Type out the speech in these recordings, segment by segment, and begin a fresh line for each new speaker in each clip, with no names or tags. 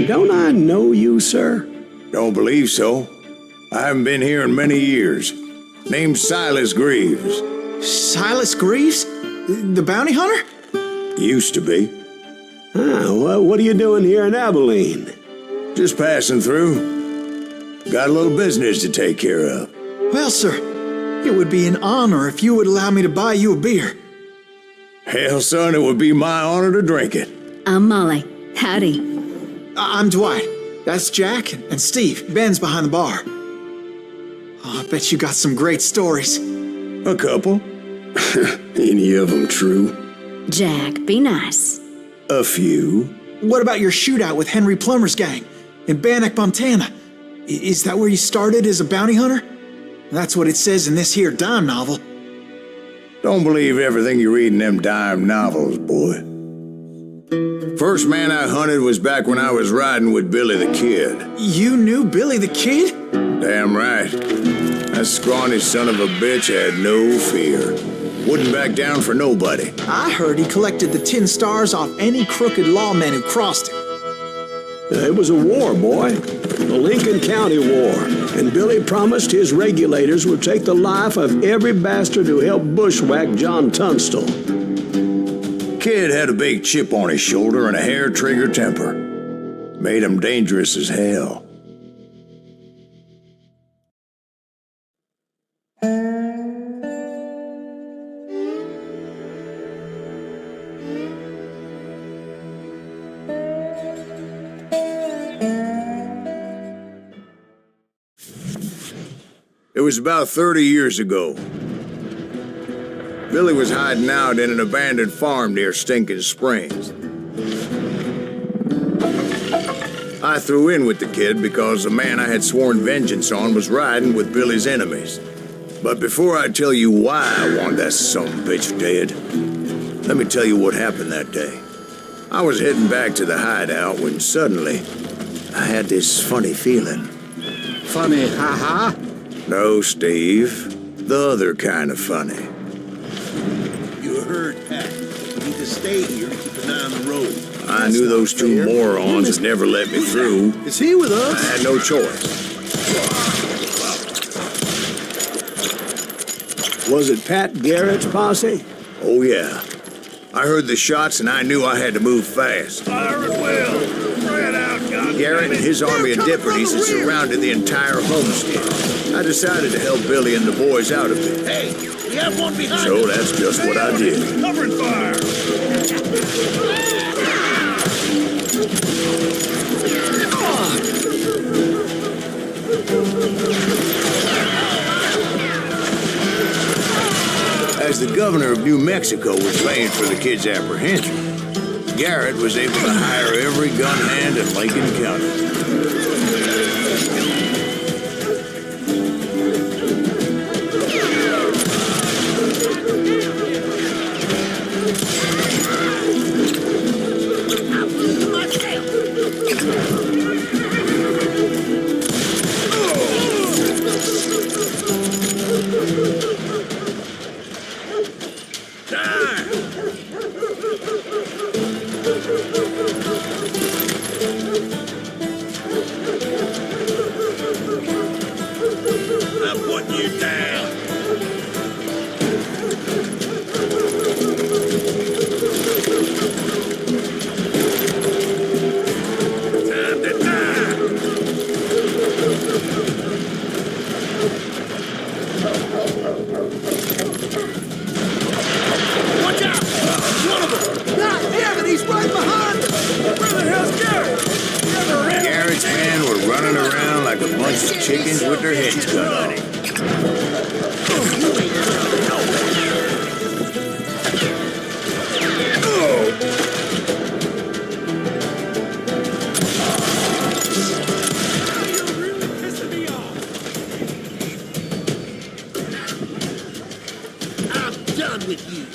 Don't I know you, sir?
Don't believe so. I haven't been here in many years. Name's Silas Greaves.
Silas Greaves? The bounty hunter?
Used to be.
Well, what are you doing here in Abilene?
Just passing through. Got a little business to take care of.
Well, sir, it would be an honor if you would allow me to buy you a beer.
Hell, son, it would be my honor to drink it.
I'm Molly. Howdy.
I'm Dwight. That's Jack and Steve. Ben's behind the bar. Oh, I bet you got some great stories.
A couple. Any of them true?
Jack, be nice.
A few.
What about your shootout with Henry Plummer's gang in Bannock, Montana? Is that where you started as a bounty hunter? That's what it says in this here dime novel.
Don't believe everything you read in them dime novels, boy. First man I hunted was back when I was riding with Billy the Kid.
You knew Billy the Kid?
Damn right. That scrawny son of a bitch had no fear. Wouldn't back down for nobody.
I heard he collected the 10 stars off any crooked lawman who crossed him.
It was a war, boy. The Lincoln County War. And Billy promised his regulators would take the life of every bastard who helped bushwhack John Tunstall.
Kid had a big chip on his shoulder and a hair-trigger temper. Made him dangerous as hell. It was about 30 years ago. Billy was hiding out in an abandoned farm near Stinking Springs. I threw in with the kid because the man I had sworn vengeance on was riding with Billy's enemies. But before I tell you why I want that sumbitch dead, let me tell you what happened that day. I was heading back to the hideout when suddenly I had this funny feeling.
Funny, haha?
No, Steve. The other kind of funny.
You heard, Pat. You need to stay here and keep an eye on the road.
I knew those two morons would never let me through.
Is he with us?
I had no choice.
Was it Pat Garrett's posse?
Oh, yeah. I heard the shots and I knew I had to move fast.
Fire at will. Spread out, God.
Garrett and his army of deputies had surrounded the entire homestead. I decided to help Billy and the boys out of it.
Hey, we have one behind
So
us.
that's just what I did.
Covering fire.
As the governor of New Mexico was paying for the kid's apprehension, Garrett was able to hire every gun hand in Lincoln County.
I'm putting you down. Time to die. Watch out! One of them!
Not him, and he's right behind us!
Where the hell's Garrett?
Garrett's men were running around like a bunch of chickens with their heads cut off.
I'm done with you.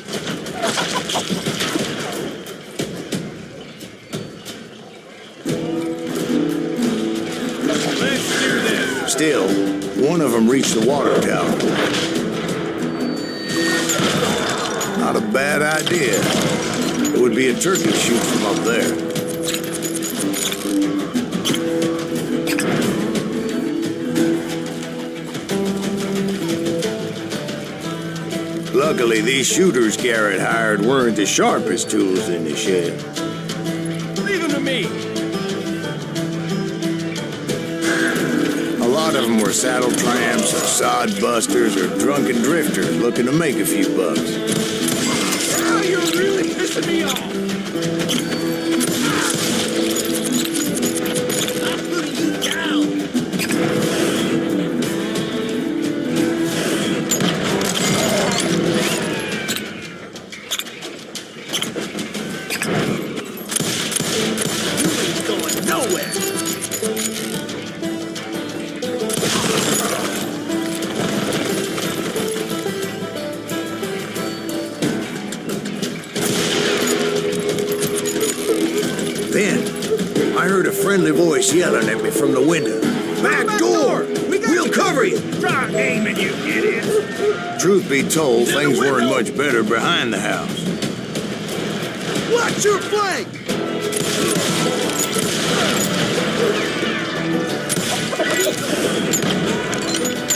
Let's do this.
Still, one of them reached the water tower. Not a bad idea. It would be a turkey shoot from up there. Luckily, these shooters Garrett hired weren't the sharpest tools in the shed.
Leave him to me.
A lot of them were saddle tramps, or sod busters, or drunken drifters looking to make a few bucks.
Oh, you're really pissing me off. I'm putting you down. You ain't going nowhere.
Then, I heard a friendly voice yelling at me from the window. Back door! We'll cover you!
Try aiming, you idiot.
Truth be told, things weren't much better behind the house.
Watch your flank!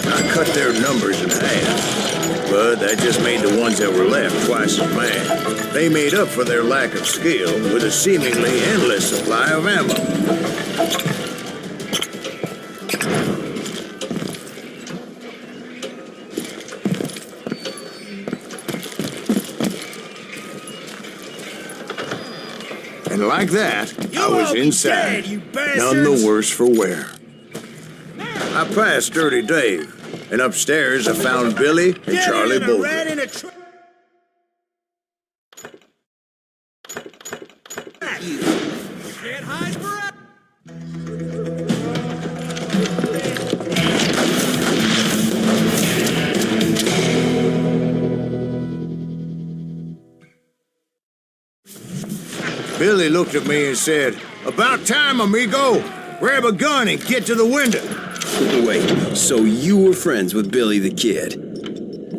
I cut their numbers in half, but that just made the ones that were left twice as mad. They made up for their lack of skill with a seemingly endless supply of ammo. And like that, I was inside,
dead, you
none the worse for wear. I passed Dirty Dave, and upstairs I found Billy and Charlie Bolton.
Can't hide forever.
Billy looked at me and said, "About time, amigo. Grab a gun and get to the window."
Wait, so you were friends with Billy the Kid?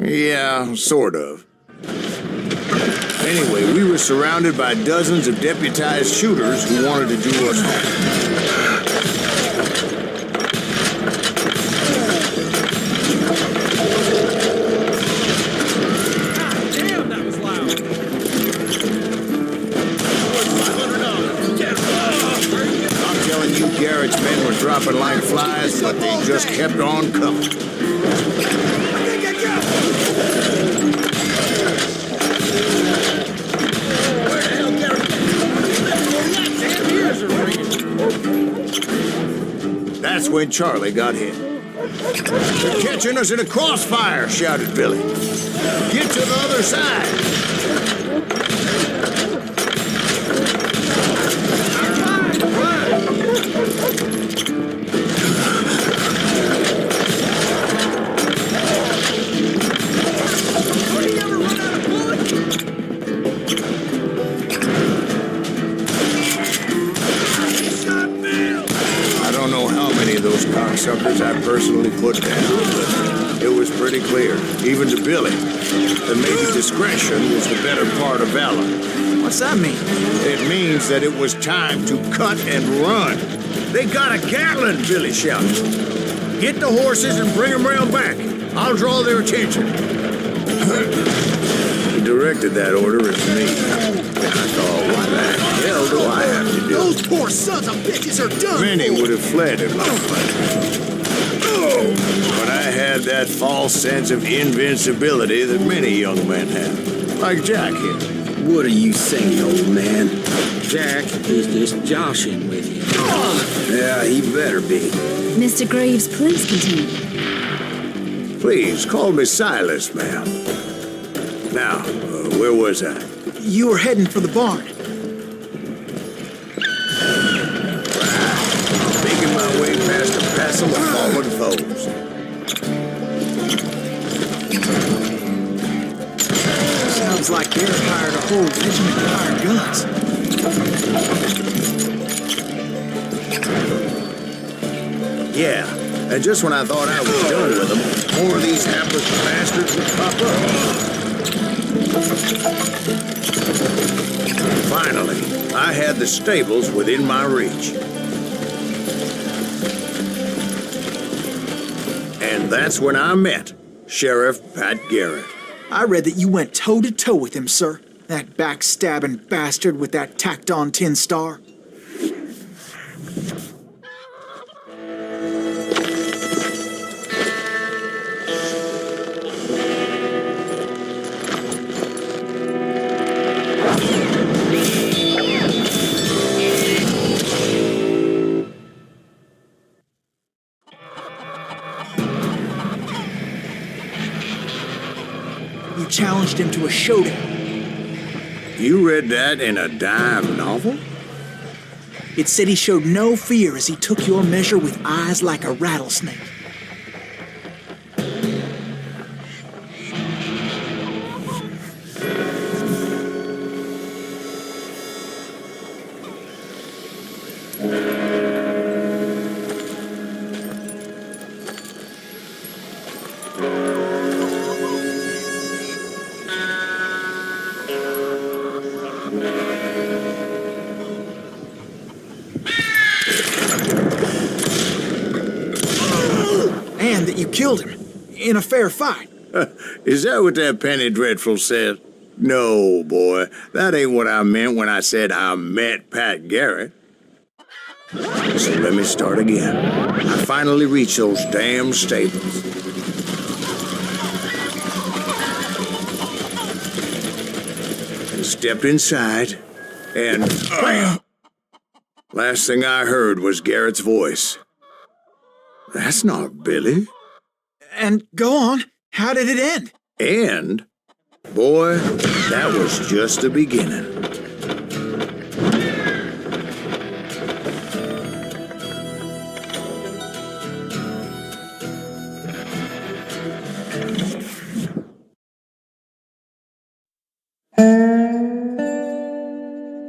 Yeah, sort of. Anyway, we were surrounded by dozens of deputized shooters who wanted to do us harm.
Damn, that was loud.
I'm telling you, Garrett's men were dropping like flies, but they just kept on coming. That's when Charlie got hit. "They're catching us in a crossfire," shouted Billy. "Get to the other side." I don't know how many of those cocksuckers I personally put down, but it was pretty clear, even to Billy, that maybe discretion was the better part of valor.
What's that mean?
It means that it was time to cut and run. "They got a Gatling," Billy shouted. "Get the horses and bring them round back. I'll draw their attention." He directed that order at me. And I thought, what the hell do I have to do?
Those poor sons of bitches are done.
Many would have fled in my place. But I had that false sense of invincibility that many young men have, like Jack here.
What are you saying, old man?
Jack is just joshing with you.
Yeah, he better be.
Mr. Greaves, please continue.
Please, call me Silas, ma'am. Now, where was I?
You were heading for the barn.
Making my way past a passel of fallen foes.
Sounds like Garrett hired a whole regiment to hire guns.
Yeah, and just when I thought I was done with them, more of these hapless bastards would pop up. Finally, I had the stables within my reach. And that's when I met Sheriff Pat Garrett.
I read that you went toe-to-toe with him, sir. That backstabbing bastard with that tacked-on tin star. You challenged him to a showdown.
You read that in a dime novel?
It said he showed no fear as he took your measure with eyes like a rattlesnake. And that you killed him in a fair fight.
Is that what that penny dreadful said? No, boy. That ain't what I meant when I said I met Pat Garrett. So let me start again. I finally reached those damn stables. And stepped inside, and last thing I heard was Garrett's voice. That's not Billy.
And go on, how did it end?
And, boy, that was just the beginning.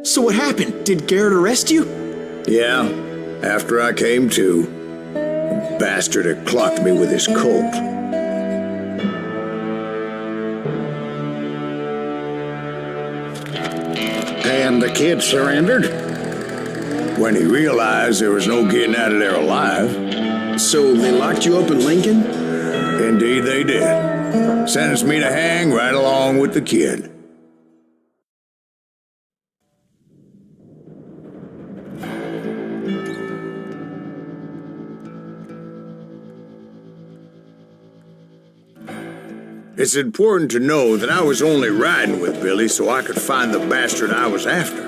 So what happened? Did Garrett arrest you?
Yeah, after I came to, the bastard had clocked me with his Colt.
And the kid surrendered?
When he realized there was no getting out of there alive.
So they locked you up in Lincoln?
Indeed they did. Sentenced me to hang right along with the kid. It's important to know that I was only riding with Billy so I could find the bastard I was after.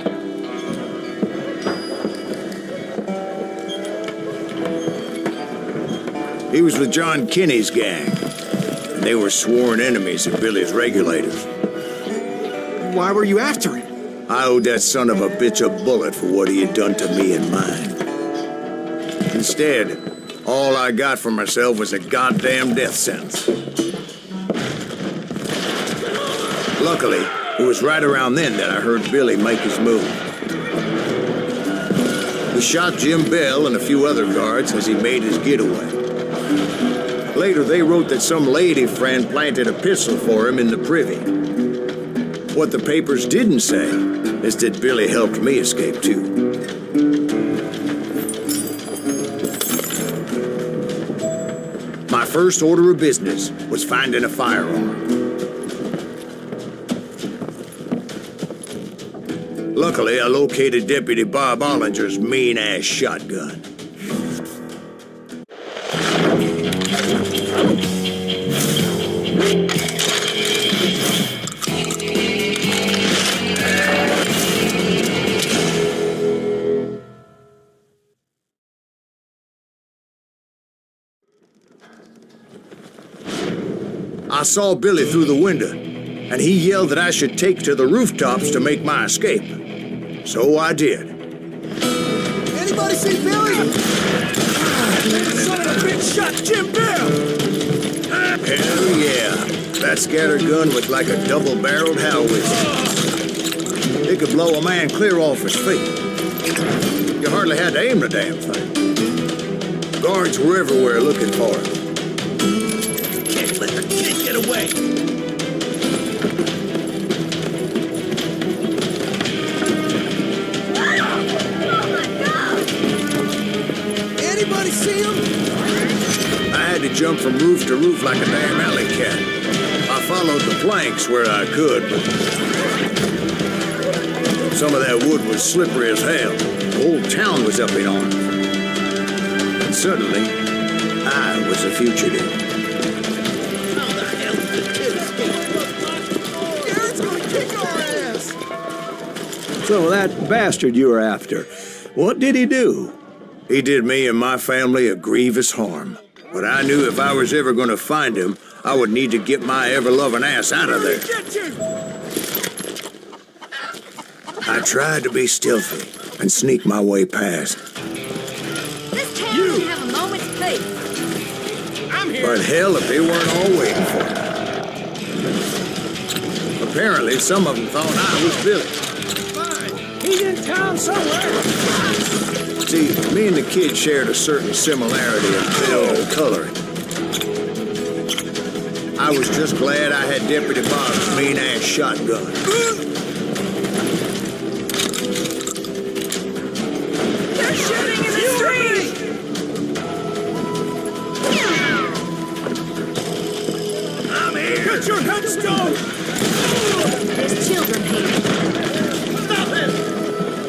He was with John Kinney's gang, and they were sworn enemies of Billy's regulators.
Why were you after him?
I owed that son of a bitch a bullet for what he had done to me and mine. Instead, all I got for myself was a goddamn death sentence. Luckily, it was right around then that I heard Billy make his move. He shot Jim Bell and a few other guards as he made his getaway. Later, they wrote that some lady friend planted a pistol for him in the privy. What the papers didn't say is that Billy helped me escape too. My first order of business was finding a firearm. Luckily, I located Deputy Bob Ollinger's mean-ass shotgun. I saw Billy through the window, and he yelled that I should take to the rooftops to make my escape. So I did.
Anybody see Billy? That son of a bitch shot Jim Bell!
Hell yeah. That scattergun was like a double-barreled howitzer. It could blow a man clear off his feet. You hardly had to aim the damn thing. Guards were everywhere looking for him.
Can't let the kid get away.
Anybody see him?
I had to jump from roof to roof like a damn alley cat. My followed the planks where I could, but some of that wood was slippery as hell. The whole town was up in arms. And suddenly, I was a fugitive.
How the hell did the kid escape? Garrett's gonna kick our ass!
So that bastard you were after, what did he do?
He did me and my family a grievous harm. But I knew if I was ever going to find him, I would need to get my ever-loving ass out of there. I tried to be stealthy and sneak my way past.
This town doesn't have a moment's peace.
I'm here!
But hell, if they weren't all waiting for me. Apparently, some of them thought I was Billy.
He's in town somewhere!
See, me and the kid shared a certain similarity in build and coloring. I was just glad I had Deputy Bob's mean-ass shotgun.
They're shooting in the street!
I'm here! Put your headstone!
There's children here.
Stop him!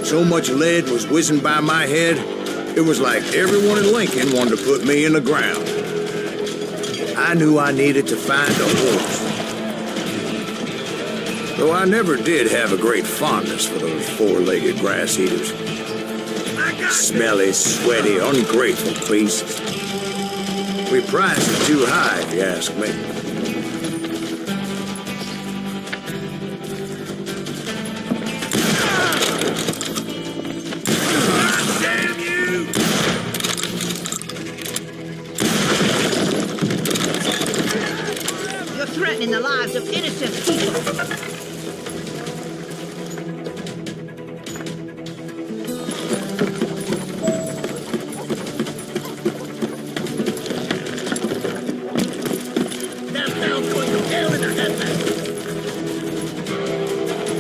So much lead was whizzing by my head, it was like everyone in Lincoln wanted to put me in the ground. I knew I needed to find a horse. Though I never did have a great fondness for those four-legged grass eaters. Smelly, sweaty, ungrateful beasts. We priced it too high, if you ask me.
Threatening the lives of innocent people.
That town's going to hell in a headband!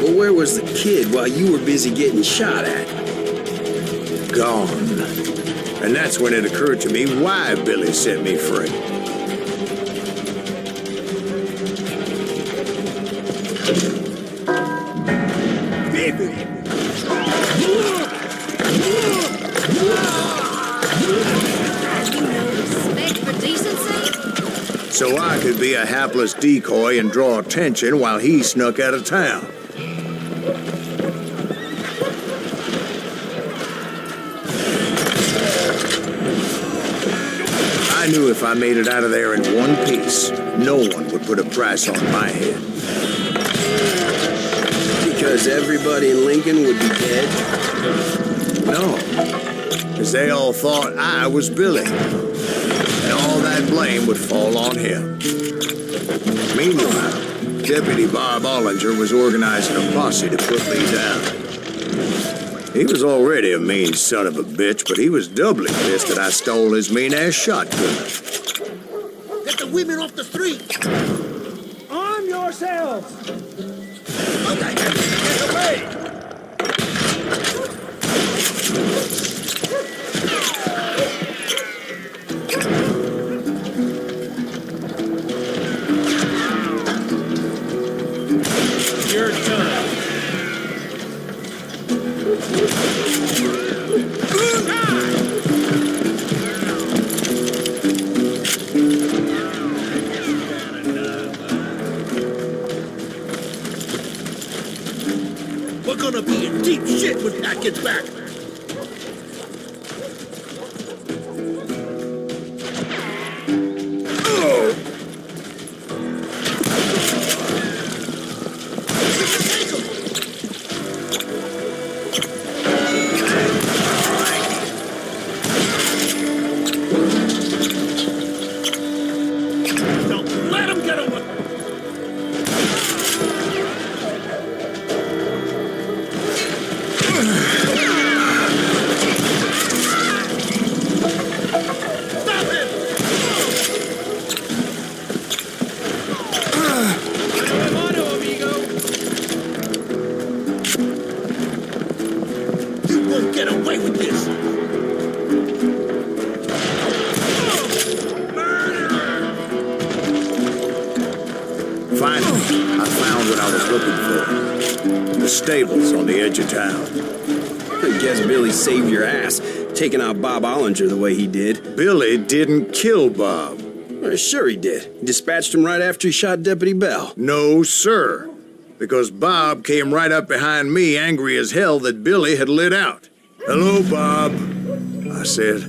Well, where was the kid while you were busy getting shot at?
Gone. And that's when it occurred to me why Billy set me free.
Respect for decency?
So I could be a hapless decoy and draw attention while he snuck out of town. I knew if I made it out of there in one piece, no one would put a price on my head.
Because everybody in Lincoln would be dead?
No, because they all thought I was Billy, and all that blame would fall on him. Meanwhile, Deputy Bob Ollinger was organizing a posse to put me down. He was already a mean son of a bitch, but he was doubly pissed that I stole his mean-ass shotgun.
Get the women off the street! Arm yourselves! Okay, get away! Your turn. We're gonna be in deep shit when Pat gets back. Don't let him get away.
looking for. The stables on the edge of town.
I guess Billy saved your ass, taking out Bob Ollinger the way he did.
Billy didn't kill Bob.
Well, sure he did. He dispatched him right after he shot Deputy Bell.
No, sir. Because Bob came right up behind me, angry as hell that Billy had lit out. "Hello, Bob," I said.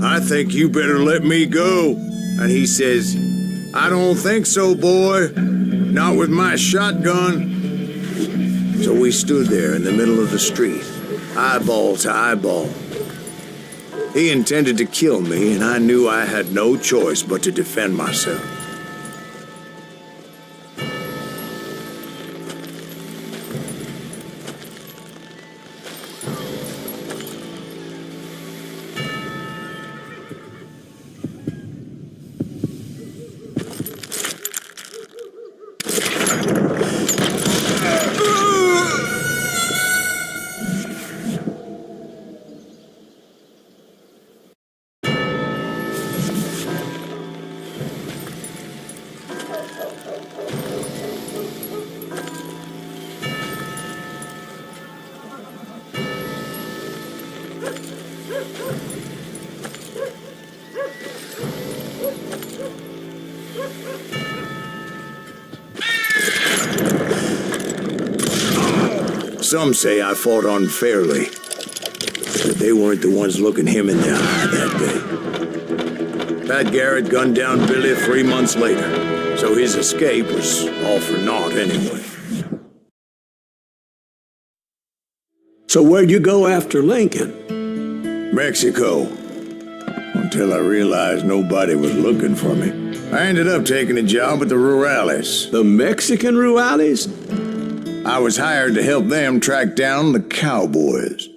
"I think you better let me go." And he says, "I don't think so, boy. Not with my shotgun." So we stood there in the middle of the street, eyeball to eyeball. He intended to kill me, and I knew I had no choice but to defend myself. Some say I fought unfairly, but they weren't the ones looking him in the eye that day. Pat Garrett gunned down Billy 3 months later, so his escape was all for naught anyway.
So where'd you go after Lincoln?
Mexico, until I realized nobody was looking for me. I ended up taking a job at the Rurales.
The Mexican Rurales?
I was hired to help them track down the cowboys.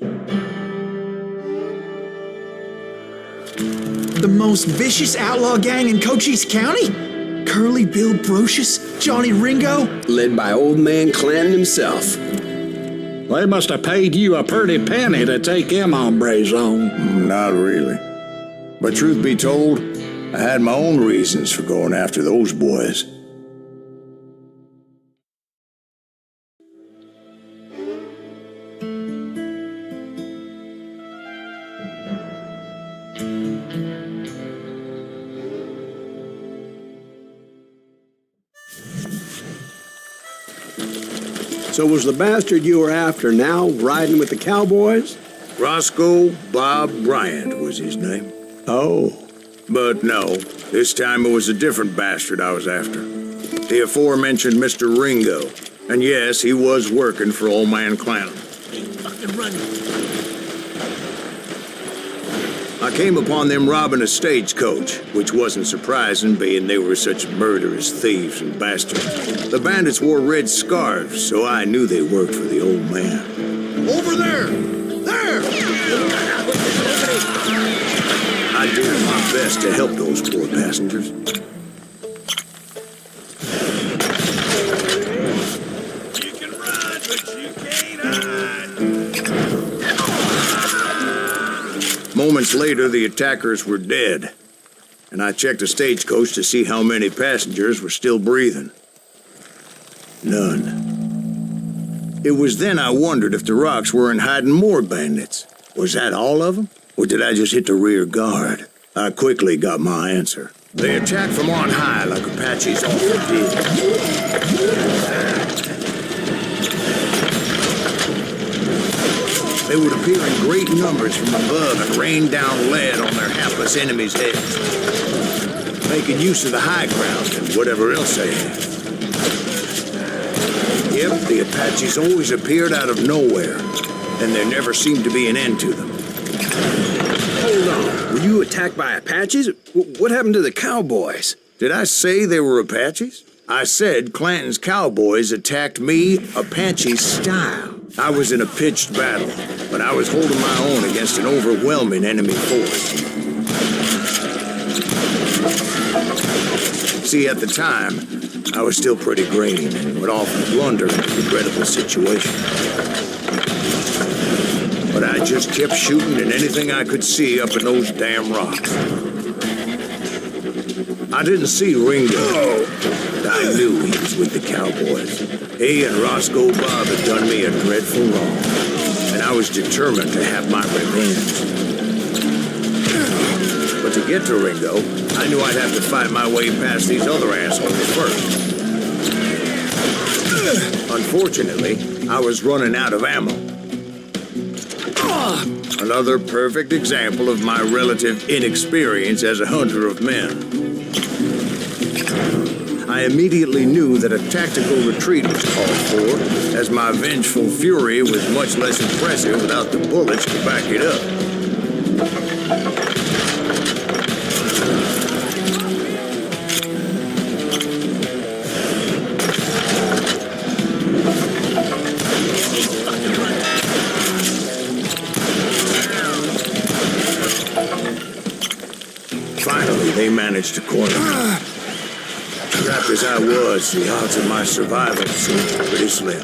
The most vicious outlaw gang in Cochise County? Curly Bill Brocious? Johnny Ringo?
Led by old man Clanton himself.
They must have paid you a pretty penny to take them hombres on.
Not really. But truth be told, I had my own reasons for going after those boys.
So was the bastard you were after now riding with the cowboys?
Roscoe Bob Bryant was his name.
Oh.
But no, this time it was a different bastard I was after. The aforementioned Mr. Ringo. And yes, he was working for old man Clanton.
Fucking run.
I came upon them robbing a stagecoach, which wasn't surprising, being they were such murderous thieves and bastards. The bandits wore red scarves, so I knew they worked for the old man.
Over there! There!
I did my best to help those poor passengers.
You can run, but you can't hide.
Moments later, the attackers were dead, and I checked the stagecoach to see how many passengers were still breathing. None. It was then I wondered if the rocks weren't hiding more bandits. Was that all of them? Or did I just hit the rear guard? I quickly got my answer. They attacked from on high like Apaches often did. They would appear in great numbers from above and rain down lead on their hapless enemies' heads, making use of the high ground and whatever else they had. Yep, the Apaches always appeared out of nowhere, and there never seemed to be an end to them.
Hold on. Were you attacked by Apaches? What happened to the cowboys?
Did I say they were Apaches? I said Clanton's cowboys attacked me Apache style. I was in a pitched battle, but I was holding my own against an overwhelming enemy force. See, at the time, I was still pretty green and would often blunder into regrettable situations. But I just kept shooting at anything I could see up in those damn rocks. I didn't see Ringo, but I knew he was with the cowboys. He and Roscoe Bob had done me a dreadful wrong, and I was determined to have my revenge. But to get to Ringo, I knew I'd have to fight my way past these other assholes first. Unfortunately, I was running out of ammo. Another perfect example of my relative inexperience as a hunter of men. I immediately knew that a tactical retreat was called for, as my vengeful fury was much less impressive without the bullets to back it up. Finally, they managed to corner me. Trapped as I was, the odds of my survival seemed pretty slim.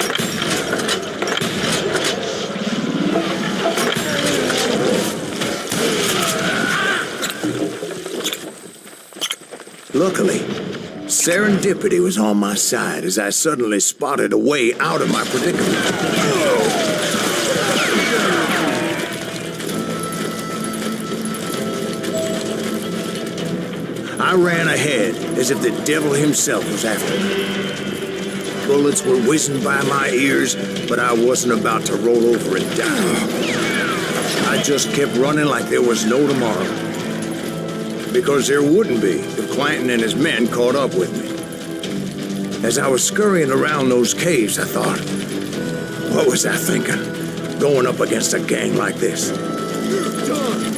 Luckily, serendipity was on my side as I suddenly spotted a way out of my predicament. I ran ahead as if the devil himself was after me. Bullets were whizzing by my ears, but I wasn't about to roll over and die. I just kept running like there was no tomorrow. Because there wouldn't be if Clanton and his men caught up with me. As I was scurrying around those caves, I thought, what was I thinking? Going up against a gang like this? You're done!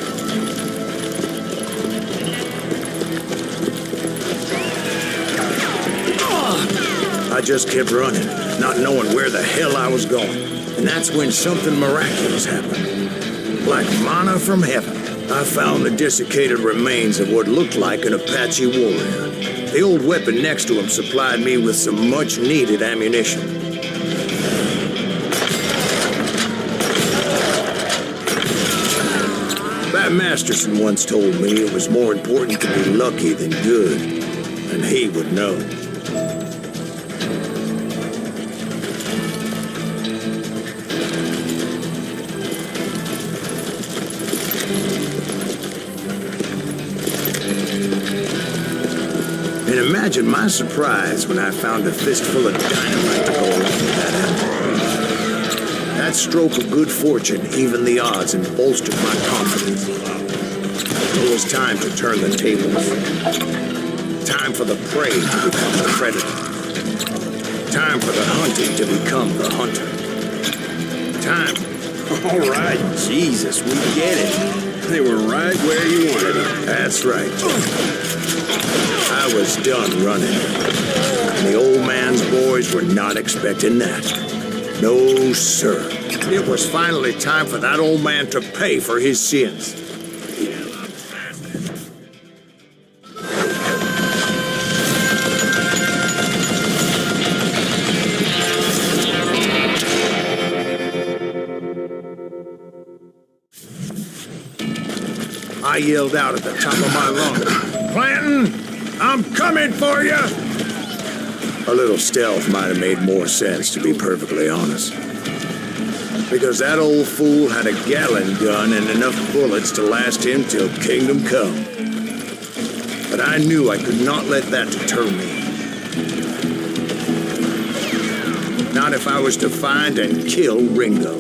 I just kept running, not knowing where the hell I was going. And that's when something miraculous happened. Like manna from heaven, I found the desiccated remains of what looked like an Apache warrior. The old weapon next to him supplied me with some much-needed ammunition. Bat Masterson once told me it was more important to be lucky than good, and he would know. And imagine my surprise when I found a fistful of dynamite to go along with that ammo. That stroke of good fortune evened the odds and bolstered my confidence. It was time to turn the tables. Time for the prey to become the predator. Time for the hunted to become the hunter. Time.
All right, Jesus, we get it. They were right where you wanted them.
That's right. I was done running. And the old man's boys were not expecting that. No, sir. It was finally time for that old man to pay for his sins. I yelled out at the top of my lungs, "Clanton, I'm coming for you!" A little stealth might have made more sense, to be perfectly honest. Because that old fool had a Gatling gun and enough bullets to last him till kingdom come. But I knew I could not let that deter me. Not if I was to find and kill Ringo.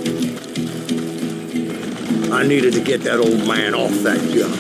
I needed to get that old man off that gun.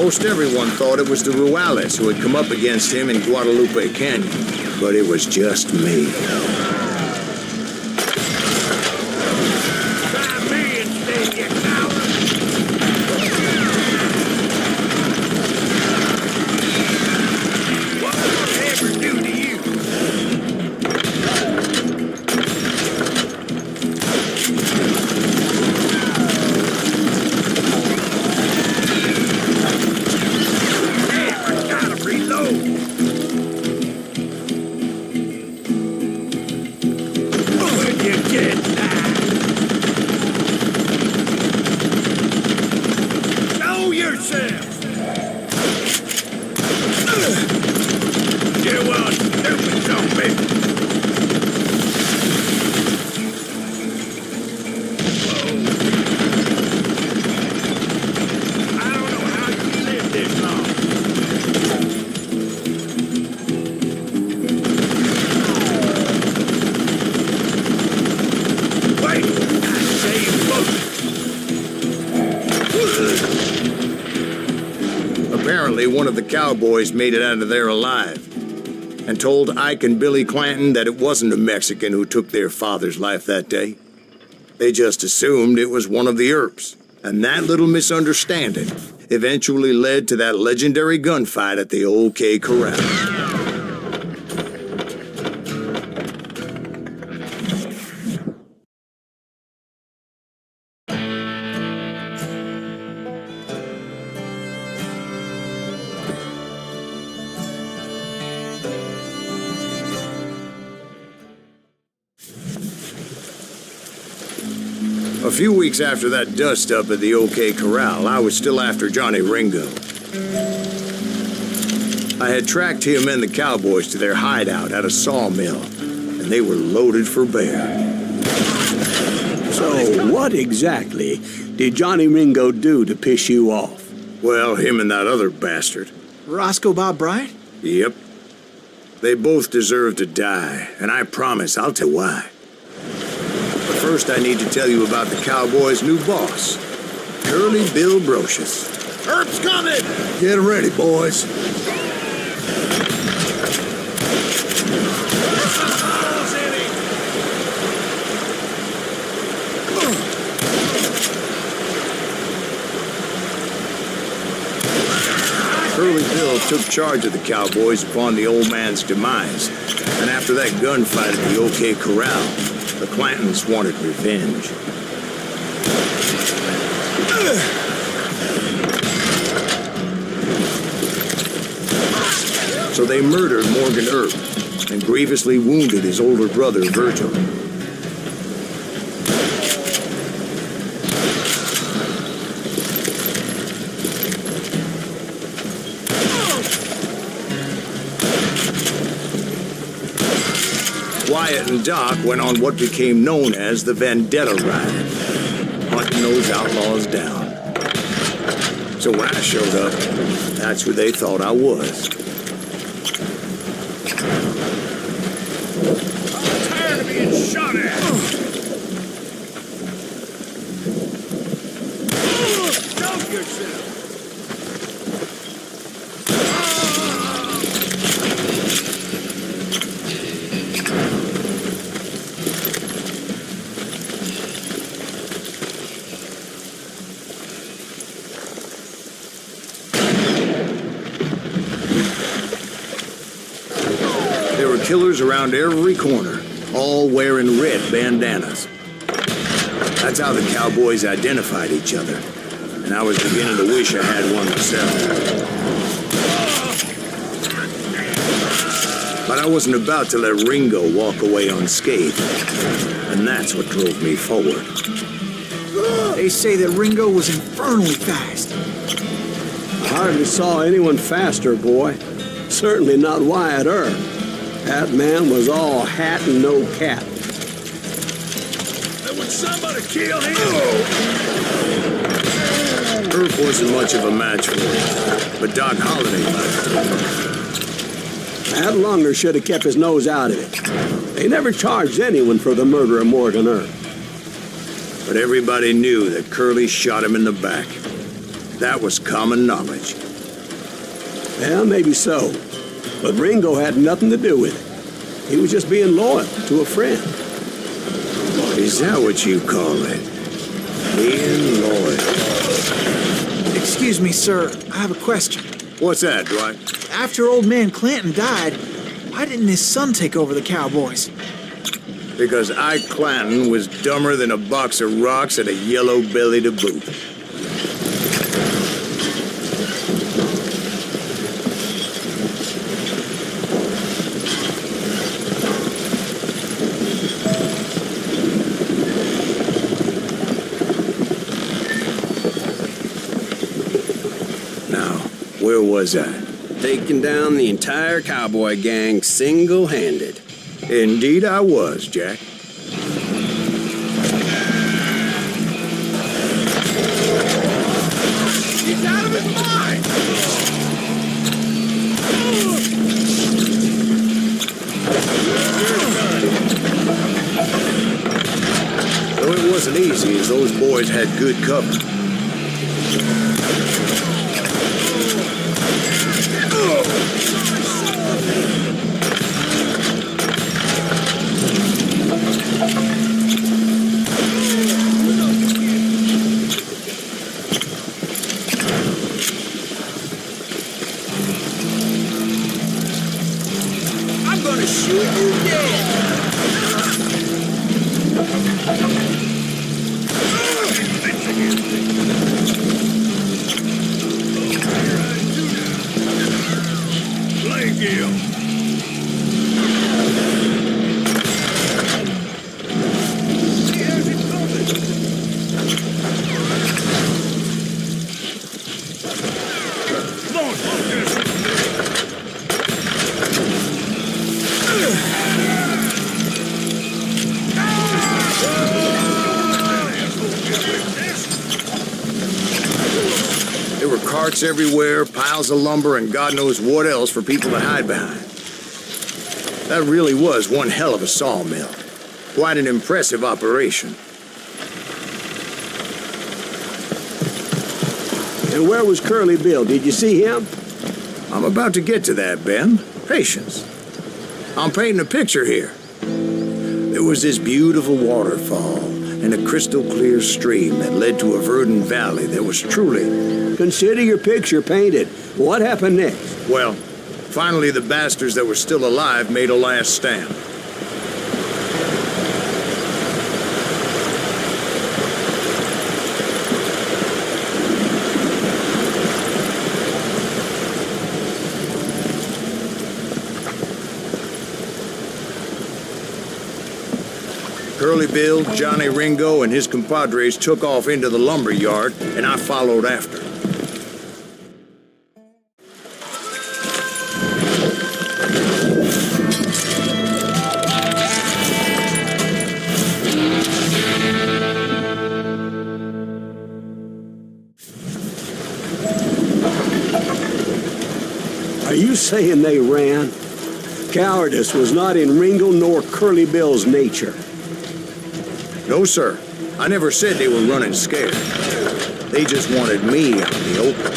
Most everyone thought it was the ruthless who had come up against him in Guadalupe Canyon, but it was just me.
Try me instead, you coward! What would I ever do to you?
Apparently, one of the cowboys made it out of there alive and told Ike and Billy Clanton that it wasn't a Mexican who took their father's life that day. They just assumed it was one of the Earps, and that little misunderstanding eventually led to that legendary gunfight at the OK Corral. A few weeks after that dust-up at the OK Corral, I was still after Johnny Ringo. I had tracked him and the cowboys to their hideout at a sawmill, and they were loaded for bear.
So what exactly did Johnny Ringo do to piss you off?
Well, him and that other bastard.
Roscoe Bob Bryant?
Yep. They both deserve to die, and I promise I'll tell you why. But first, I need to tell you about the Cowboys' new boss, Curly Bill Brocious.
Earp's coming!
Get ready, boys. Curly Bill took charge of the Cowboys upon the old man's demise, and after that gunfight at the OK Corral, the Clantons wanted revenge. So they murdered Morgan Earp and grievously wounded his older brother, Virgil. Wyatt and Doc went on what became known as the Vendetta Ride, hunting those outlaws down. So when I showed up, that's who they thought I was.
I'm tired of being shot at! Choke yourself!
There were killers around every corner, all wearing red bandanas. That's how the Cowboys identified each other, and I was beginning to wish I had one myself. But I wasn't about to let Ringo walk away unscathed, and that's what drove me forward.
They say that Ringo was infernally fast.
I hardly saw anyone faster, boy. Certainly not Wyatt Earp. That man was all hat and no cap.
And would somebody kill him?
Earp wasn't much of a match for him, but Doc Holliday liked him.
That Lunger should have kept his nose out of it. They never charged anyone for the murder of Morgan Earp.
But everybody knew that Curly shot him in the back. That was common knowledge.
Well, maybe so. But Ringo had nothing to do with it. He was just being loyal to a friend.
Is that what you call it? Being loyal.
Excuse me, sir. I have a question.
What's that, Dwight?
After old man Clanton died, why didn't his son take over the Cowboys?
Because Ike Clanton was dumber than a box of rocks and a yellow belly to boot. Now, where was I?
Taking down the entire cowboy gang single-handed.
Indeed I was, Jack.
He's out of his mind!
Though it wasn't easy, as those boys had good cover.
I'm gonna shoot you dead! Blame you! Here's it coming! Come on, focus!
There were carts everywhere, piles of lumber, and God knows what else for people to hide behind. That really was one hell of a sawmill. Quite an impressive operation.
And where was Curly Bill? Did you see him?
I'm about to get to that, Ben. Patience. I'm painting a picture here. There was this beautiful waterfall and a crystal clear stream that led to a verdant valley that was truly...
Consider your picture painted. What happened next?
Well, finally the bastards that were still alive made a last stand. Curly Bill, Johnny Ringo, and his compadres took off into the lumber yard, and I followed after.
Are you saying they ran? Cowardice was not in Ringo nor Curly Bill's nature.
No, sir. I never said they were running scared. They just wanted me out in the open.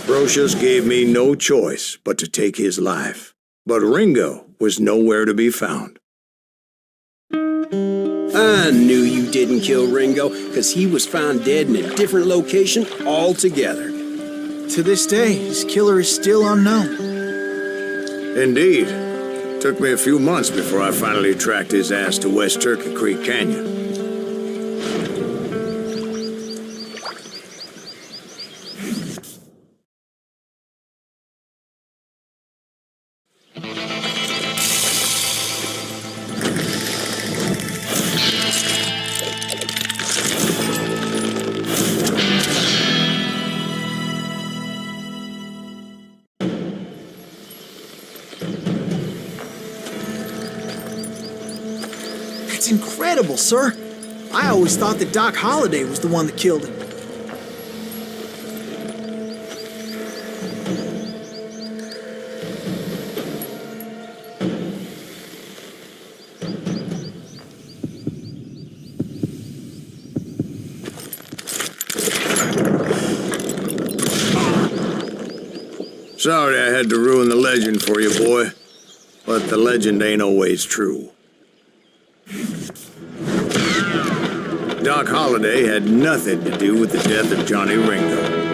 Brocious gave me no choice but to take his life. But Ringo was nowhere to be found.
I knew you didn't kill Ringo, because he was found dead in a different location altogether.
To this day, his killer is still unknown.
Indeed. Took me a few months before I finally tracked his ass to West Turkey Creek Canyon.
That's incredible, sir. I always thought that Doc Holliday was the one that killed him.
Sorry I had to ruin the legend for you, boy. But the legend ain't always true. Doc Holliday had nothing to do with the death of Johnny Ringo.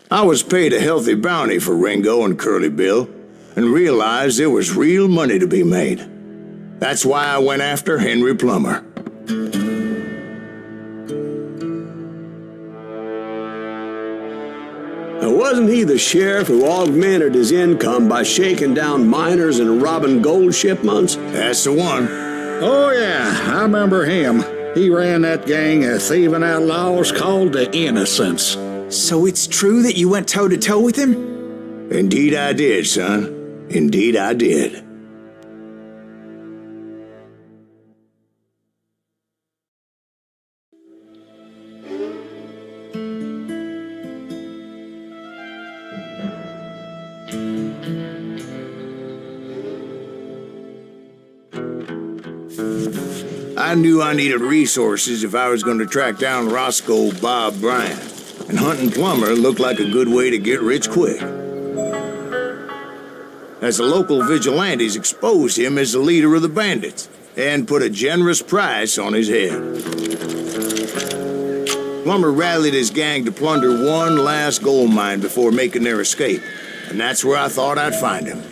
I was paid a healthy bounty for Ringo and Curly Bill, and realized there was real money to be made. That's why I went after Henry Plummer.
Now, wasn't he the sheriff who augmented his income by shaking down miners and robbing gold shipments?
That's the one.
Oh, yeah, I remember him. He ran that gang of thieving outlaws called the Innocents.
So it's true that you went toe-to-toe with him?
Indeed I did, son. Indeed I did. I knew I needed resources if I was going to track down Roscoe Bob Bryant, and hunting Plummer looked like a good way to get rich quick. As the local vigilantes exposed him as the leader of the bandits, and put a generous price on his head. Plummer rallied his gang to plunder one last gold mine before making their escape, and that's where I thought I'd find him.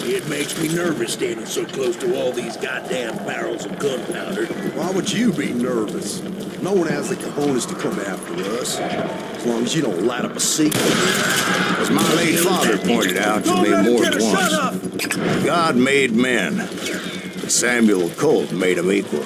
It makes me nervous standing so close to all these goddamn barrels of gunpowder.
Why would you be nervous? No one has the cojones to come after us. As long as you don't light up a secret.
As my late father pointed out to me more than once, God made men, but Samuel Colt made them equal.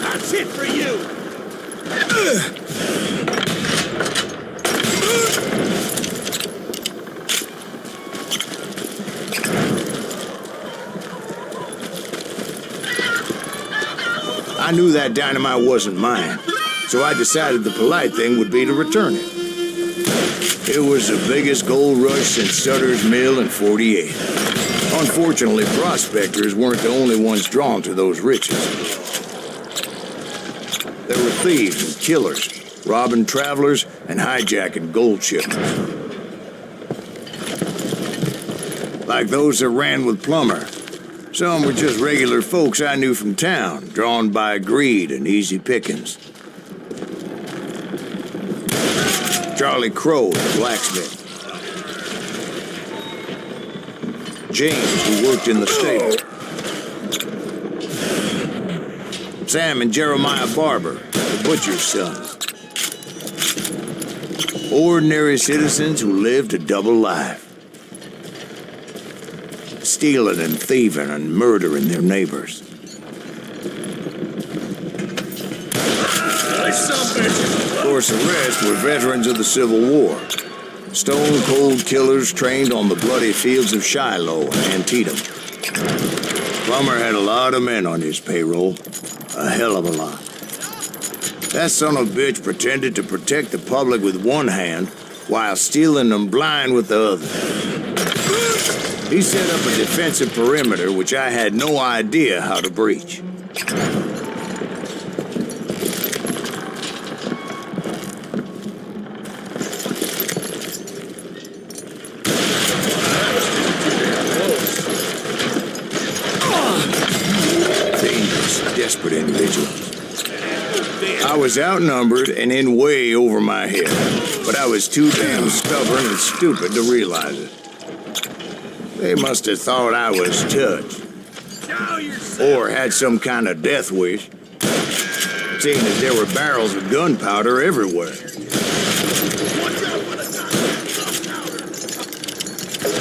That's it for you!
I knew that dynamite wasn't mine, so I decided the polite thing would be to return it. It was the biggest gold rush since Sutter's Mill in '48. Unfortunately, prospectors weren't the only ones drawn to those riches. There were thieves and killers, robbing travelers and hijacking gold shipments. Like those that ran with Plummer. Some were just regular folks I knew from town, drawn by greed and easy pickings. Charlie Crow, the blacksmith. James, who worked in the stable. Sam and Jeremiah Barber, the butcher's sons. Ordinary citizens who lived a double life. Stealing and thieving and murdering their neighbors. Of course, the rest were veterans of the Civil War. Stone-cold killers trained on the bloody fields of Shiloh and Antietam. Plummer had a lot of men on his payroll. A hell of a lot. That son of a bitch pretended to protect the public with one hand while stealing them blind with the other. He set up a defensive perimeter which I had no idea how to breach. Dangerous dangerous, desperate individuals. I was outnumbered and in way over my head, but I was too damn stubborn and stupid to realize it. They must have thought I was touched, or had some kind of death wish, seeing that there were barrels of gunpowder everywhere.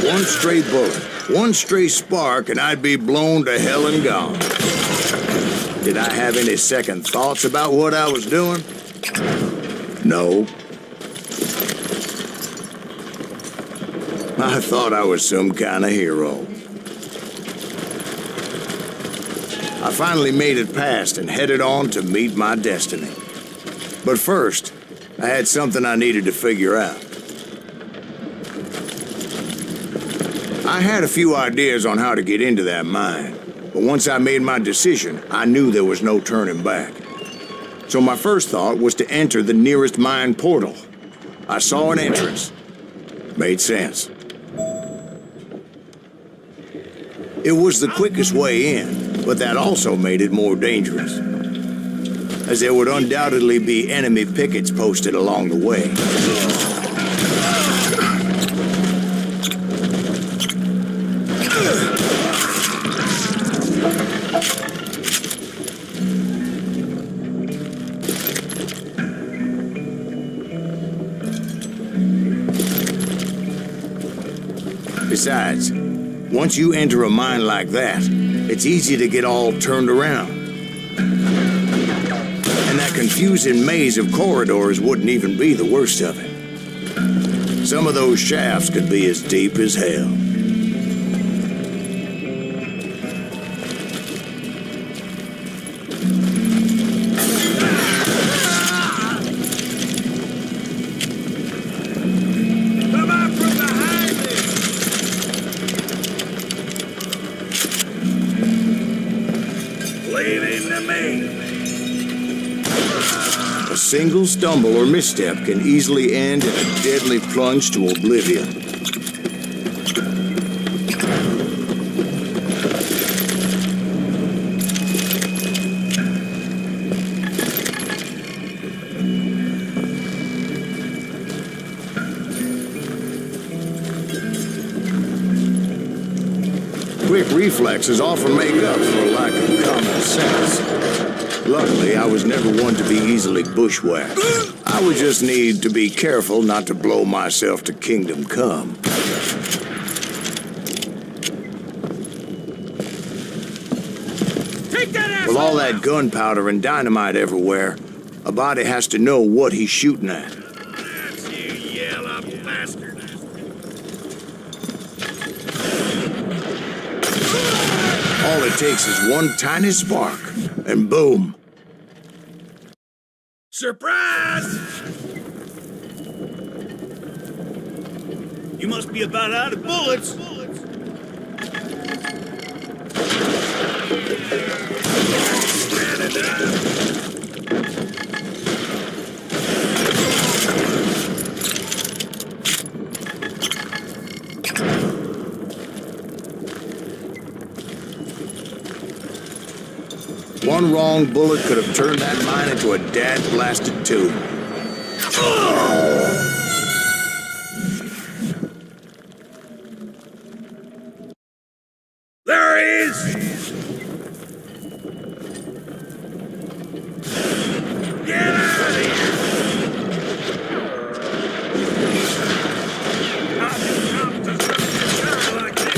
One stray bullet, one stray spark, and I'd be blown to hell and gone. Did I have any second thoughts about what I was doing? No. I thought I was some kind of hero. I finally made it past and headed on to meet my destiny. But first, I had something I needed to figure out. I had a few ideas on how to get into that mine, but once I made my decision, I knew there was no turning back. So my first thought was to enter the nearest mine portal. I saw an entrance. Made sense. It was the quickest way in, but that also made it more dangerous, as there would undoubtedly be enemy pickets posted along the way. Besides, once you enter a mine like that, it's easy to get all turned around. And that confusing maze of corridors wouldn't even be the worst of it. Some of those shafts could be as deep as hell. A single stumble or misstep can easily end in a deadly plunge to oblivion. Quick reflexes often make up for a lack of common sense. Luckily, I was never one to be easily bushwhacked. I would just need to be careful not to blow myself to kingdom come. With all that gunpowder and dynamite everywhere, a body has to know what he's shooting at. All it takes is one tiny spark, and boom.
Surprise! You must be about out of bullets.
One wrong bullet could have turned that mine into a dad-blasted tomb.
There he is! Get out of here! How do competitors turn like this?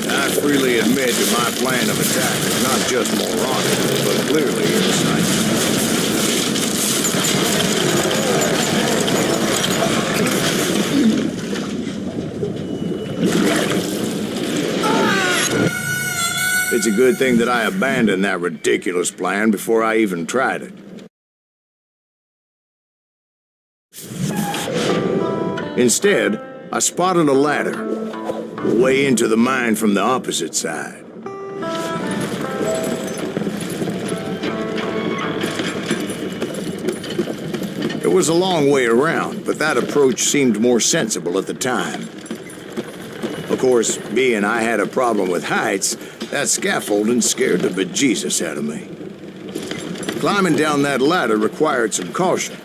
I freely admit that my plan of attack is not just moronic, but clearly insightful. It's a good thing that I abandoned that ridiculous plan before I even tried it. Instead, I spotted a ladder, way into the mine from the opposite side. It was a long way around, but that approach seemed more sensible at the time. Of course, being I had a problem with heights, that scaffolding scared the bejesus out of me. Climbing down that ladder required some caution,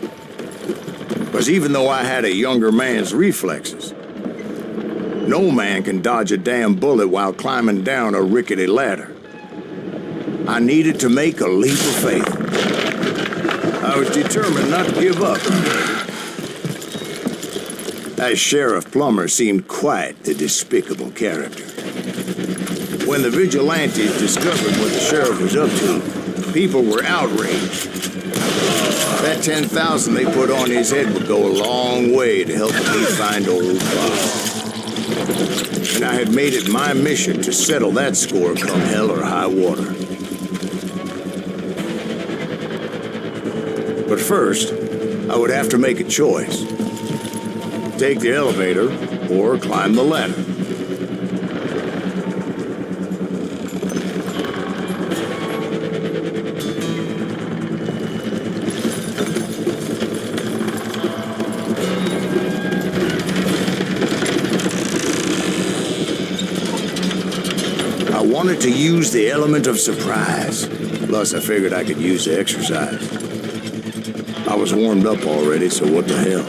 because even though I had a younger man's reflexes, no man can dodge a damn bullet while climbing down a rickety ladder. I needed to make a leap of faith. I was determined not to give up. That Sheriff Plummer seemed quite the despicable character. When the vigilantes discovered what the sheriff was up to, people were outraged. That 10,000 they put on his head would go a long way to help me find old Bob. And I had made it my mission to settle that score come hell or high water. But first, I would have to make a choice. Take the elevator or climb the ladder. I wanted to use the element of surprise. Plus, I figured I could use the exercise. I was warmed up already, so what the hell?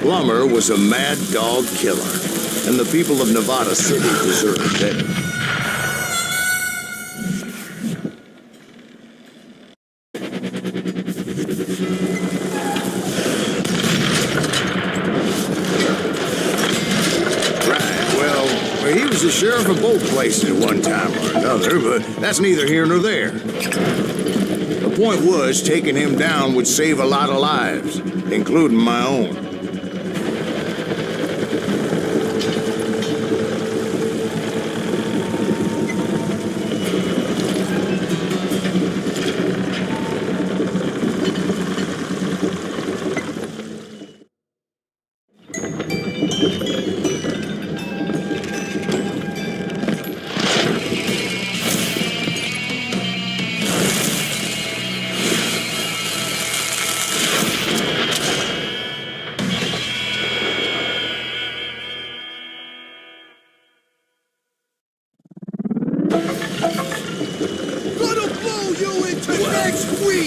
Plummer was a mad dog killer, and the people of Nevada City deserved better. Right, well, he was the sheriff of both places at one time or another, but that's neither here nor there. The point was, taking him down would save a lot of lives, including my own.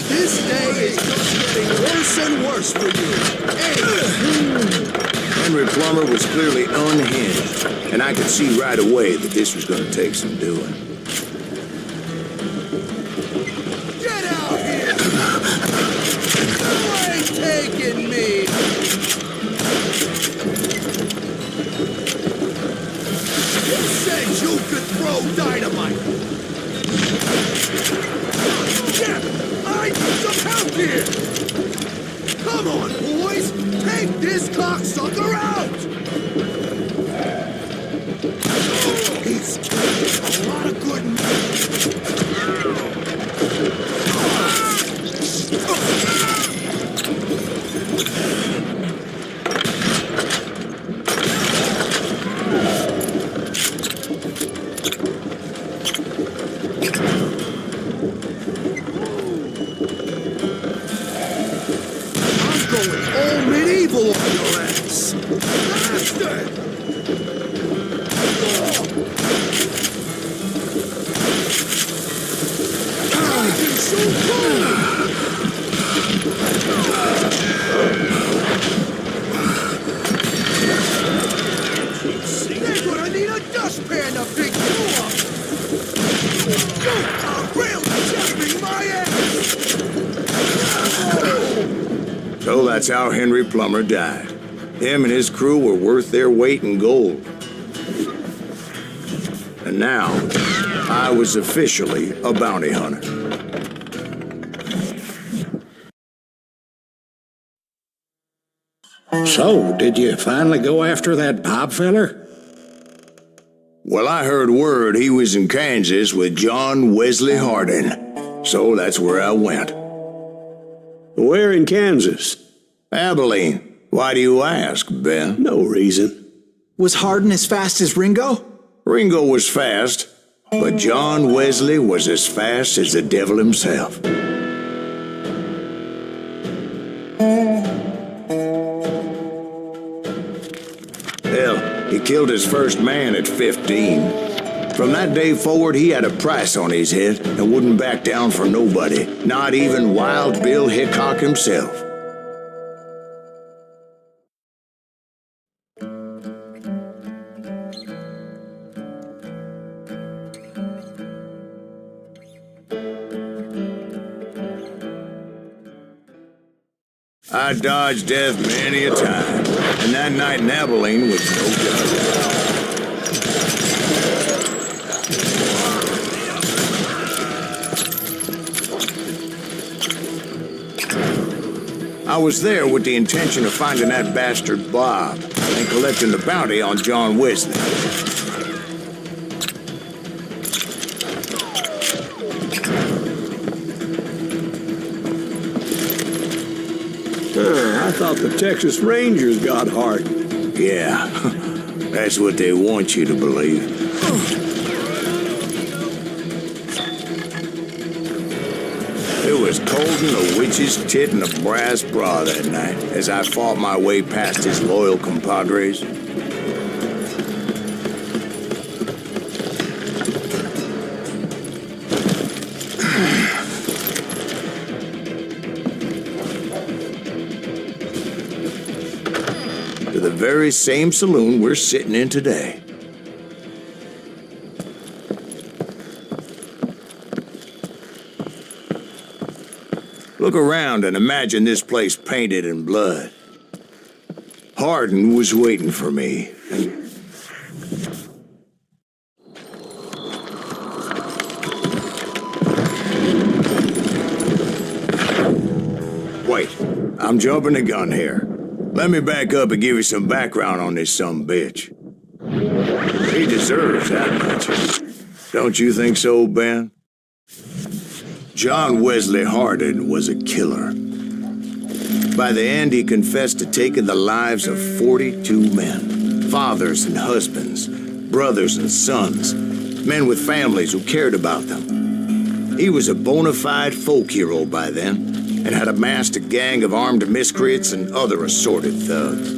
This day is just getting worse and worse for you.
Henry Plummer was clearly unhinged, and I could see right away that this was going to take some doing.
Get out here! You ain't taking me! Who said you could throw dynamite? Yeah, I need some help here! Come on, boys! Take this cocksucker out! He's killing a lot of good men. They're gonna need a dustpan to pick you up! You are really chapping my ass!
So that's how Henry Plummer died. Him and his crew were worth their weight in gold. And now, I was officially a bounty hunter.
So, did you finally go after that Bob feller?
Well, I heard word he was in Kansas with John Wesley Hardin, so that's where I went.
Where in Kansas?
Abilene. Why do you ask, Ben?
No reason.
Was Hardin as fast as Ringo?
Ringo was fast, but John Wesley was as fast as the devil himself. Hell, he killed his first man at 15. From that day forward, he had a price on his head and wouldn't back down for nobody, not even Wild Bill Hickok himself. I dodged death many a time, and that night in Abilene was no joke. I was there with the intention of finding that bastard Bob and collecting the bounty on John Wesley.
I thought the Texas Rangers got Hardin.
Yeah, that's what they want you to believe. It was cold in a witch's tit and a brass bra that night as I fought my way past his loyal compadres. To the very same saloon we're sitting in today. Look around and imagine this place painted in blood. Hardin was waiting for me, and wait, I'm jumping the gun here. Let me back up and give you some background on this sumbitch. He deserves that much. Don't you think so, Ben? John Wesley Hardin was a killer. By the end, he confessed to taking the lives of 42 men. Fathers and husbands, brothers and sons, men with families who cared about them. He was a bona fide folk hero by then, and had amassed a gang of armed miscreants and other assorted thugs.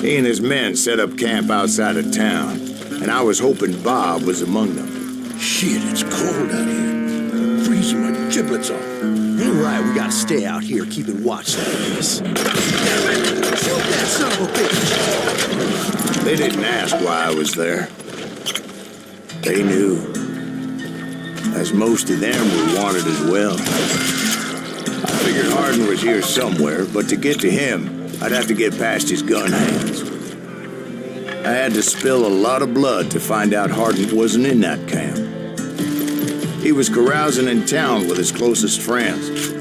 He and his men set up camp outside of town, and I was hoping Bob was among them.
Shit, it's cold out here. Freezing my giblets off. Ain't right, we gotta stay out here keeping watch like this. Damn it! Shoot that son of a bitch!
They didn't ask why I was there. They knew. As most of them were wanted as well. I figured Hardin was here somewhere, but to get to him, I'd have to get past his gun hands. I had to spill a lot of blood to find out Hardin wasn't in that camp. He was carousing in town with his closest friends.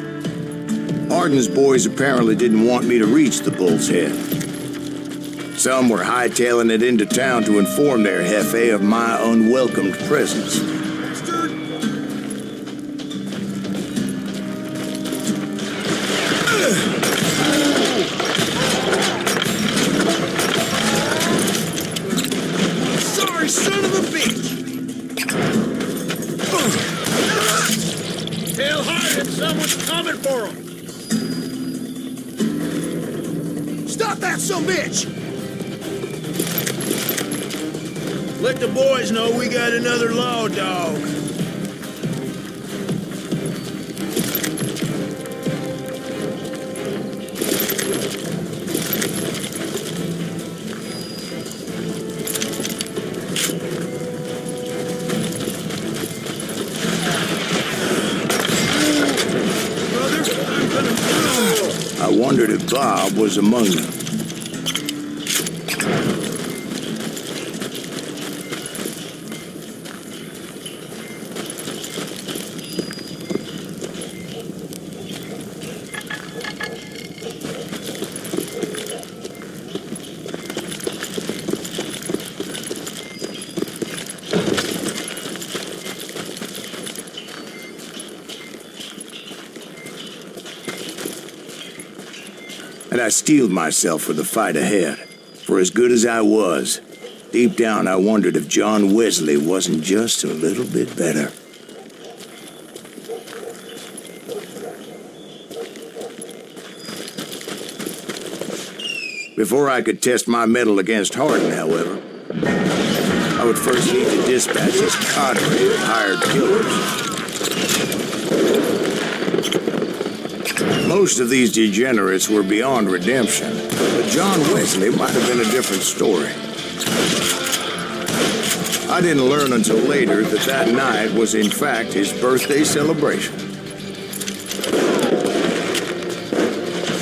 Hardin's boys apparently didn't want me to reach the Bull's Head. Some were hightailing it into town to inform their jefe of my unwelcomed presence.
Sorry, son of a bitch! Tell Hardin someone's coming for him! Stop that sumbitch! Let the boys know we got another law dog.
I wondered if Bob was among them. and I steeled myself for the fight ahead. For as good as I was, deep down I wondered if John Wesley wasn't just a little bit better. Before I could test my mettle against Hardin, however, I would first need to dispatch his cadre of hired killers. Most of these degenerates were beyond redemption, but John Wesley might have been a different story. I didn't learn until later that that night was in fact his birthday celebration.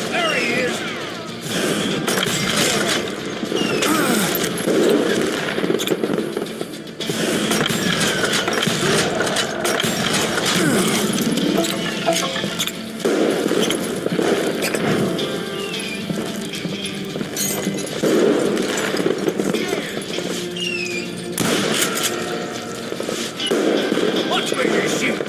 There he is! Watch where you shoot!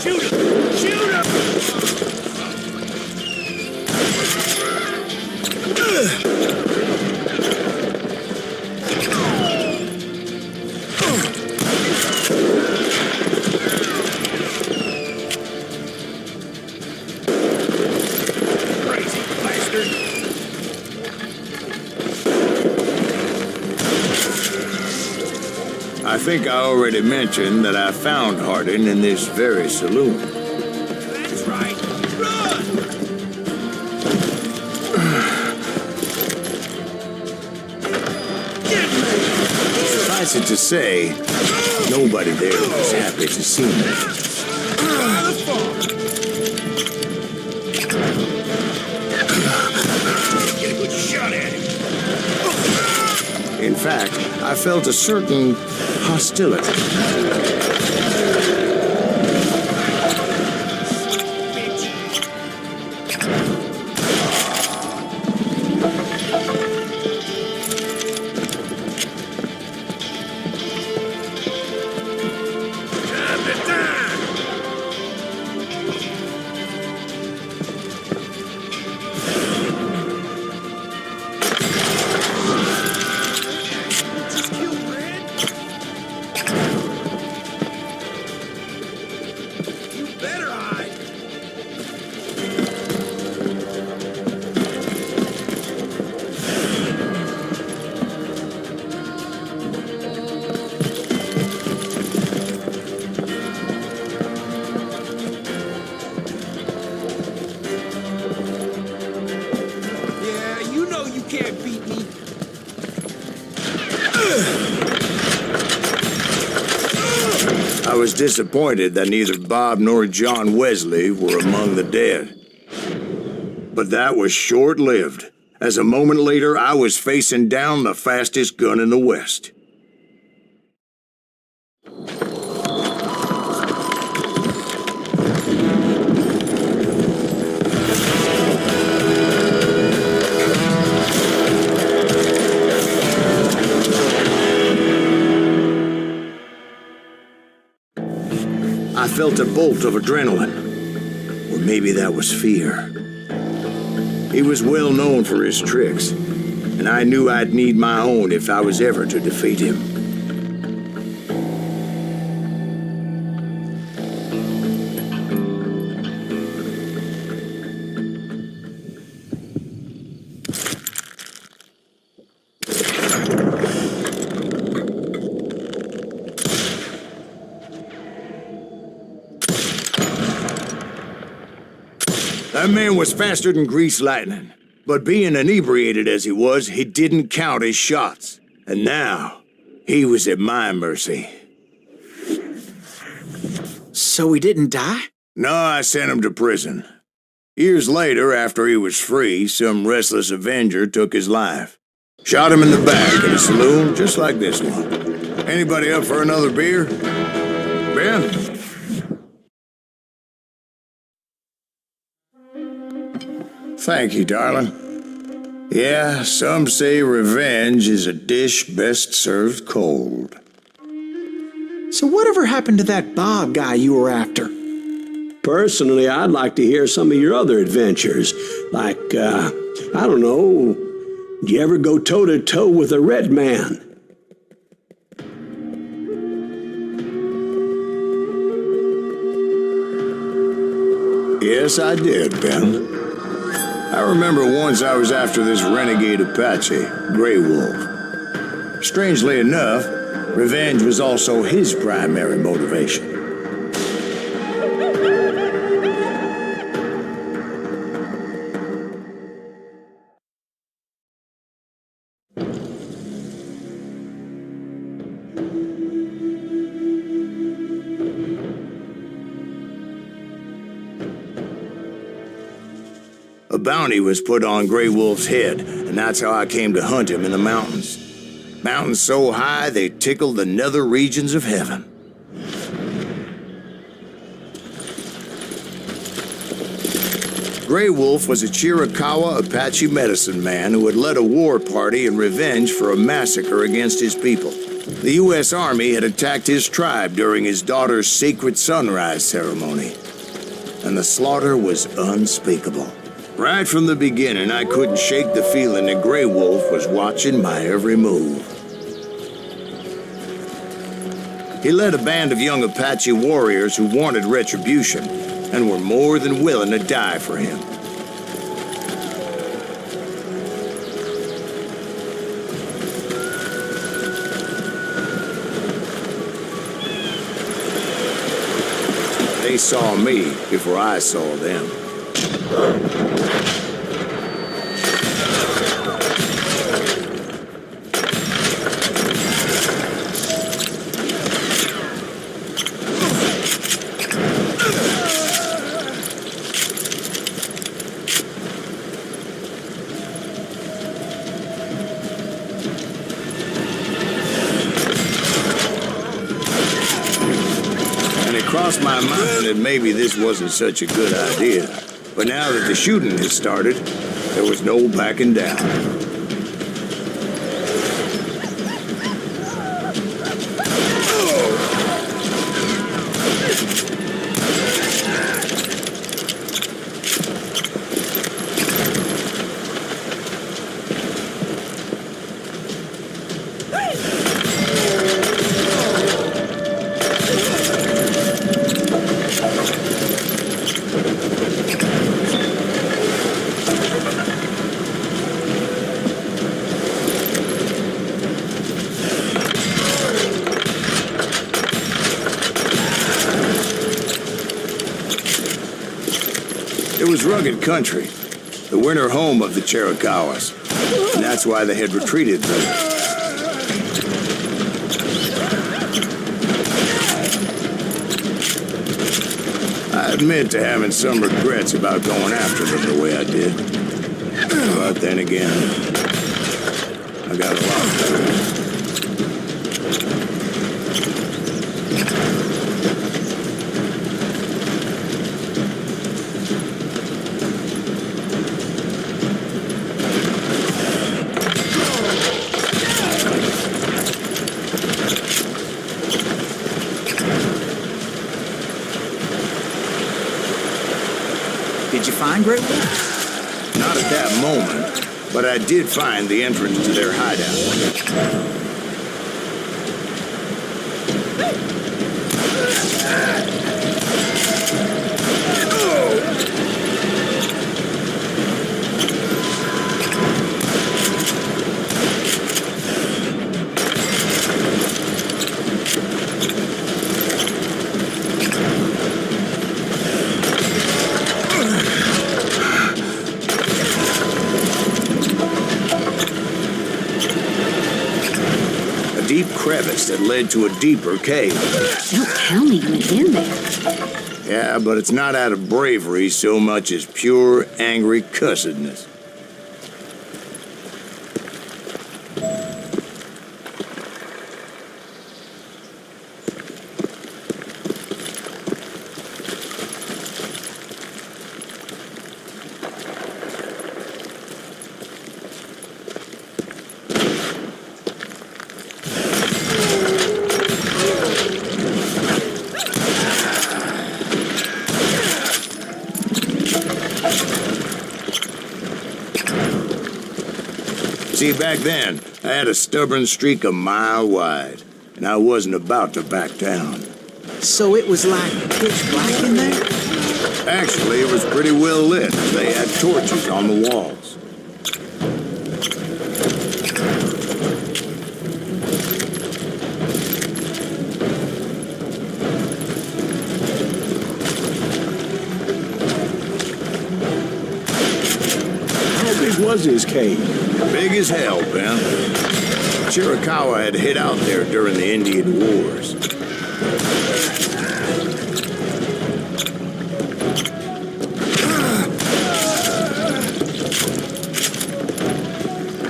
Shoot him! Shoot him! Crazy bastard!
I think I already mentioned that I found Hardin in this very saloon.
That's right! Run!
Suffice it to say, nobody there was happy to see me.
Get a good shot at him!
In fact, I felt a certain hostility.
Time to die! Just kill Red? You better hide! Yeah, you know you can't beat me.
I was disappointed that neither Bob nor John Wesley were among the dead. But that was short-lived, as a moment later I was facing down the fastest gun in the West. I felt a bolt of adrenaline, or maybe that was fear. He was well known for his tricks, and I knew I'd need my own if I was ever to defeat him. That man was faster than greased lightning. But being inebriated as he was, he didn't count his shots. And now, he was at my mercy.
So he didn't die?
No, I sent him to prison. Years later, after he was free, some restless avenger took his life. Shot him in the back at a saloon just like this one. Anybody up for another beer? Ben? Thank you, darling. Yeah, some say revenge is a dish best served cold.
So whatever happened to that Bob guy you were after?
Personally, I'd like to hear some of your other adventures. Like, I don't know, did you ever go toe-to-toe with a red man?
Yes, I did, Ben. I remember once I was after this renegade Apache, Grey Wolf. Strangely enough, revenge was also his primary motivation. A bounty was put on Grey Wolf's head, and that's how I came to hunt him in the mountains. Mountains so high they tickled the nether regions of heaven. Grey Wolf was a Chiricahua Apache medicine man who had led a war party in revenge for a massacre against his people. The U.S. Army had attacked his tribe during his daughter's sacred sunrise ceremony, and the slaughter was unspeakable. Right from the beginning, I couldn't shake the feeling that Grey Wolf was watching my every move. He led a band of young Apache warriors who wanted retribution and were more than willing to die for him. They saw me before I saw them. And it crossed my mind that maybe this wasn't such a good idea. But now that the shooting had started, there was no backing down. It was rugged country, the winter home of the Chiricahuas, and that's why they had retreated there. I admit to having some regrets about going after them the way I did. But then again, I got a lot to do.
Did you find Grey Wolf?
Not at that moment, but I did find the entrance to their hideout. crevice that led to a deeper cave.
Don't tell me you went in there.
Yeah, but it's not out of bravery so much as pure, angry cussedness. See, back then, I had a stubborn streak a mile wide, and I wasn't about to back down.
So it was like pitch black in there?
Actually, it was pretty well lit. They had torches on the walls.
How big was his cave?
Big as hell, Ben. Chiricahua had hid out there during the Indian Wars.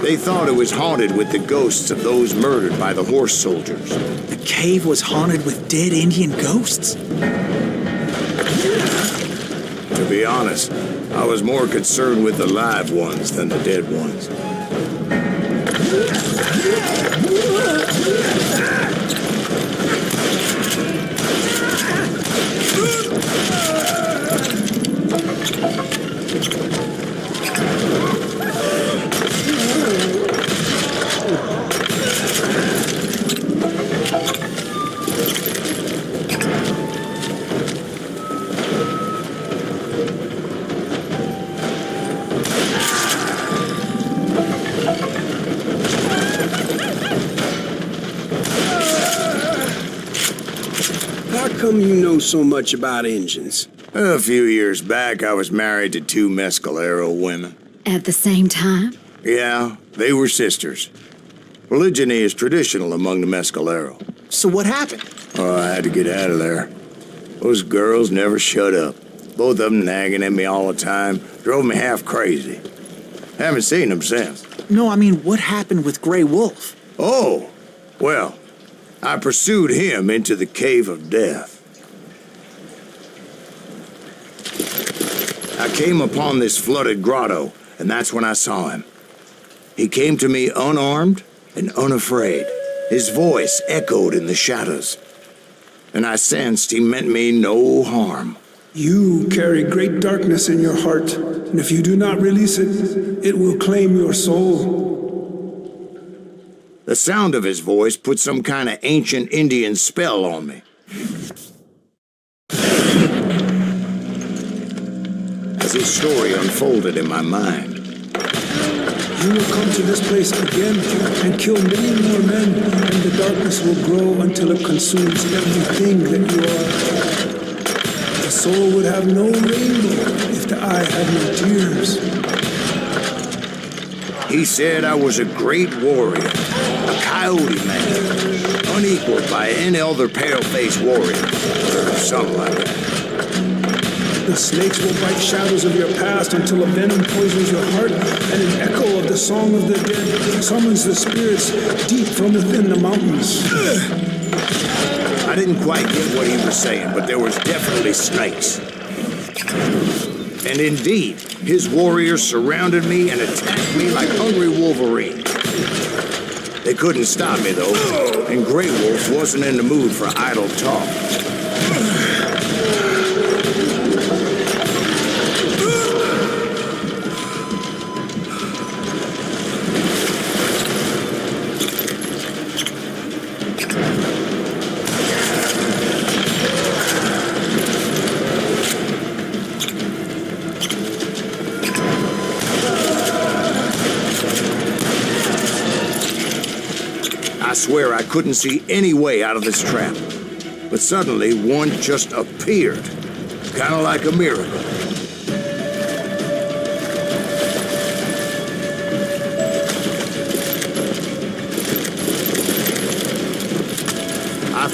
They thought it was haunted with the ghosts of those murdered by the horse soldiers.
The cave was haunted with dead Indian ghosts?
To be honest, I was more concerned with the live ones than the dead ones.
How come you know so much about engines?
A few years back, I was married to two Mescalero women.
At the same time?
Yeah, they were sisters. Polygyny is traditional among the Mescalero.
So what happened?
Oh, I had to get out of there. Those girls never shut up. Both of them nagging at me all the time. Drove me half crazy. Haven't seen them since.
No, I mean, what happened with Grey Wolf?
Oh, well, I pursued him into the Cave of Death. I came upon this flooded grotto, and that's when I saw him. He came to me unarmed and unafraid. His voice echoed in the shadows, and I sensed he meant me no harm.
You carry great darkness in your heart, and if you do not release it, it will claim your soul.
The sound of his voice put some kind of ancient Indian spell on me. As his story unfolded in my mind,
You will come to this place again and kill many more men, and the darkness will grow until it consumes everything that you are. The soul would have no rainbow if the eye had no tears.
he said I was a great warrior, a coyote man, unequaled by any other pale-faced warrior, or something like that.
The snakes will bite shadows of your past until a venom poisons your heart, and an echo of the song of the dead summons the spirits deep from within the mountains.
I didn't quite get what he was saying, but there was definitely snakes. And indeed, his warriors surrounded me and attacked me like hungry wolverines. They couldn't stop me, though, and Grey Wolf wasn't in the mood for idle talk. I swear I couldn't see any way out of this trap. But suddenly, one just appeared. Kind of like a miracle.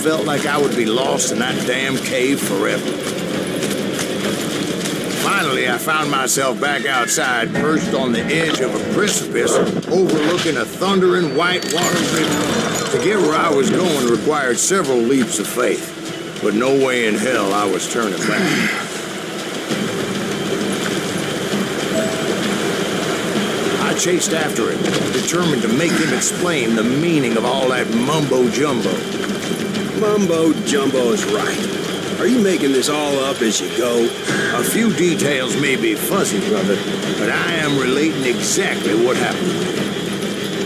felt like I would be lost in that damn cave forever. Finally, I found myself back outside, perched on the edge of a precipice, overlooking a thundering white water river. To get where I was going required several leaps of faith, but no way in hell I was turning back. I chased after him, determined to make him explain the meaning of all that mumbo-jumbo.
Mumbo-jumbo is right. Are you making this all up as you go?
A few details may be fuzzy, brother, but I am relating exactly what happened.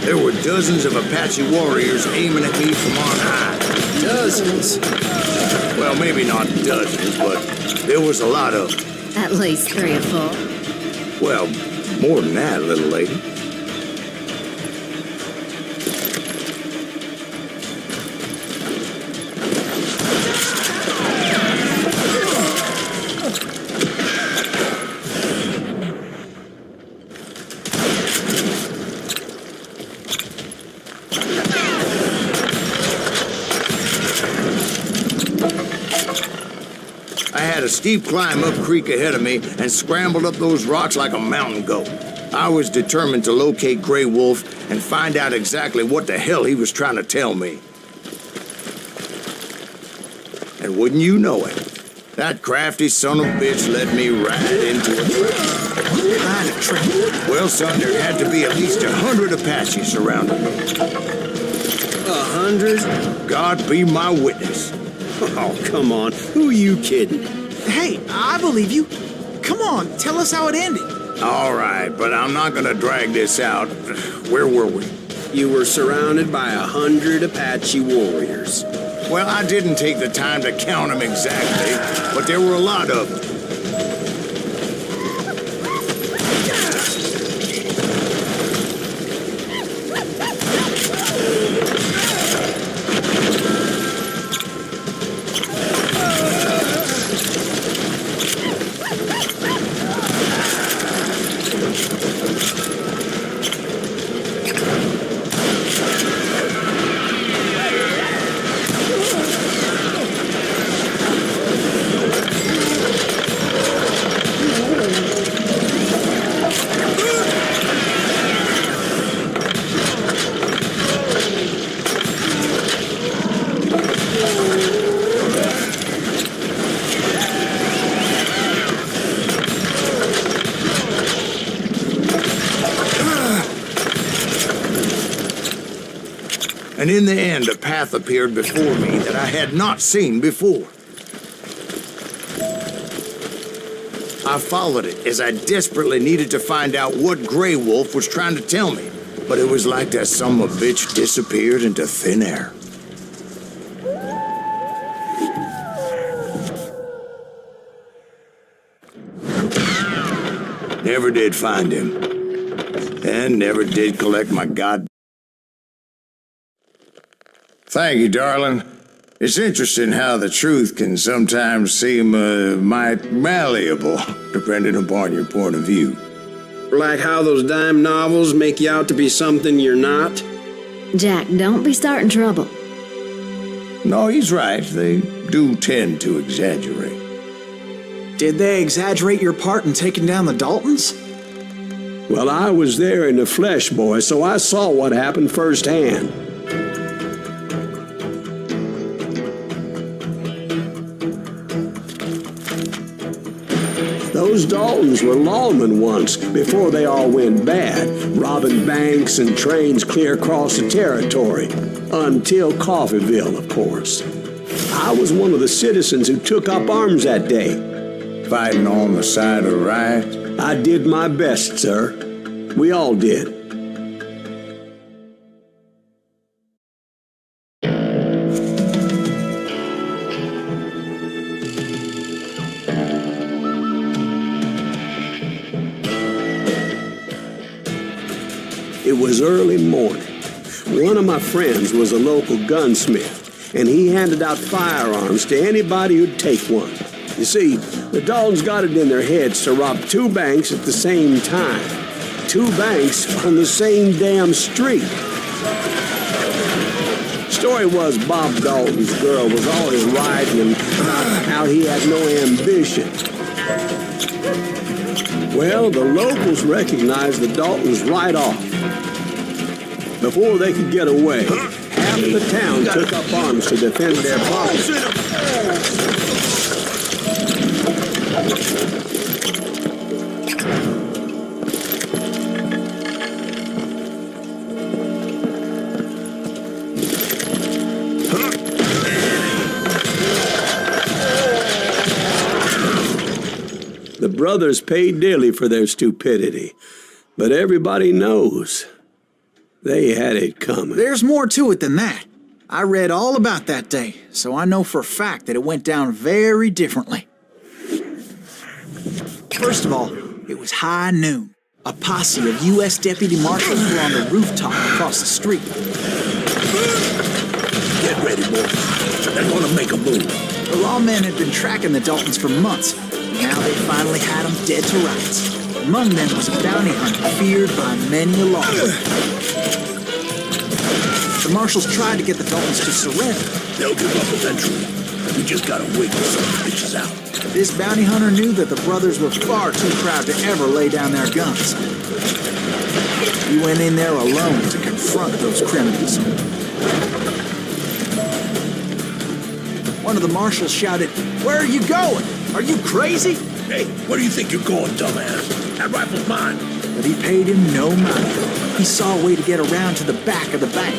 There were dozens of Apache warriors aiming at me from on high.
Dozens?
Well, maybe not dozens, but there was a lot of them.
At least 3 or 4.
Well, more than that, little lady. I had a steep climb up creek ahead of me and scrambled up those rocks like a mountain goat. I was determined to locate Grey Wolf and find out exactly what the hell he was trying to tell me. And wouldn't you know it, that crafty son of a bitch led me right into a trap. Well, son, there had to be at least 100 Apaches surrounding me.
100?
God be my witness.
Oh, come on. Who are you kidding?
Hey, I believe you. Come on, tell us how it ended.
All right, but I'm not gonna drag this out. Where were we?
You were surrounded by 100 Apache warriors.
Well, I didn't take the time to count them exactly, but there were a lot of them. And in the end, a path appeared before me that I had not seen before. I followed it as I desperately needed to find out what Grey Wolf was trying to tell me. But it was like that son of a bitch disappeared into thin air. Never did find him. And never did collect my god. Thank you, darling. It's interesting how the truth can sometimes seem might malleable, depending upon your point of view.
Like how those dime novels make you out to be something you're not?
Jack, don't be starting trouble.
No, he's right. They do tend to exaggerate.
Did they exaggerate your part in taking down the Daltons?
Well, I was there in the flesh, boy, so I saw what happened firsthand. Those Daltons were lawmen once, before they all went bad, robbing banks and trains clear across the territory. Until Coffeeville, of course. I was one of the citizens who took up arms that day.
Fighting on the side of right?
I did my best, sir. We all did. It was early morning. One of my friends was a local gunsmith, and he handed out firearms to anybody who'd take one. You see, the Daltons got it in their heads to rob 2 banks at the same time. 2 banks on the same damn street. story was Bob Dalton's girl was always riding and how he had no ambition. Well, the locals recognized the Daltons right off. Before they could get away, half the town took up arms to defend their property. The brothers paid dearly for their stupidity, but everybody knows they had it coming.
There's more to it than that. I read all about that day, so I know for a fact that it went down very differently. First of all, it was high noon. A posse of U.S. deputy marshals were on the rooftop across the street.
Get ready, boys. They're gonna make a move.
The lawmen had been tracking the Daltons for months. Now they finally had them dead to rights. Among them was a bounty hunter feared by many a lawman. The marshals tried to get the Daltons to surrender.
They'll give up eventually. We just gotta wait till some bitches out.
This bounty hunter knew that the brothers were far too proud to ever lay down their guns. He went in there alone to confront those criminals. One of the marshals shouted, "Where are you going? Are you crazy?"
Hey, where do you think you're going, dumbass? That rifle's mine.
But he paid him no mind. He saw a way to get around to the back of the bank.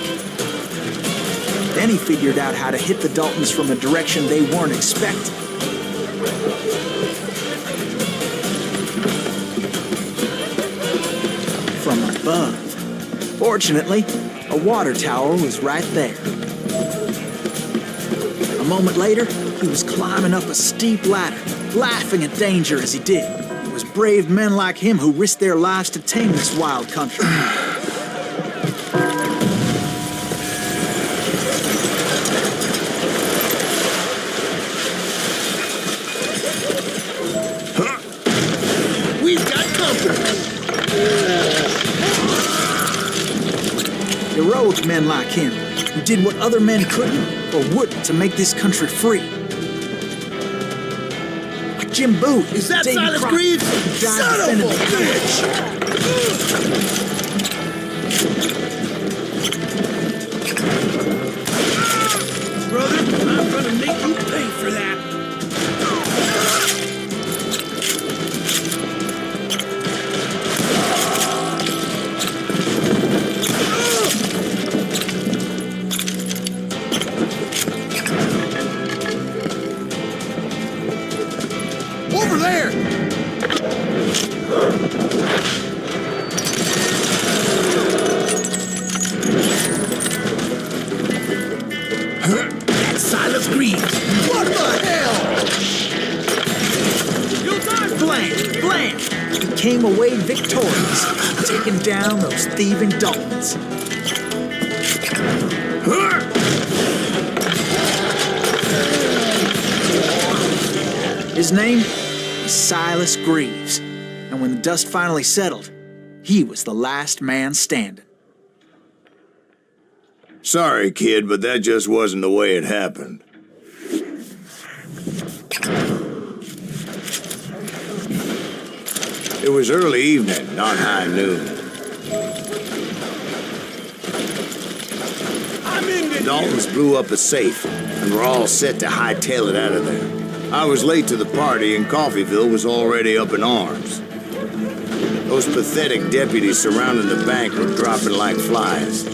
Then he figured out how to hit the Daltons from a direction they weren't expecting. From above. Fortunately, a water tower was right there. A moment later, he was climbing up a steep ladder, laughing at danger as he did. It was brave men like him who risked their lives to tame this wild country.
We've got company.
Heroic men like him, who did what other men couldn't or wouldn't to make this country free. Like Jim Booth.
Is that
Davy
Silas
Crockett,
Greaves?
who died
Son of a
defending the
Brother, I'm gonna make you pay for that.
Over there!
That's Silas Greaves.
What the hell?
Blam! Blam! He came away victorious, taking down those thieving Daltons. His name was Silas Greaves, and when the dust finally settled, he was the last man standing.
Sorry, kid, but that just wasn't the way it happened. It was early evening, not high noon. The Daltons blew up a safe, and were all set to hightail it out of there. I was late to the party, and Coffeyville was already up in arms. Those pathetic deputies surrounding the bank were dropping like flies.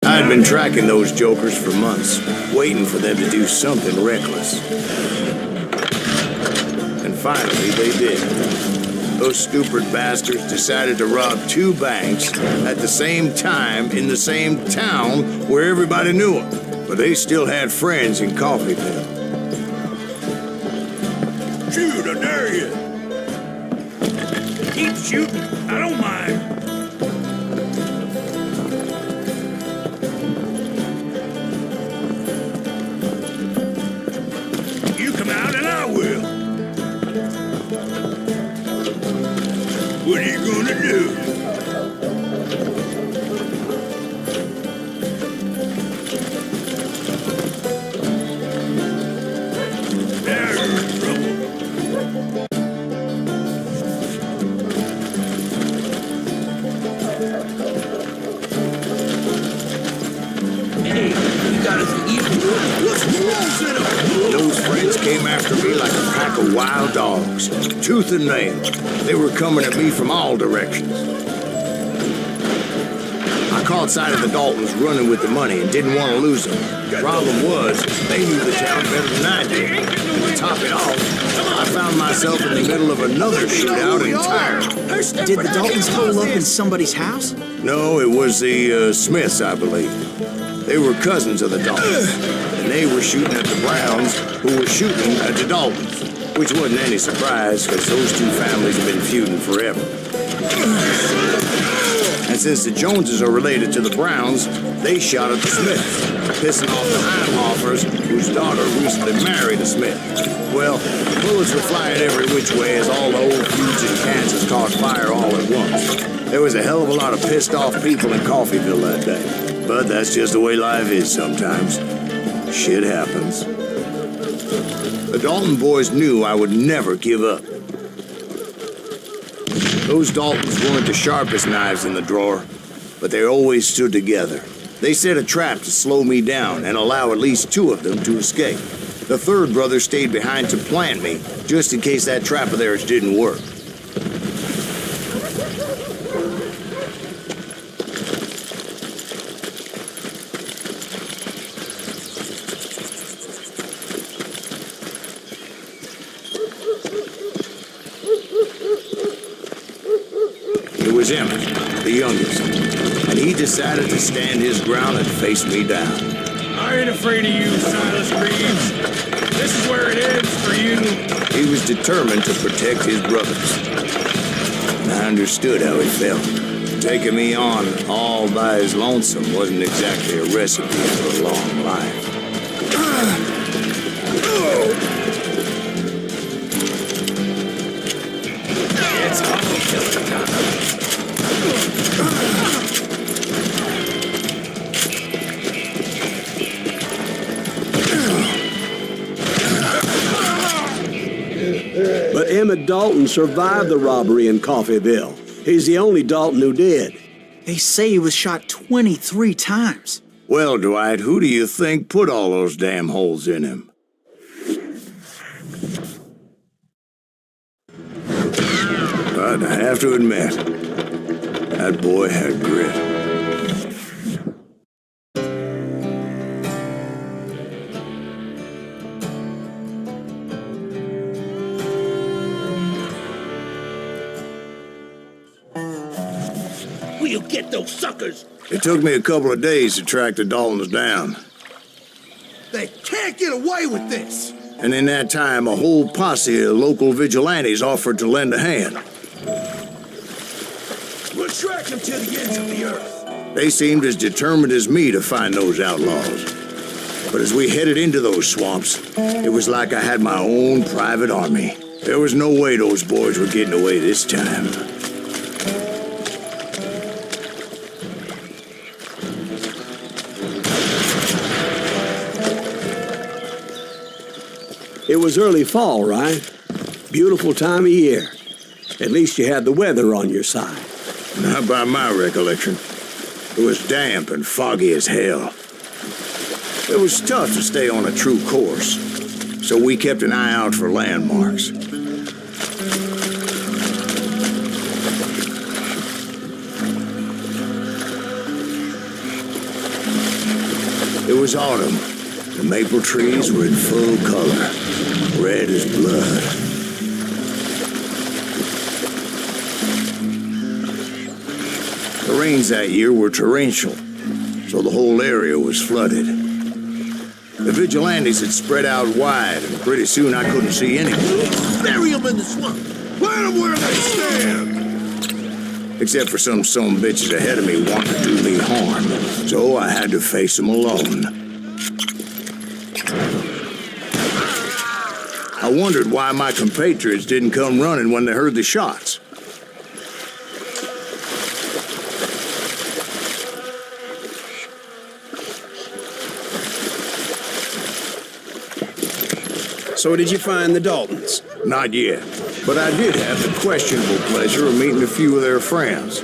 I'd been tracking those jokers for months, waiting for them to do something reckless. And finally, they did. Those stupid bastards decided to rob 2 banks at the same time in the same town where everybody knew them. But they still had friends in Coffeyville.
Shoot, I dare you. Keep shooting. I don't mind.
What's holes in them?
Those friends came after me like a pack of wild dogs, tooth and nail. They were coming at me from all directions. I caught sight of the Daltons running with the money and didn't want to lose them. The problem was, they knew the town better than I did. To top it off, I found myself in the middle of another shootout entirely.
Did the Daltons hole up in somebody's house?
No, it was the Smiths, I believe. They were cousins of the Daltons, and they were shooting at the Browns, who were shooting at the Daltons, which wasn't any surprise, because those two families have been feuding forever. And since the Joneses are related to the Browns, they shot at the Smiths, pissing off the Heinhoffers, whose daughter recently married a Smith. Well, bullets were flying every which way as all the old feuds in Kansas caught fire all at once. There was a hell of a lot of pissed off people in Coffeyville that day. But that's just the way life is sometimes. Shit happens. The Dalton boys knew I would never give up. Those Daltons weren't the sharpest knives in the drawer, but they always stood together. They set a trap to slow me down and allow at least two of them to escape. The third brother stayed behind to plant me, just in case that trap of theirs didn't work. It was Emmett, the youngest, and he decided to stand his ground and face me down.
I ain't afraid of you, Silas Greaves. This is where it ends for you.
He was determined to protect his brothers. And I understood how he felt. Taking me on all by his lonesome wasn't exactly a recipe for a long life.
It's almost time.
But Emmett Dalton survived the robbery in Coffeyville. He's the only Dalton who did.
They say he was shot 23 times.
Well, Dwight, who do you think put all those damn holes in him? But I have to admit, that boy had grit.
Will you get those suckers?
It took me a couple of days to track the Daltons down.
They can't get away with this!
And in that time, a whole posse of local vigilantes offered to lend a hand.
We'll track them to the ends of the earth.
They seemed as determined as me to find those outlaws. But as we headed into those swamps, it was like I had my own private army. There was no way those boys were getting away this time.
It was early fall, right? Beautiful time of year. At least you had the weather on your side.
Not by my recollection. It was damp and foggy as hell. It was tough to stay on a true course, so we kept an eye out for landmarks. It was autumn. The maple trees were in full color, red as blood. The rains that year were torrential, so the whole area was flooded. The vigilantes had spread out wide, and pretty soon I couldn't see anything.
Bury them in the swamp. Plant them where they stand.
Except for some bitches ahead of me wanting to do me harm, so I had to face them alone. I wondered why my compatriots didn't come running when they heard the shots.
So did you find the Daltons?
Not yet, but I did have the questionable pleasure of meeting a few of their friends.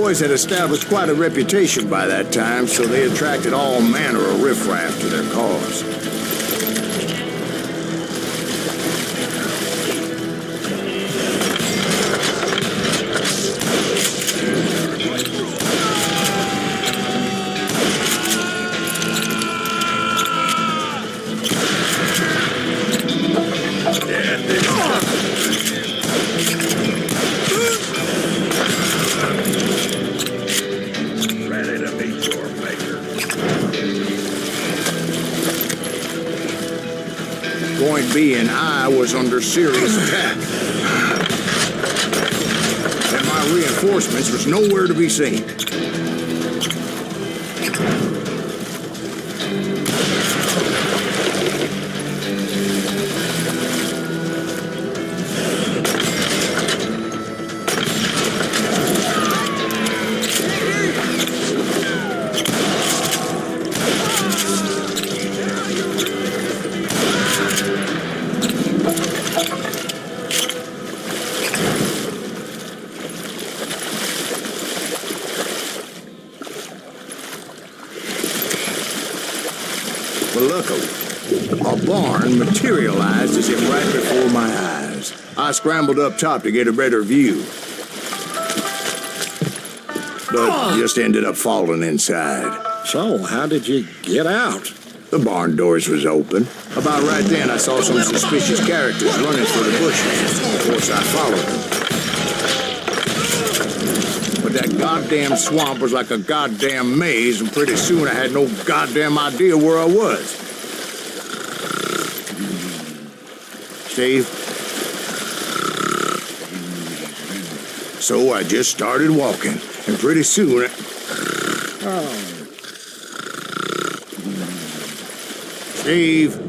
boys had established quite a reputation by that time, so they attracted all manner of riffraff to their cause. Point being, I was under serious attack. And my reinforcements was nowhere to be seen. But luckily, a barn materialized as if right before my eyes. I scrambled up top to get a better view, but just ended up falling inside.
So, how did you get out?
The barn doors was open. About right then, I saw some suspicious characters running for the bushes. Of course, I followed them. But that goddamn swamp was like a goddamn maze, and pretty soon I had no goddamn idea where I was. Steve? So I just started walking, and pretty soon Steve?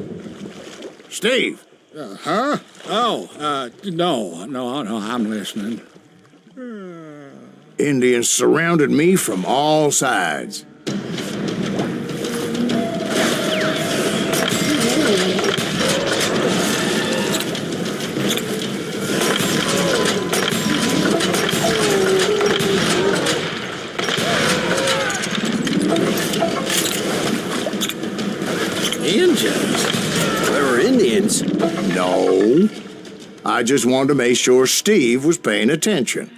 Steve?
Huh? Oh, no, I'm listening.
Indians surrounded me from all sides.
Indians? There were Indians?
No. I just wanted to make sure Steve was paying attention.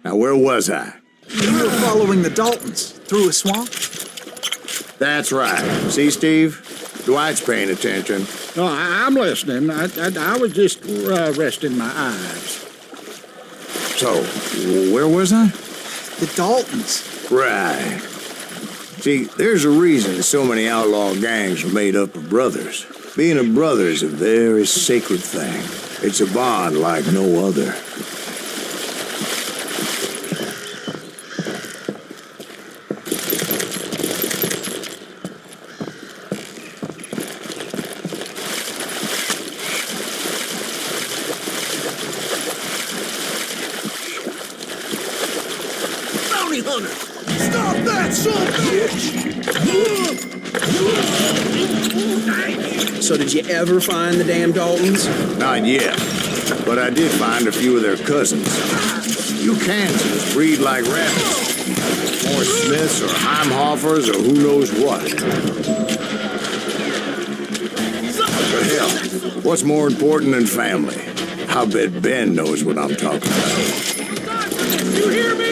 Now, where was I?
You were following the Daltons through a swamp?
That's right. See, Steve? Dwight's paying attention.
No, I'm listening. I was just resting my eyes.
So, where was I?
The Daltons.
Right. See, there's a reason so many outlaw gangs are made up of brothers. Being a brother is a very sacred thing. It's a bond like no other.
Bounty hunter! Stop that, son bitch!
So did you ever find the damn Daltons?
Not yet, but I did find a few of their cousins. You Kansans breed like rabbits. More Smiths or Heimhoffers or who knows what. But hell, what's more important than family? I bet Ben knows what I'm talking about.
You hear me?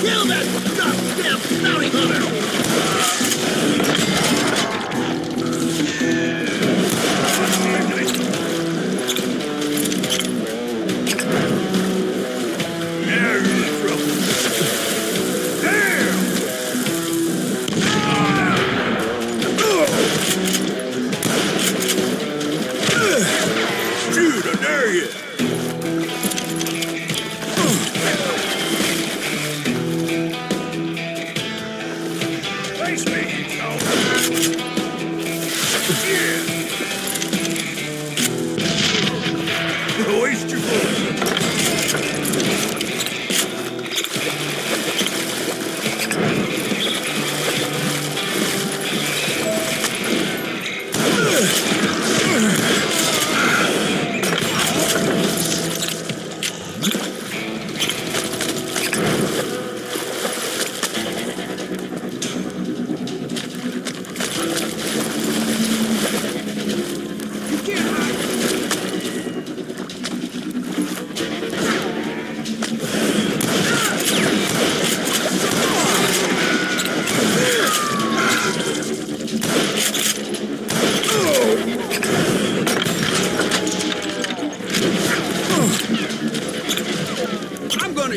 Kill that goddamn bounty hunter!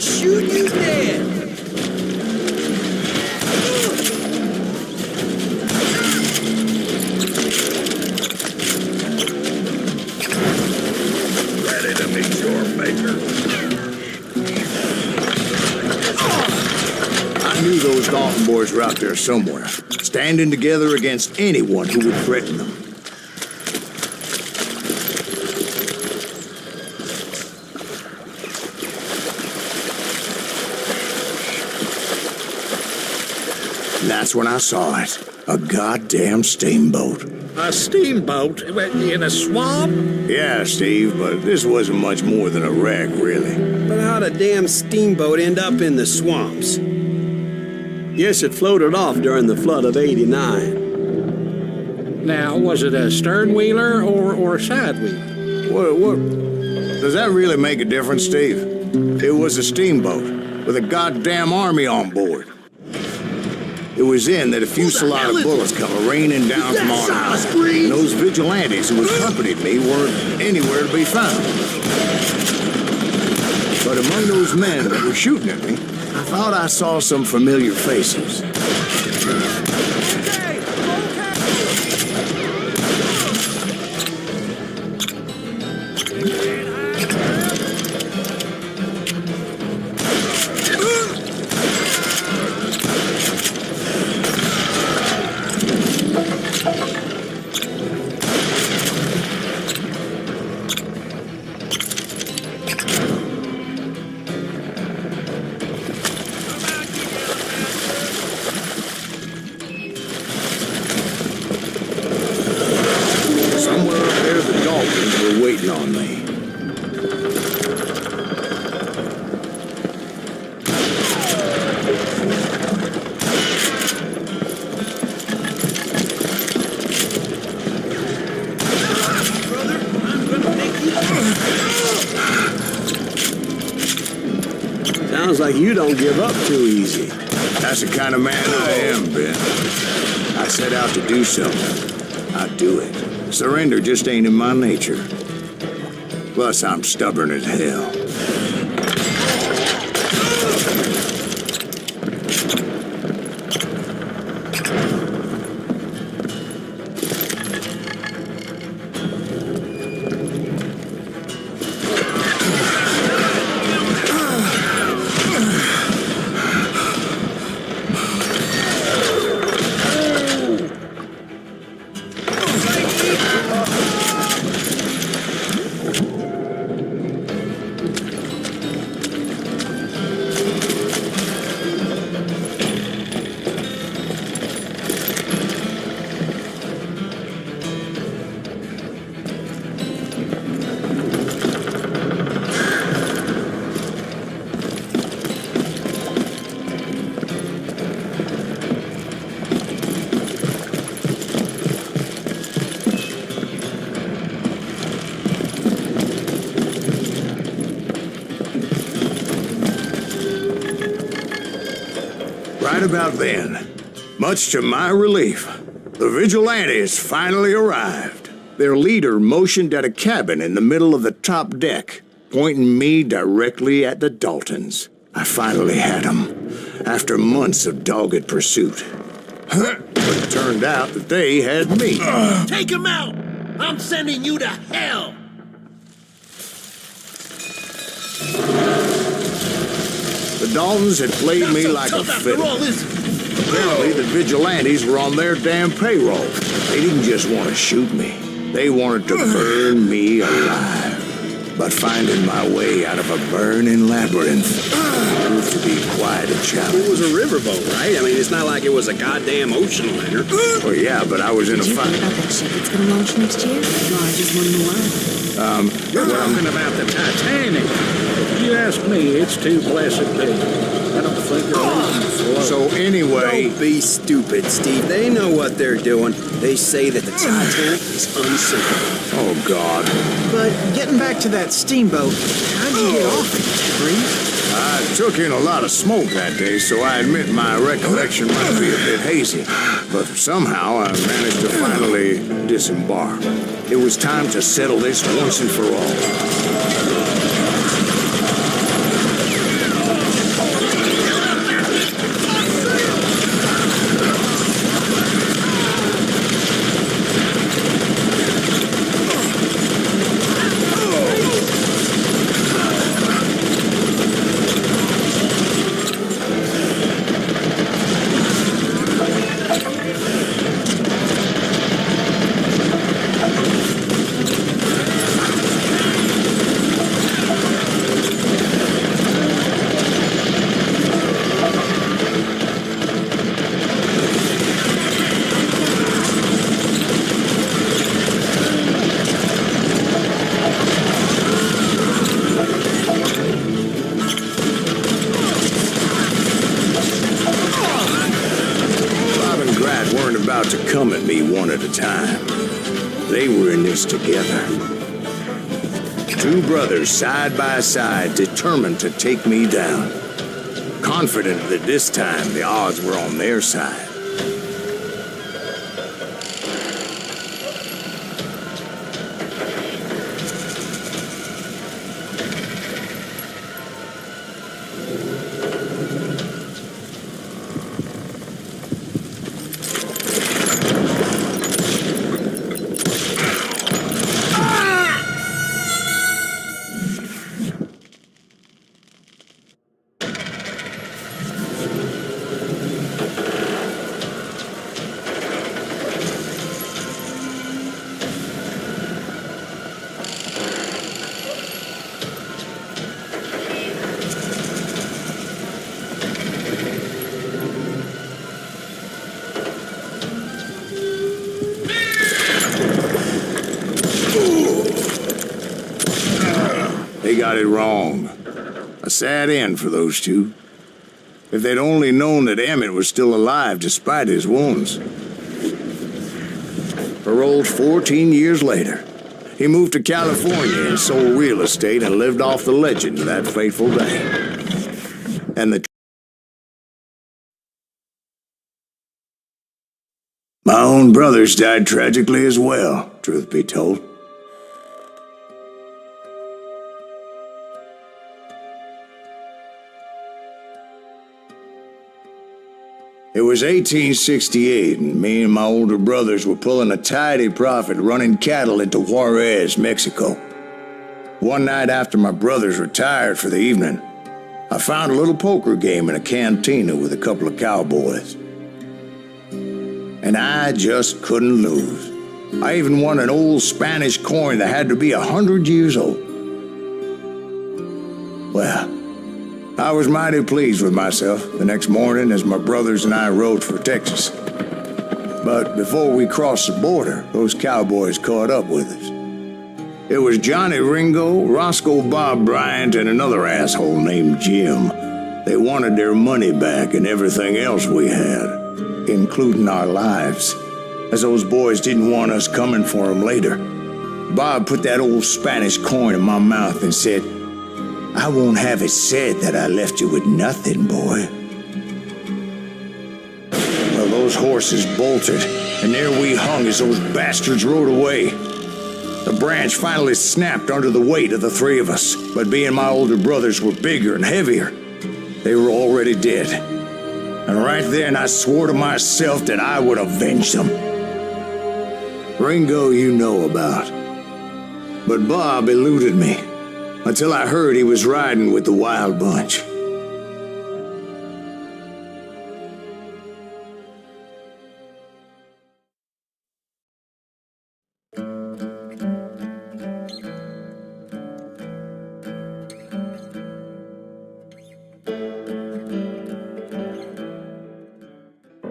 gonna shoot you dead!
Ready to meet your maker. I knew those Dalton boys were out there somewhere, standing together against anyone who would threaten them. That's when I saw it. A goddamn steamboat.
A steamboat in a swamp?
Yeah, Steve, but this wasn't much more than a wreck, really.
But how'd a damn steamboat end up in the swamps?
Yes, it floated off during the flood of '89.
Now, was it a stern-wheeler or a side-wheeler?
What? Does that really make a difference, Steve? It was a steamboat with a goddamn army on board. It was then that a fusillade of bullets come raining down from on high, and those vigilantes who accompanied me weren't anywhere to be found. But among those men that were shooting at me, I thought I saw some familiar faces. Waiting on me.
Sounds like you don't give up too easy.
That's the kind of man I am, Ben. I set out to do something. I do it. Surrender just ain't in my nature. Plus, I'm stubborn as hell. Right about then, much to my relief, the vigilantes finally arrived. Their leader motioned at a cabin in the middle of the top deck, pointing me directly at the Daltons. I finally had them, after months of dogged pursuit. But it turned out that they had me.
Take him out! I'm sending you to hell!
The Daltons had played me like a fiddle. Apparently, the vigilantes were on their damn payroll. They didn't just want to shoot me. They wanted to burn me alive. But finding my way out of a burning labyrinth proved to be quite a challenge.
It was a riverboat, right? I mean, it's not like it was a goddamn ocean liner.
Well, yeah, but I was in a fight.
Did you hear about that ship that's gonna launch next year? Largest one in the world.
You're talking about the Titanic. If you ask me, it's too blessed big. I don't think it'll even float.
So anyway...
Don't be stupid, Steve. They know what they're doing. They say that the Titanic is unsinkable.
Oh, God.
But getting back to that steamboat, how'd you get off it, Breeze?
I took in a lot of smoke that day, so I admit my recollection might be a bit hazy. But somehow I managed to finally disembark. It was time to settle this once and for all. come at me one at a time. They were in this together. Two brothers side by side, determined to take me down. Confident that this time the odds were on their side. They got it wrong. A sad end for those two. If they'd only known that Emmett was still alive despite his wounds. Paroled 14 years later, he moved to California and sold real estate and lived off the legend of that fateful day. And my own brothers died tragically as well, truth be told. It was 1868, and me and my older brothers were pulling a tidy profit running cattle into Juarez, Mexico. One night after my brothers retired for the evening, I found a little poker game in a cantina with a couple of cowboys. And I just couldn't lose. I even won an old Spanish coin that had to be 100 years old. Well, I was mighty pleased with myself the next morning as my brothers and I rode for Texas. But before we crossed the border, those cowboys caught up with us. It was Johnny Ringo, Roscoe Bob Bryant, and another asshole named Jim. They wanted their money back and everything else we had, including our lives, as those boys didn't want us coming for them later. Bob put that old Spanish coin in my mouth and said, "I won't have it said that I left you with nothing, boy." Well, those horses bolted, and there we hung as those bastards rode away. The branch finally snapped under the weight of the three of us, but being my older brothers were bigger and heavier, they were already dead. And right then I swore to myself that I would avenge them. Ringo you know about. But Bob eluded me, until I heard he was riding with the Wild Bunch.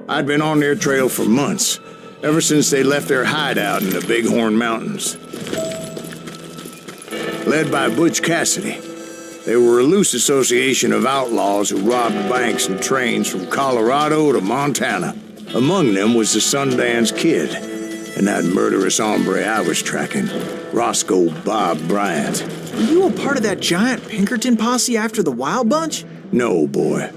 I'd been on their trail for months, ever since they left their hideout in the Bighorn Mountains. Led by Butch Cassidy, they were a loose association of outlaws who robbed banks and trains from Colorado to Montana. Among them was the Sundance Kid, and that murderous hombre I was tracking, Roscoe Bob Bryant.
Were you a part of that giant Pinkerton posse after the Wild Bunch?
No, boy.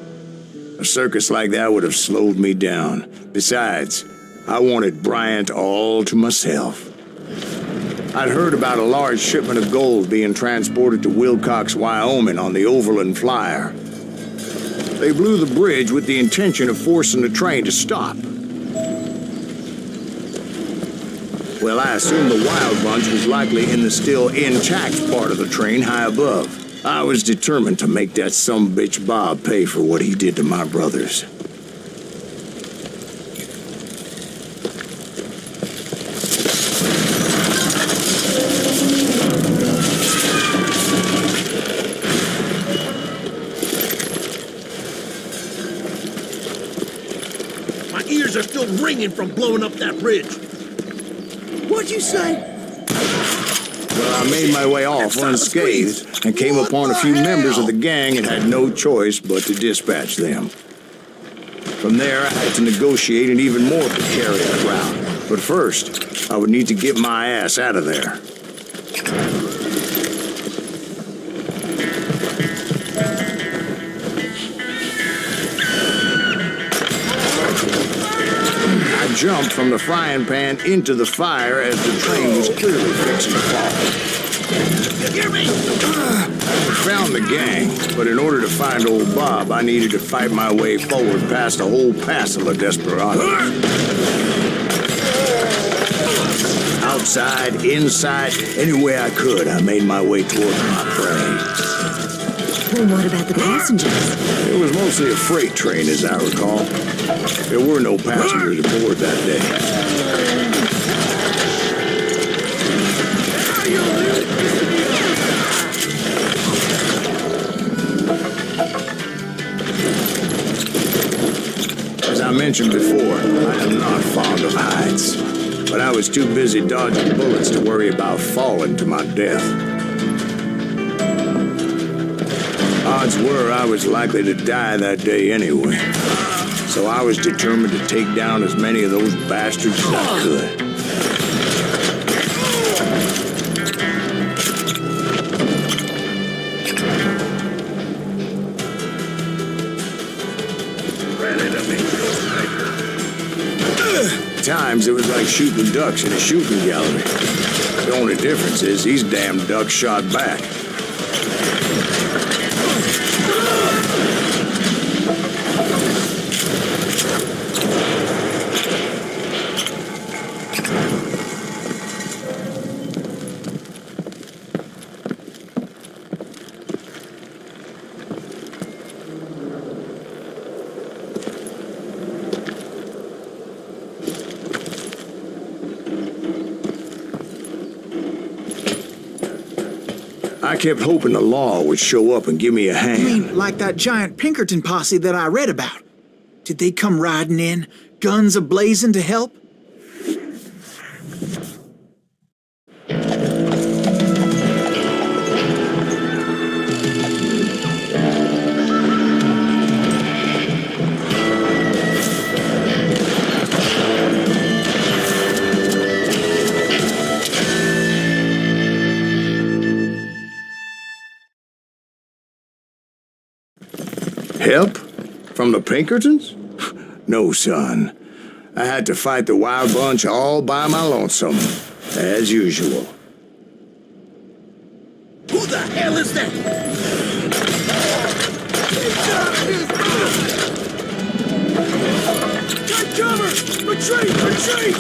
A circus like that would have slowed me down. Besides, I wanted Bryant all to myself. I'd heard about a large shipment of gold being transported to Wilcox, Wyoming on the Overland Flyer. They blew the bridge with the intention of forcing the train to stop. Well, I assumed the Wild Bunch was likely in the still intact part of the train high above. I was determined to make that sumbitch Bob pay for what he did to my brothers.
My ears are still ringing from blowing up that bridge. What'd you say?
Well, I made my way off unscathed and came upon a few members of the gang and had no choice but to dispatch them. From there, I had to negotiate an even more precarious route. But first, I would need to get my ass out of there. I jumped from the frying pan into the fire as the train was clearly fixing to fall.
You hear me?
I found the gang, but in order to find old Bob, I needed to fight my way forward past a whole passel of desperados. Outside, inside, any way I could, I made my way towards my prey.
Well, what about the passengers?
It was mostly a freight train, as I recall. There were no passengers aboard that day. As I mentioned before, I am not fond of heights, but I was too busy dodging bullets to worry about falling to my death. Odds were I was likely to die that day anyway, so I was determined to take down as many of those bastards as I could. At times, it was like shooting ducks in a shooting gallery. The only difference is these damn ducks shot back. I kept hoping the law would show up and give me a hand.
You mean like that giant Pinkerton posse that I read about? Did they come riding in, guns a-blazing to help?
Help? From the Pinkertons? No, son. I had to fight the wild bunch all by my lonesome, as usual.
Who the hell is that? Take cover! Retreat! Retreat!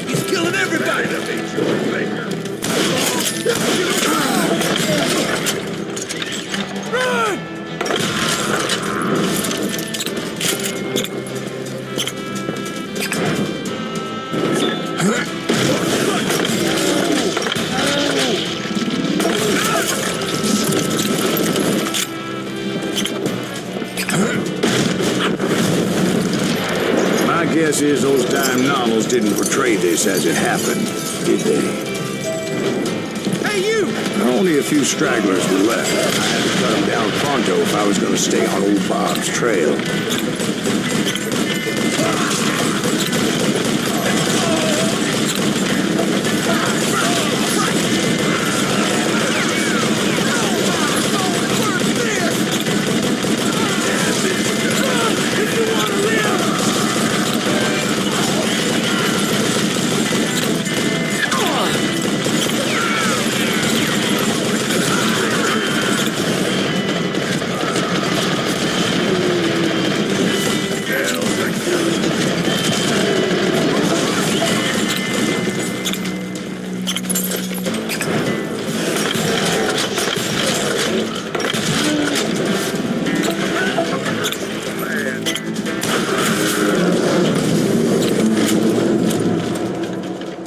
He's killing everybody! Run!
My guess is those dime novels didn't portray this as it happened, did they?
Hey, you!
Only a few stragglers were left. I had to cut them down pronto if I was going to stay on old Bob's trail.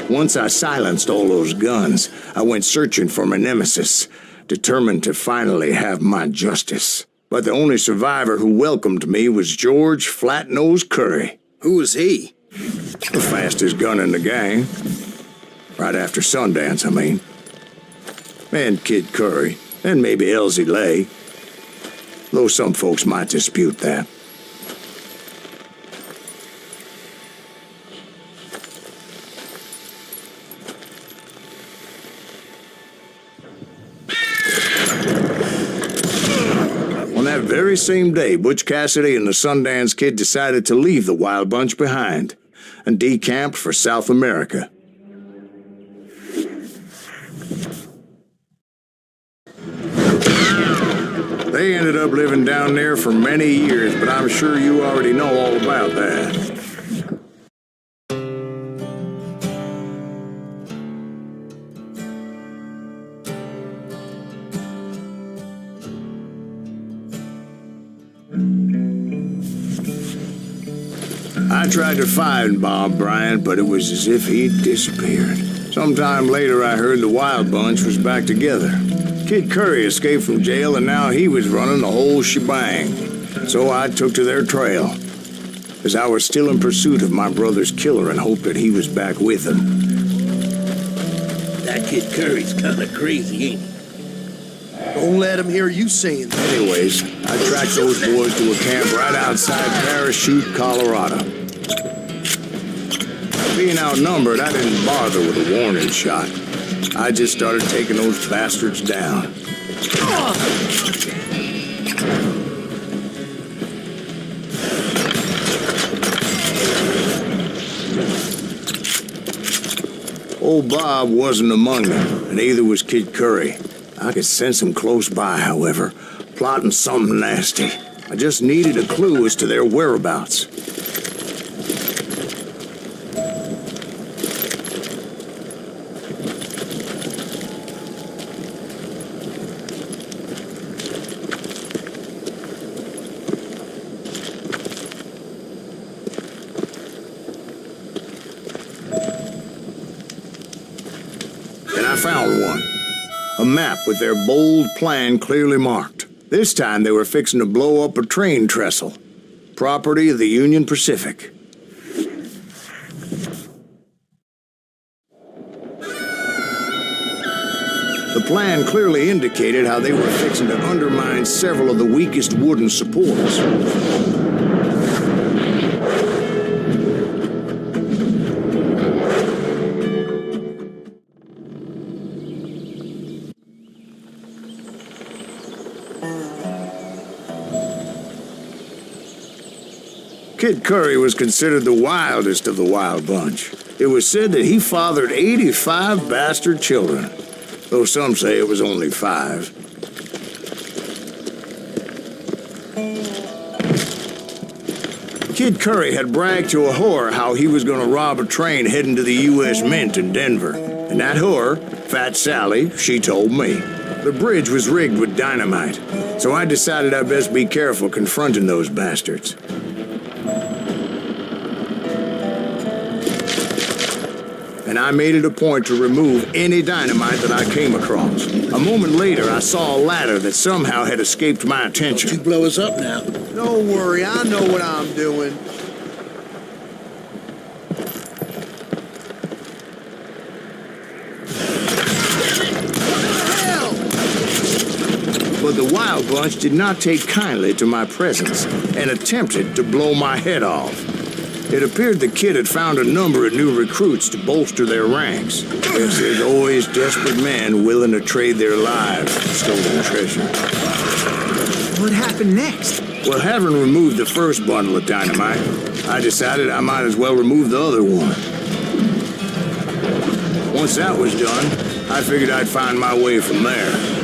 Once I silenced all those guns, I went searching for my nemesis, determined to finally have my justice. But the only survivor who welcomed me was George Flat-Nosed Curry.
Who was he?
The fastest gun in the gang. Right after Sundance, I mean. And Kid Curry, and maybe Elsie Lay. though some folks might dispute that. On that very same day, Butch Cassidy and the Sundance Kid decided to leave the Wild Bunch behind and decamped for South America. They ended up living down there for many years, but I'm sure you already know all about that. I tried to find Bob Bryant, but it was as if he'd disappeared. Sometime later, I heard the Wild Bunch was back together. Kid Curry escaped from jail, and now he was running the whole shebang. So I took to their trail, as I was still in pursuit of my brother's killer and hoped that he was back with him.
That Kid Curry's kind of crazy, ain't he?
Don't let him hear you saying that.
Anyways, I tracked those boys to a camp right outside Parachute, Colorado. Being outnumbered, I didn't bother with a warning shot. I just started taking those bastards down. Old Bob wasn't among them, and neither was Kid Curry. I could sense him close by, however, plotting something nasty. I just needed a clue as to their whereabouts. And I found one. A map with their bold plan clearly marked. This time they were fixing to blow up a train trestle. Property of the Union Pacific. The plan clearly indicated how they were fixing to undermine several of the weakest wooden supports. Kid Curry was considered the wildest of the Wild Bunch. It was said that he fathered 85 bastard children, though some say it was only 5. Kid Curry had bragged to a whore how he was going to rob a train heading to the U.S. Mint in Denver. And that whore, Fat Sally, she told me. The bridge was rigged with dynamite, so I decided I'd best be careful confronting those bastards. And I made it a point to remove any dynamite that I came across. A moment later, I saw a ladder that somehow had escaped my attention.
Don't you blow us up now.
Don't worry, I know what I'm doing.
But the Wild Bunch did not take kindly to my presence and attempted to blow my head off. It appeared the kid had found a number of new recruits to bolster their ranks. Yes, there's always desperate men willing to trade their lives for stolen treasure.
What happened next?
Well, having removed the first bundle of dynamite, I decided I might as well remove the other one. Once that was done, I figured I'd find my way from there.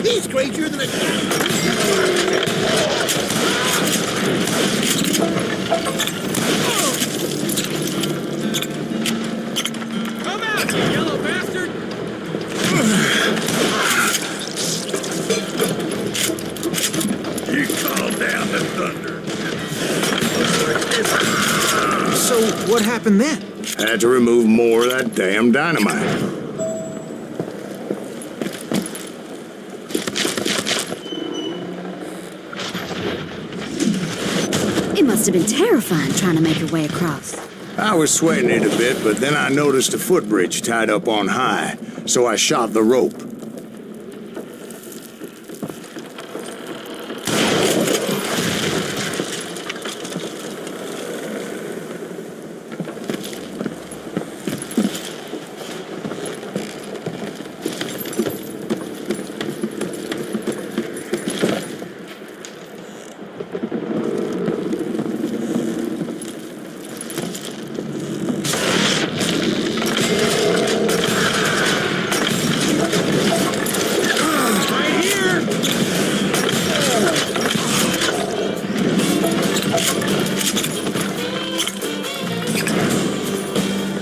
He's crazier than a cat.
happened then?
Had to remove more of that damn dynamite.
It must have been terrifying trying to make your way across.
I was sweating it a bit, but then I noticed a footbridge tied up on high, so I shot the rope.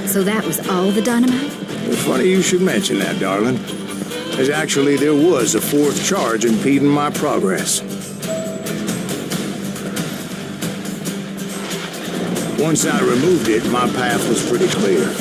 So that was all the dynamite?
Funny you should mention that, darling. As actually, there was a fourth charge impeding my progress. Once I removed it, my path was pretty clear.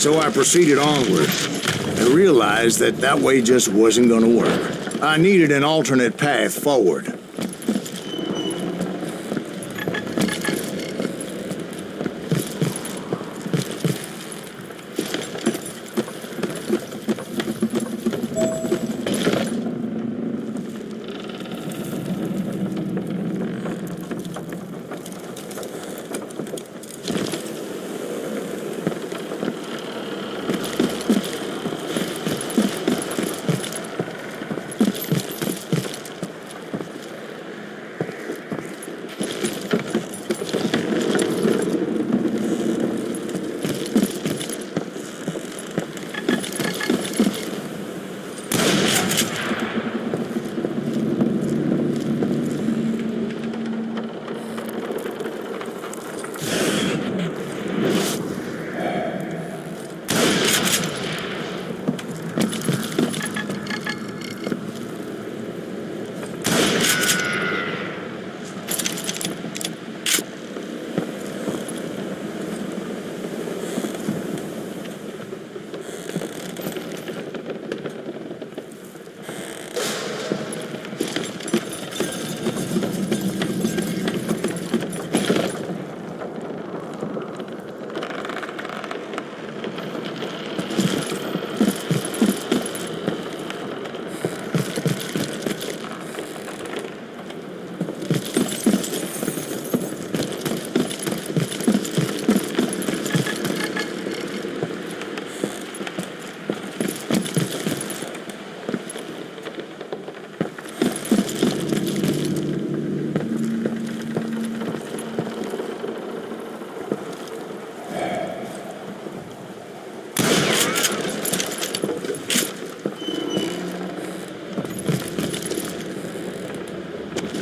So I proceeded onward and realized that that way just wasn't going to work. I needed an alternate path forward.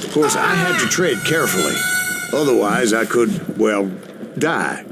Of course, I had to tread carefully. Otherwise, I could, well, die.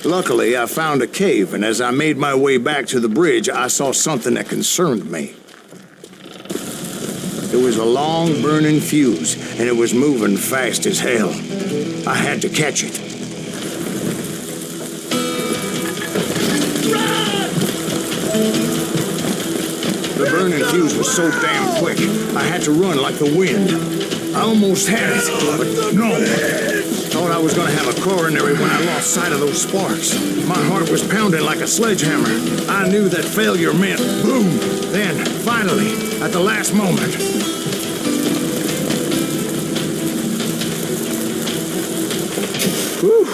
Luckily, I found a cave, and as I made my way back to the bridge, I saw something that concerned me. It was a long, burning fuse, and it was moving fast as hell. I had to catch it. The burning fuse was so damn quick, I had to run like the wind. I almost had it, but no. Thought I was gonna have a coronary when I lost sight of those sparks. My heart was pounding like a sledgehammer. I knew that failure meant boom. Then, finally, at the last moment, whew.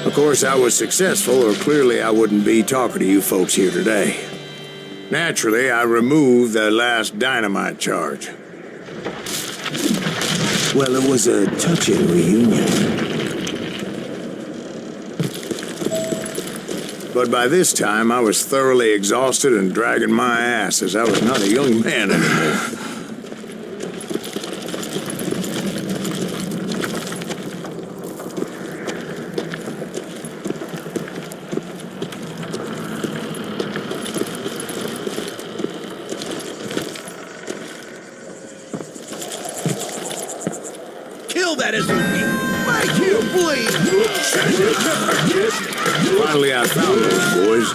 Of course, I was successful, or clearly I wouldn't be talking to you folks here today. Naturally, I removed the last dynamite charge.
Well, it was a touching reunion.
But by this time, I was thoroughly exhausted and dragging my ass as I was not a young man anymore.
Kill that SOB! Make him bleed!
Finally, I found those boys.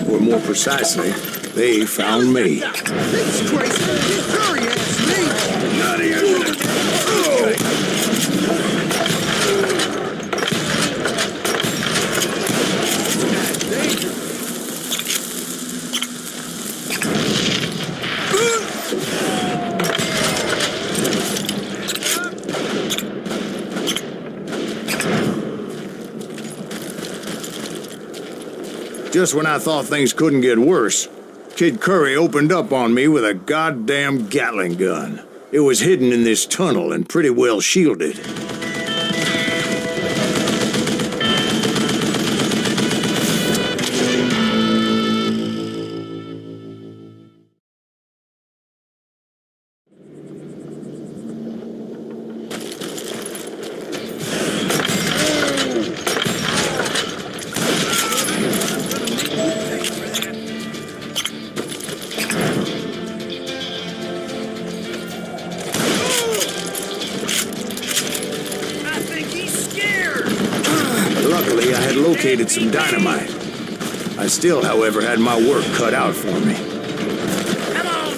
Or more precisely, they found me.
This crazy Kid Curry asked me!
Out of here! Just when I thought things couldn't get worse, Kid Curry opened up on me with a goddamn Gatling gun. It was hidden in this tunnel and pretty well shielded. Luckily, I had located some dynamite. I still, however, had my work cut out for me.
Come on!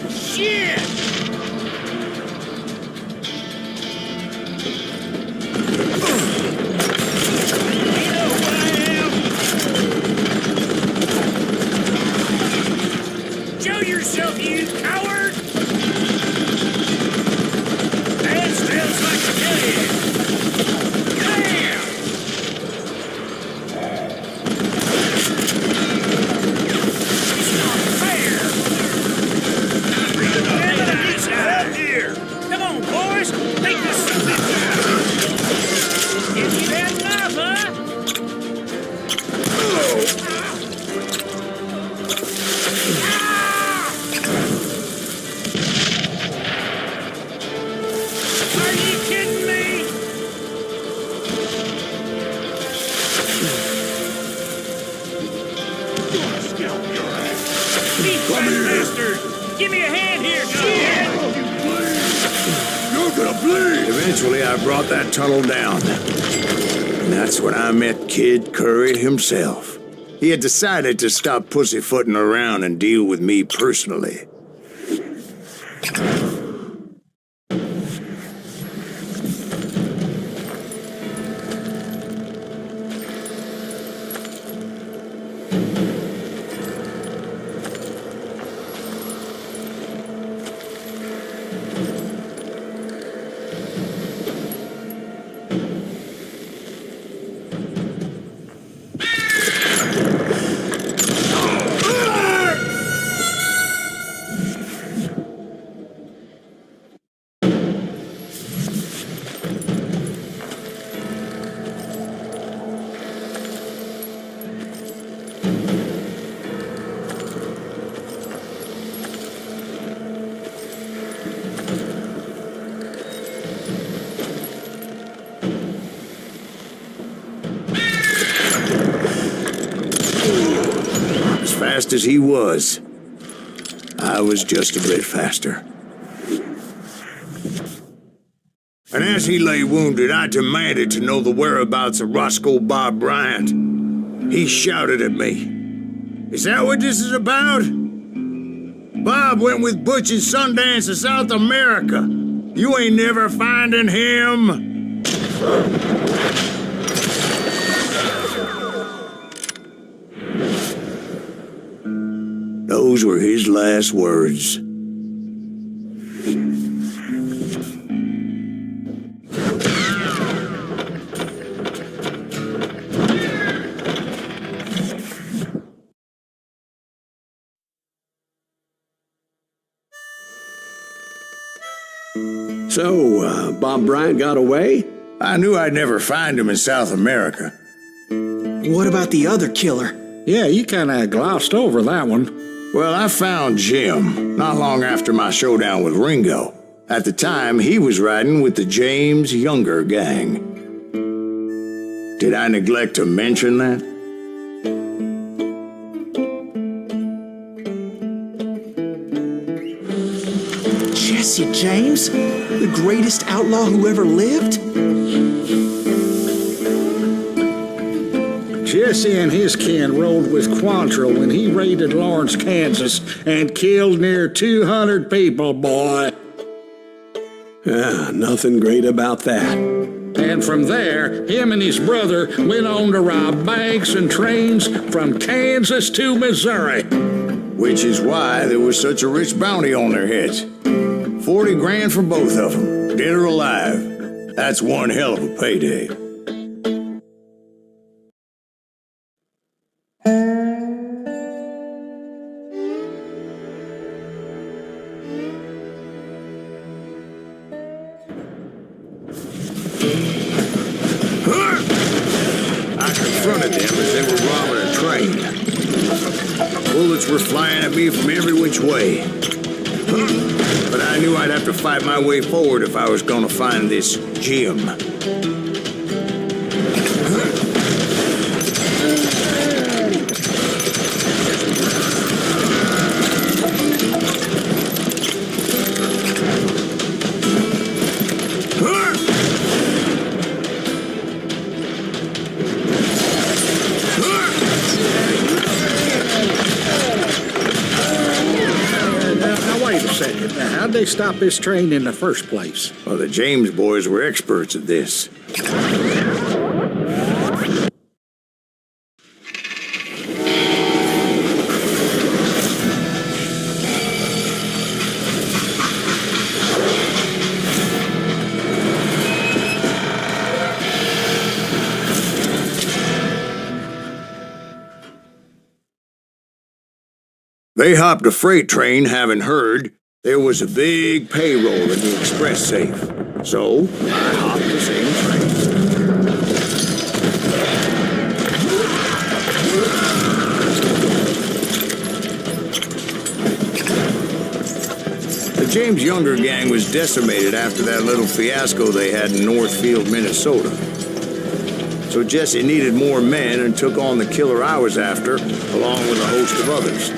Shit! You know what I am? Show yourself, you coward! That smells like a dead. Give me a hand here,
You're gonna bleed! Eventually, I brought that tunnel down. And that's when I met Kid Curry himself. He had decided to stop pussyfooting around and deal with me personally. Fast as he was, I was just a bit faster. And as he lay wounded, I demanded to know the whereabouts of Roscoe Bob Bryant. He shouted at me. Is that what this is about? Bob went with Butch and Sundance to South America. You ain't never finding him. Those were his last words.
So, Bob Bryant got away?
I knew I'd never find him in South America.
What about the other killer?
Yeah, you kind of glossed over that one.
Well, I found Jim not long after my showdown with Ringo. At the time, he was riding with the James Younger gang. Did I neglect to mention that?
Jesse James? The greatest outlaw who ever lived?
Jesse and his kin rode with Quantrill when he raided Lawrence, Kansas, and killed near 200 people, boy.
Nothing great about that.
And from there, him and his brother went on to rob banks and trains from Kansas to Missouri.
Which is why there was such a rich bounty on their heads. 40 grand for both of them, dead or alive. That's one hell of a payday. I confronted them as they were robbing a train. Bullets were flying at me from every which way. But I knew I'd have to fight my way forward if I was gonna find this Jim.
Now, how'd they stop this train in the first place?
Well, the James boys were experts at this. They hopped a freight train, having heard there was a big payroll in the express safe. So, I hopped the same train. The James Younger gang was decimated after that little fiasco they had in Northfield, Minnesota. So Jesse needed more men and took on the killer I was after, along with a host of others.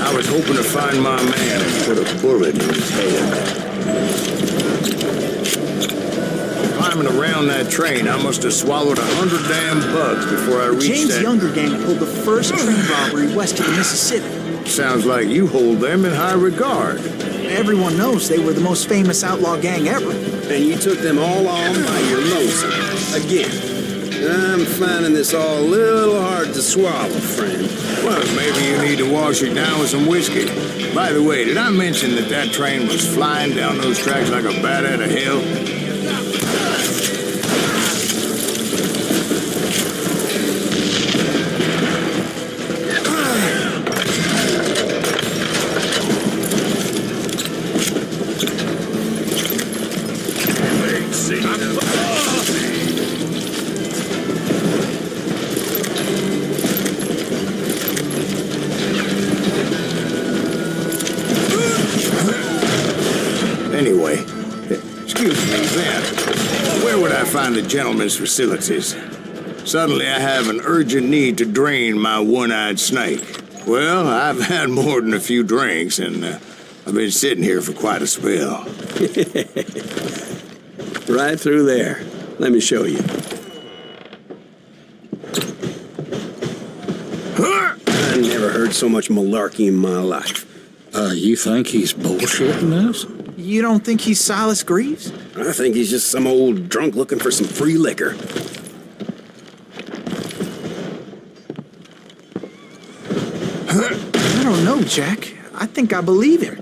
I was hoping to find my man and put a bullet in his head. Climbing around that train, I must have swallowed 100 damn bugs before I reached
James
that...
Younger gang pulled the first train robbery west of the Mississippi.
Sounds like you hold them in high regard.
Everyone knows they were the most famous outlaw gang ever.
And you took them all on by your lonesome. Again. I'm finding this all a little hard to swallow, friend.
Well, maybe you need to wash it down with some whiskey. By the way, did I mention that train was flying down those tracks like a bat out of hell? Anyway, excuse me, then, where would I find the gentleman's facilities? Suddenly I have an urgent need to drain my one-eyed snake. Well, I've had more than a few drinks, and I've been sitting here for quite a spell.
Right through there. Let me show you. so much malarkey in my life.
You think he's bullshitting us?
You don't think he's Silas Greaves?
I think he's just some old drunk looking for some free liquor.
I don't know, Jack. I think I believe him.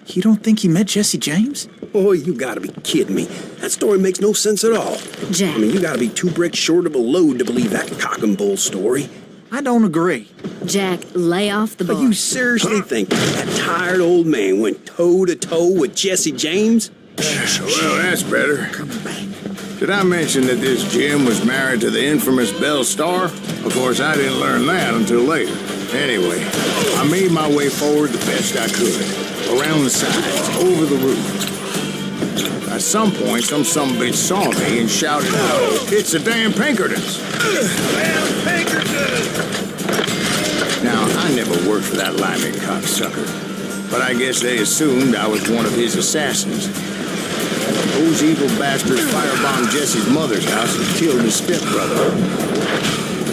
You don't think he met Jesse James?
Oh, you gotta be kidding me. That story makes no sense at all.
Jack.
I mean, you gotta be 2 bricks short of a load to believe that cock and bull story.
I don't agree.
Jack, lay off the
But
bar.
you seriously think that tired old man went toe-to-toe with Jesse James?
Well, that's better. Did I mention that this Jim was married to the infamous Belle Starr? Of course, I didn't learn that until later. Anyway, I made my way forward the best I could. Around the sides, over the roof. At some point, some sumbitch saw me and shouted out, "It's the damn Pinkertons!" Damn Pinkertons! Now, I never worked for that limey cocksucker, but I guess they assumed I was one of his assassins. Those evil bastards firebombed Jesse's mother's house and killed his stepbrother.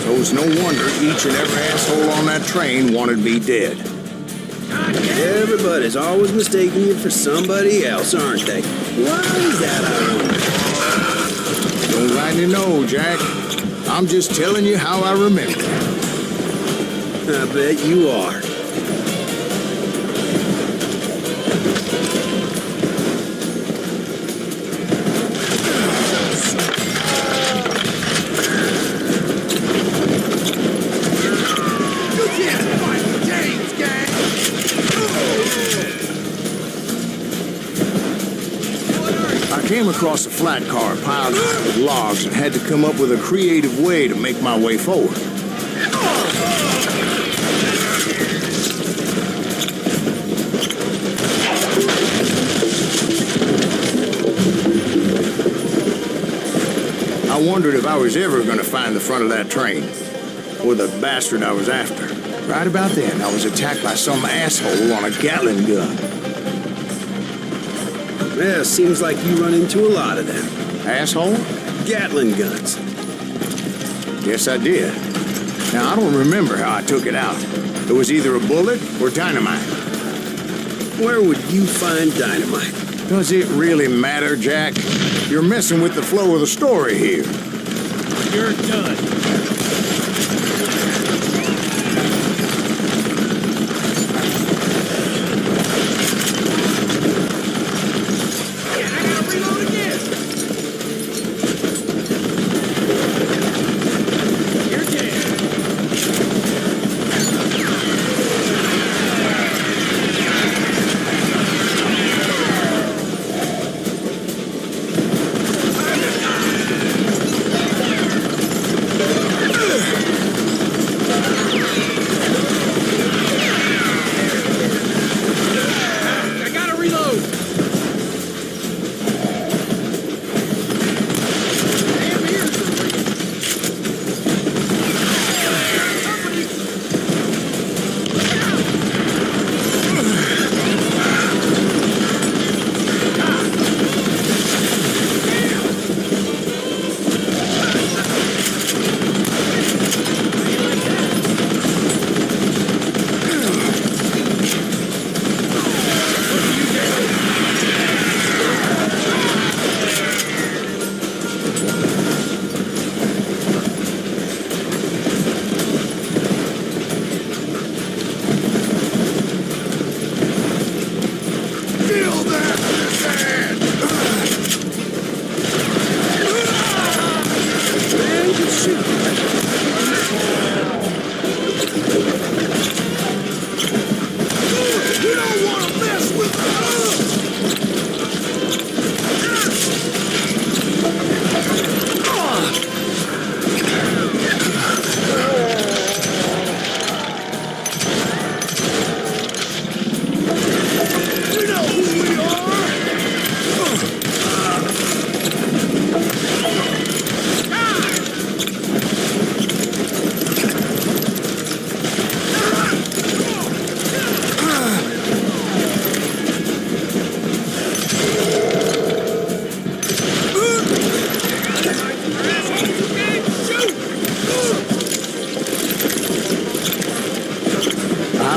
So it's no wonder each and every asshole on that train wanted me dead.
Everybody's always mistaking you for somebody else, aren't they? Why is that, I wonder?
Don't rightly know, Jack. I'm just telling you how I remember.
I bet you are.
You can't fight James, gang!
I came across a flat car piled high with logs and had to come up with a creative way to make my way forward. I wondered if I was ever going to find the front of that train, or the bastard I was after. Right about then, I was attacked by some asshole on a Gatling gun.
Yeah, seems like you run into a lot of them.
Asshole?
Gatling guns.
Yes, I did. Now, I don't remember how I took it out. It was either a bullet or dynamite.
Where would you find dynamite?
Does it really matter, Jack? You're messing with the flow of the story here.
You're done.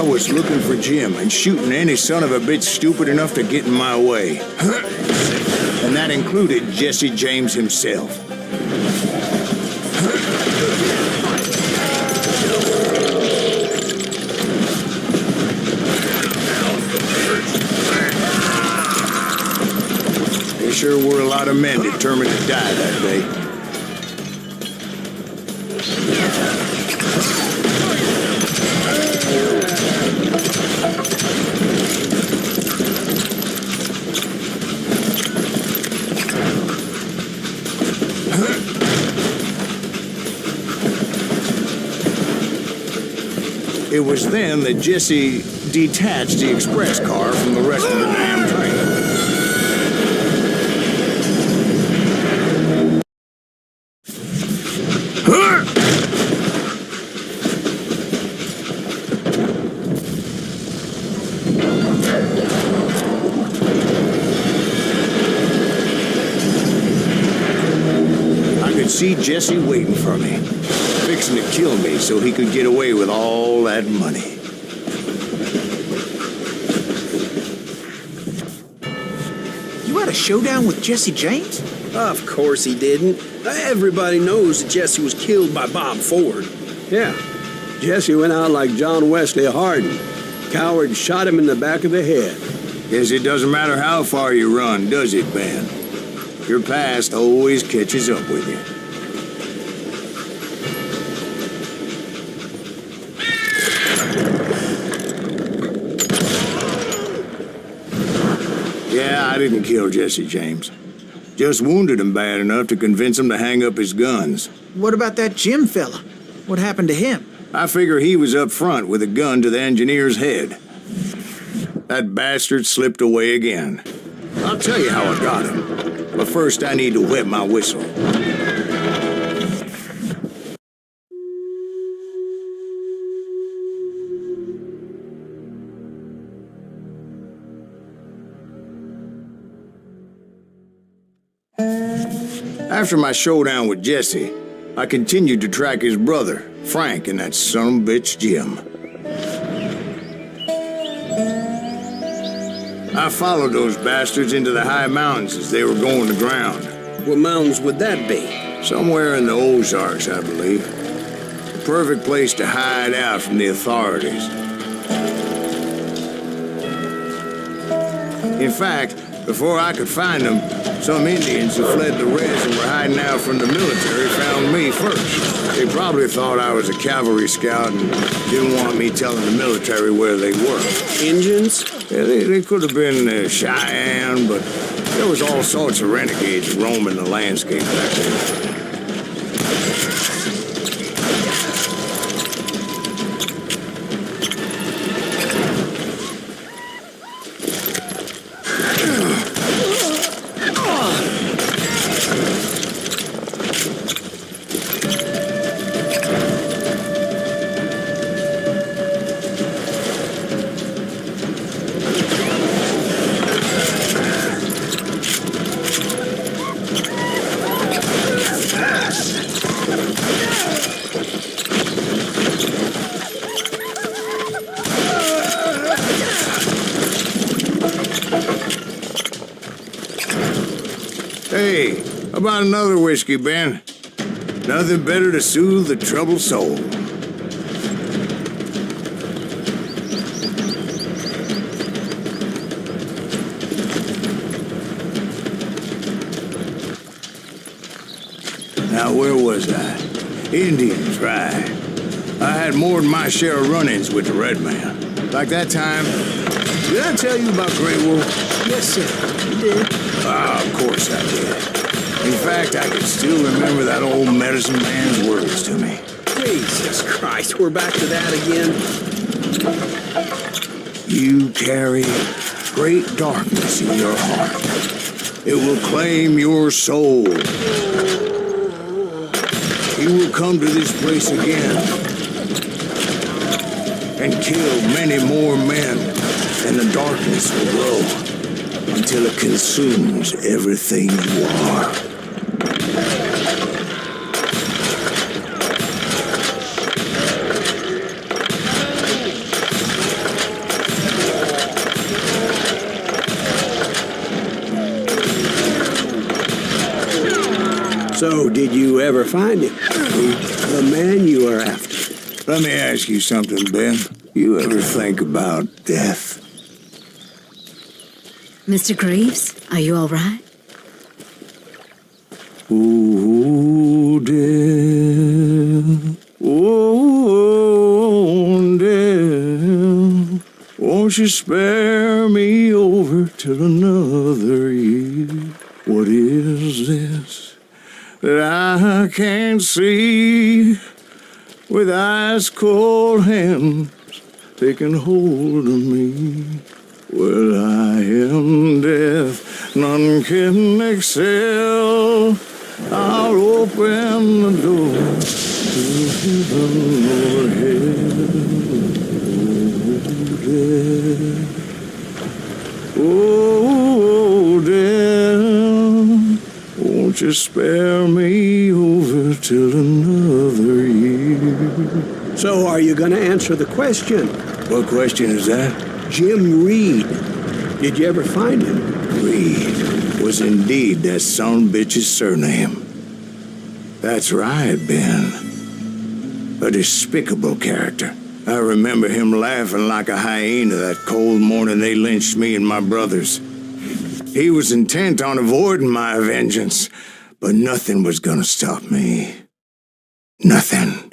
I was looking for Jim and shooting any son of a bitch stupid enough to get in my way. And that included Jesse James himself. There sure were a lot of men determined to die that day. It was then that Jesse detached the express car from the rest of the damn train. I could see Jesse waiting for me, fixing to kill me so he could get away with all that money.
You had a showdown with Jesse James?
Of course he didn't. Everybody knows that Jesse was killed by Bob Ford. Yeah, Jesse went out like John Wesley Hardin. Coward shot him in the back of the head.
Guess it doesn't matter how far you run, does it, Ben? Your past always catches up with you. Yeah, I didn't kill Jesse James. Just wounded him bad enough to convince him to hang up his guns.
What about that Jim fella? What happened to him?
I figure he was up front with a gun to the engineer's head. That bastard slipped away again. I'll tell you how I got him. But first I need to wet my whistle. After my showdown with Jesse, I continued to track his brother, Frank, and that son of a bitch, Jim. I followed those bastards into the high mountains as they were going to ground.
What mountains would that be?
Somewhere in the Ozarks, I believe. The perfect place to hide out from the authorities. In fact, before I could find them, some Indians who fled the Reds and were hiding out from the military found me first. They probably thought I was a cavalry scout and didn't want me telling the military where they were.
Indians?
Yeah, they could have been Cheyenne, but there was all sorts of renegades roaming the landscape back then. Hey, how about another whiskey, Ben? Nothing better to soothe the troubled soul. Now, where was I? Indians, right. I had more than my share of run-ins with the Red Man. Like that time, did I tell you about Grey Wolf?
Yes, sir. You did.
Ah, of course I did. In fact, I can still remember that old medicine man's words to me.
Jesus Christ, we're back to that again.
You carry great darkness in your heart. It will claim your soul. He will come to this place again and kill many more men, and the darkness will grow until it consumes everything you are.
So, did you ever find him? The man you are after?
Let me ask you something, Ben. You ever think about death?
Mr. Greaves, are you all right?
Oh, death. Oh, death. Won't you spare me over till another year? What is this that I can't see with ice cold hands taking hold of me? Well, I am death, none can excel. I'll open the door to heaven or hell. Oh, death, won't you spare me over till another year?
So, are you going to answer the question?
What question is that?
Jim Reed. Did you ever find him?
Reed was indeed that son-bitch's surname. That's right, Ben. A despicable character. I remember him laughing like a hyena that cold morning they lynched me and my brothers. He was intent on avoiding my vengeance, but nothing was gonna stop me. Nothing.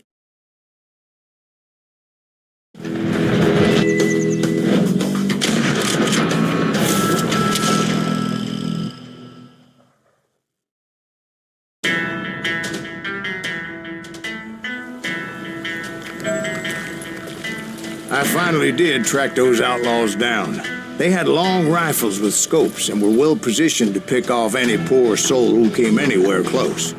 I finally did track those outlaws down. They had long rifles with scopes and were well positioned to pick off any poor soul who came anywhere close.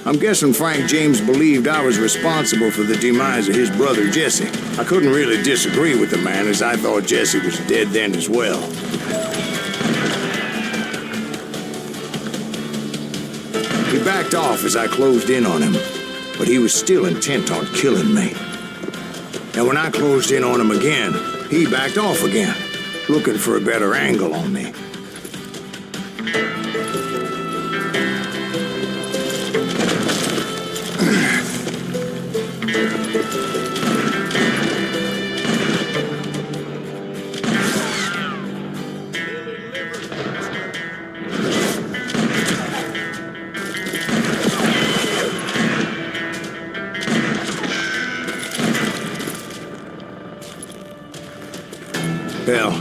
I'm guessing Frank James believed I was responsible for the demise of his brother Jesse. I couldn't really disagree with the man, as I thought Jesse was dead then as well. He backed off as I closed in on him, but he was still intent on killing me. And when I closed in on him again, he backed off again, looking for a better angle on me. Hell,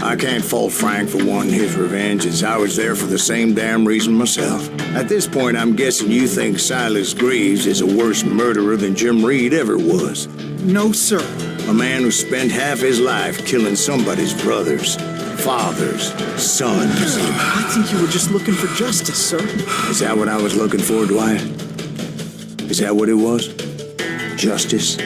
I can't fault Frank for wanting his revenge, as I was there for the same damn reason myself. At this point, I'm guessing you think Silas Greaves is a worse murderer than Jim Reed ever was.
No, sir.
A man who spent half his life killing somebody's brothers, fathers, sons.
I think you were just looking for justice, sir.
Is that what I was looking for, Dwight? Is that what it was? Justice?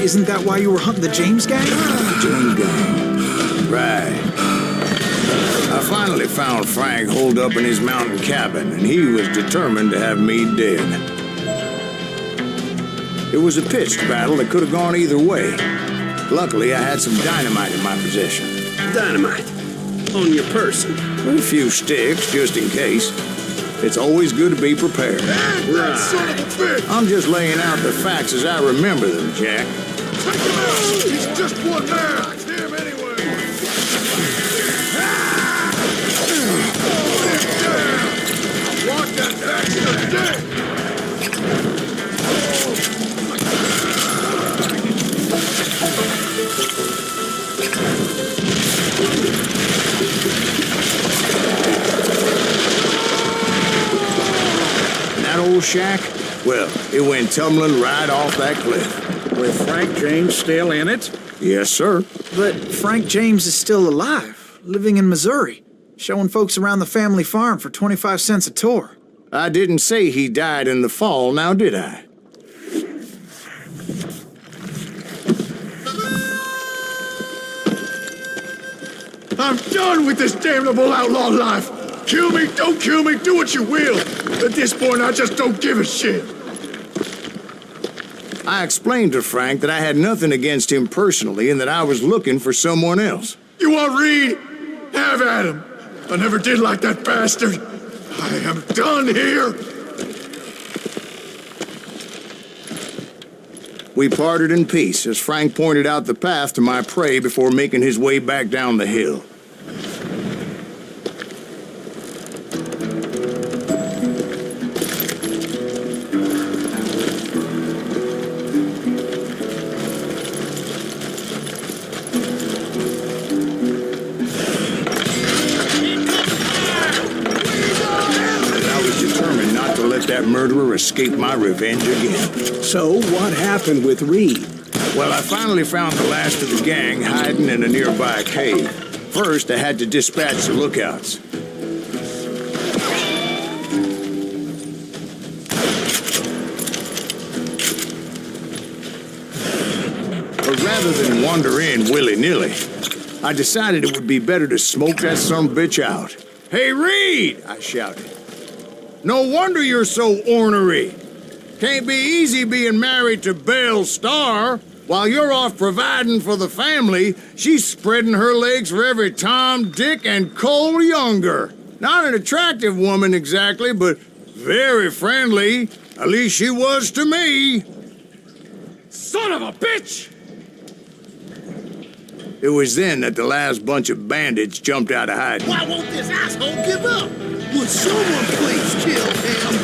Isn't that why you were hunting the James gang?
The James gang. Right. I finally found Frank holed up in his mountain cabin, and he was determined to have me dead. It was a pitched battle that could have gone either way. Luckily, I had some dynamite in my possession.
Dynamite. On your person.
A few sticks, just in case. It's always good to be prepared.
That son of a bitch!
I'm just laying out the facts as I remember them, Jack.
Take him out! He's just one man! That's him anyway! Put him down! I want that bastard dead!
That old shack? Well, it went tumbling right off that cliff.
With Frank James still in it?
Yes, sir.
But Frank James is still alive, living in Missouri, showing folks around the family farm for 25 cents a tour.
I didn't say he died in the fall, now did I?
I'm done with this damnable outlaw life! Kill me, don't kill me, do what you will! At this point, I just don't give a shit!
I explained to Frank that I had nothing against him personally and that I was looking for someone else.
You want Reed? Have at him! I never did like that bastard! I am done here!
We parted in peace as Frank pointed out the path to my prey before making his way back down the hill. That murderer escaped my revenge again.
So, what happened with Reed?
Well, I finally found the last of the gang hiding in a nearby cave. First, I had to dispatch the lookouts. But rather than wander in willy-nilly, I decided it would be better to smoke that sumbitch out. "Hey, Reed!" I shouted. "No wonder you're so ornery. Can't be easy being married to Belle Starr. While you're off providing for the family, she's spreading her legs for every Tom, Dick, and Cole Younger. Not an attractive woman exactly, but very friendly. At least she was to me."
Son of a bitch!
It was then that the last bunch of bandits jumped out of hiding.
Why won't this asshole give up? Would someone please kill him?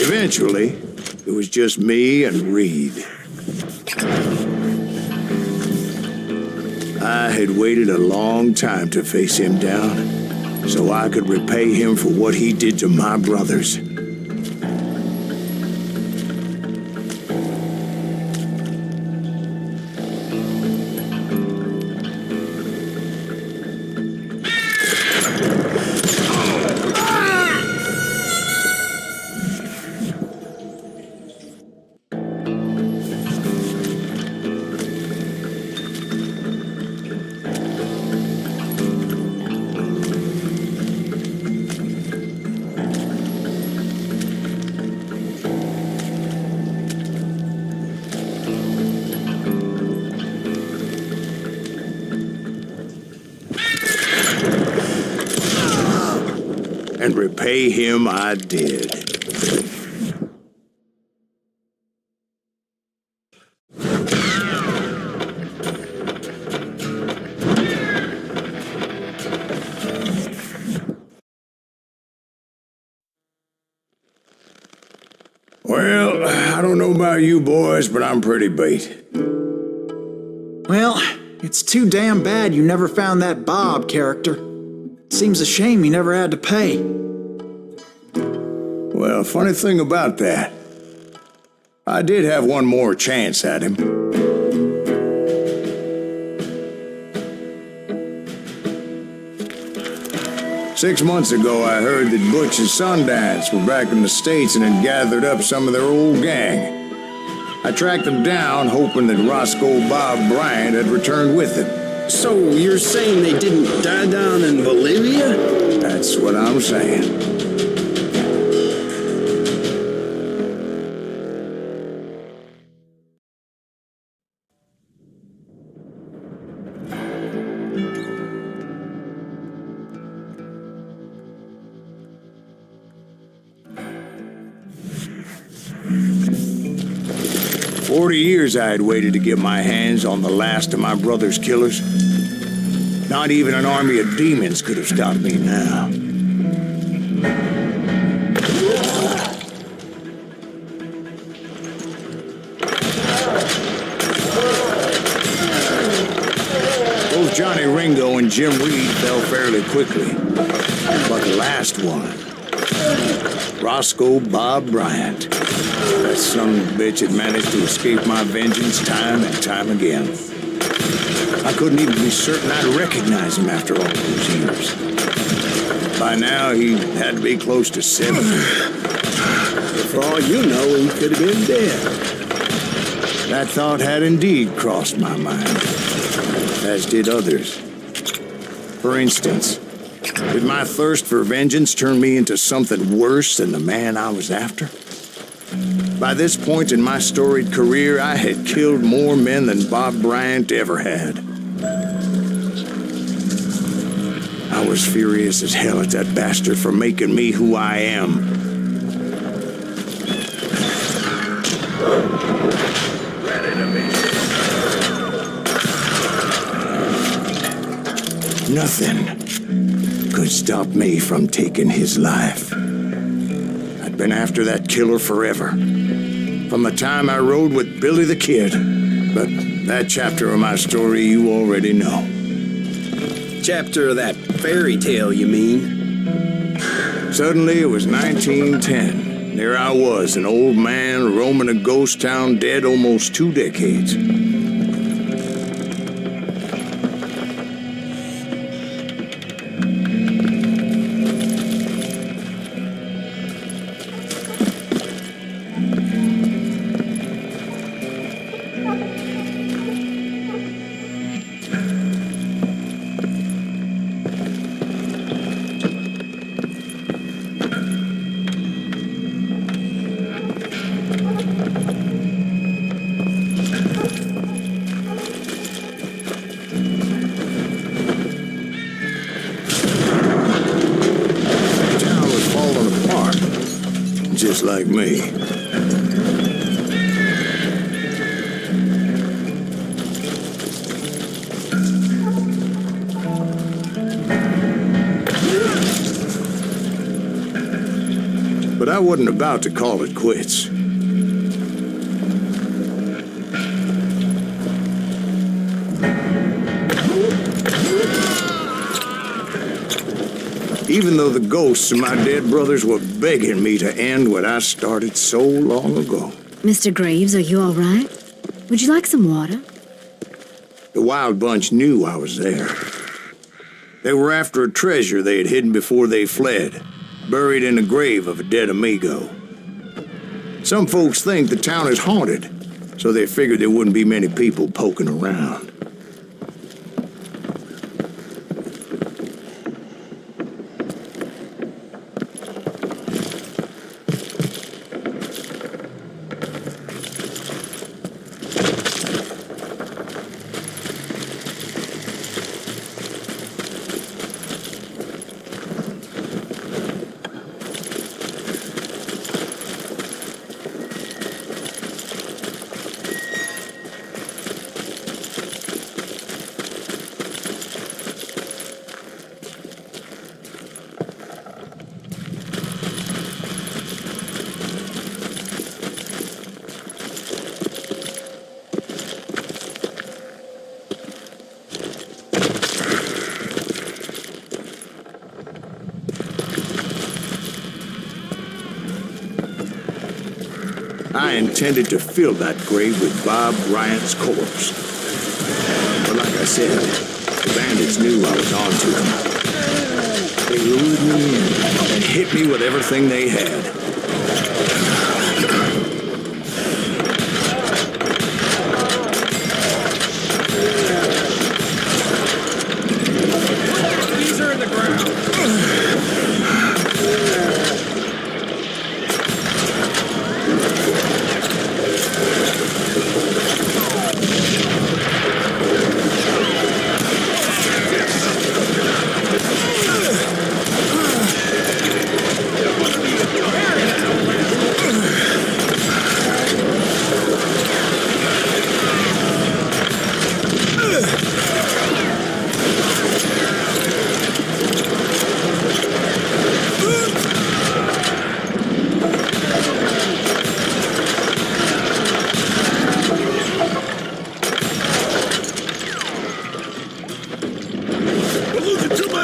Eventually, it was just me and Reed. I had waited a long time to face him down, so I could repay him for what he did to my brothers. And repay him I did. Well, I don't know about you boys, but I'm pretty beat.
Well, it's too damn bad you never found that Bob character. Seems a shame you never had to pay.
Well, funny thing about that, I did have one more chance at him. Six months ago, I heard that Butch and Sundance were back in the States and had gathered up some of their old gang. I tracked them down, hoping that Roscoe Bob Bryant had returned with them.
So you're saying they didn't die down in Bolivia?
That's what I'm saying. 40 years I had waited to get my hands on the last of my brother's killers. Not even an army of demons could have stopped me now. Both Johnny Ringo and Jim Reed fell fairly quickly. But the last one, Roscoe Bob Bryant, that son of a bitch had managed to escape my vengeance time and time again. I couldn't even be certain I'd recognize him after all those years. By now, he had to be close to 70.
For all you know, he could have been dead.
That thought had indeed crossed my mind, as did others. For instance, did my thirst for vengeance turn me into something worse than the man I was after? By this point in my storied career, I had killed more men than Bob Bryant ever had. I was furious as hell at that bastard for making me who I am. Nothing could stop me from taking his life. I'd been after that killer forever, from the time I rode with Billy the Kid. But that chapter of my story you already know.
Chapter of that fairy tale, you mean?
Suddenly, it was 1910. There I was, an old man roaming a ghost town dead almost 2 decades. Just like me. But I wasn't about to call it quits. Even though the ghosts of my dead brothers were begging me to end what I started so long ago.
Mr. Graves, are you all right? Would you like some water?
The Wild Bunch knew I was there. They were after a treasure they had hidden before they fled, buried in the grave of a dead amigo. Some folks think the town is haunted, so they figured there wouldn't be many people poking around. I intended to fill that grave with Bob Bryant's corpse. But like I said, the bandits knew I was on to them. They lured me in and hit me with everything they had.
These are in the ground.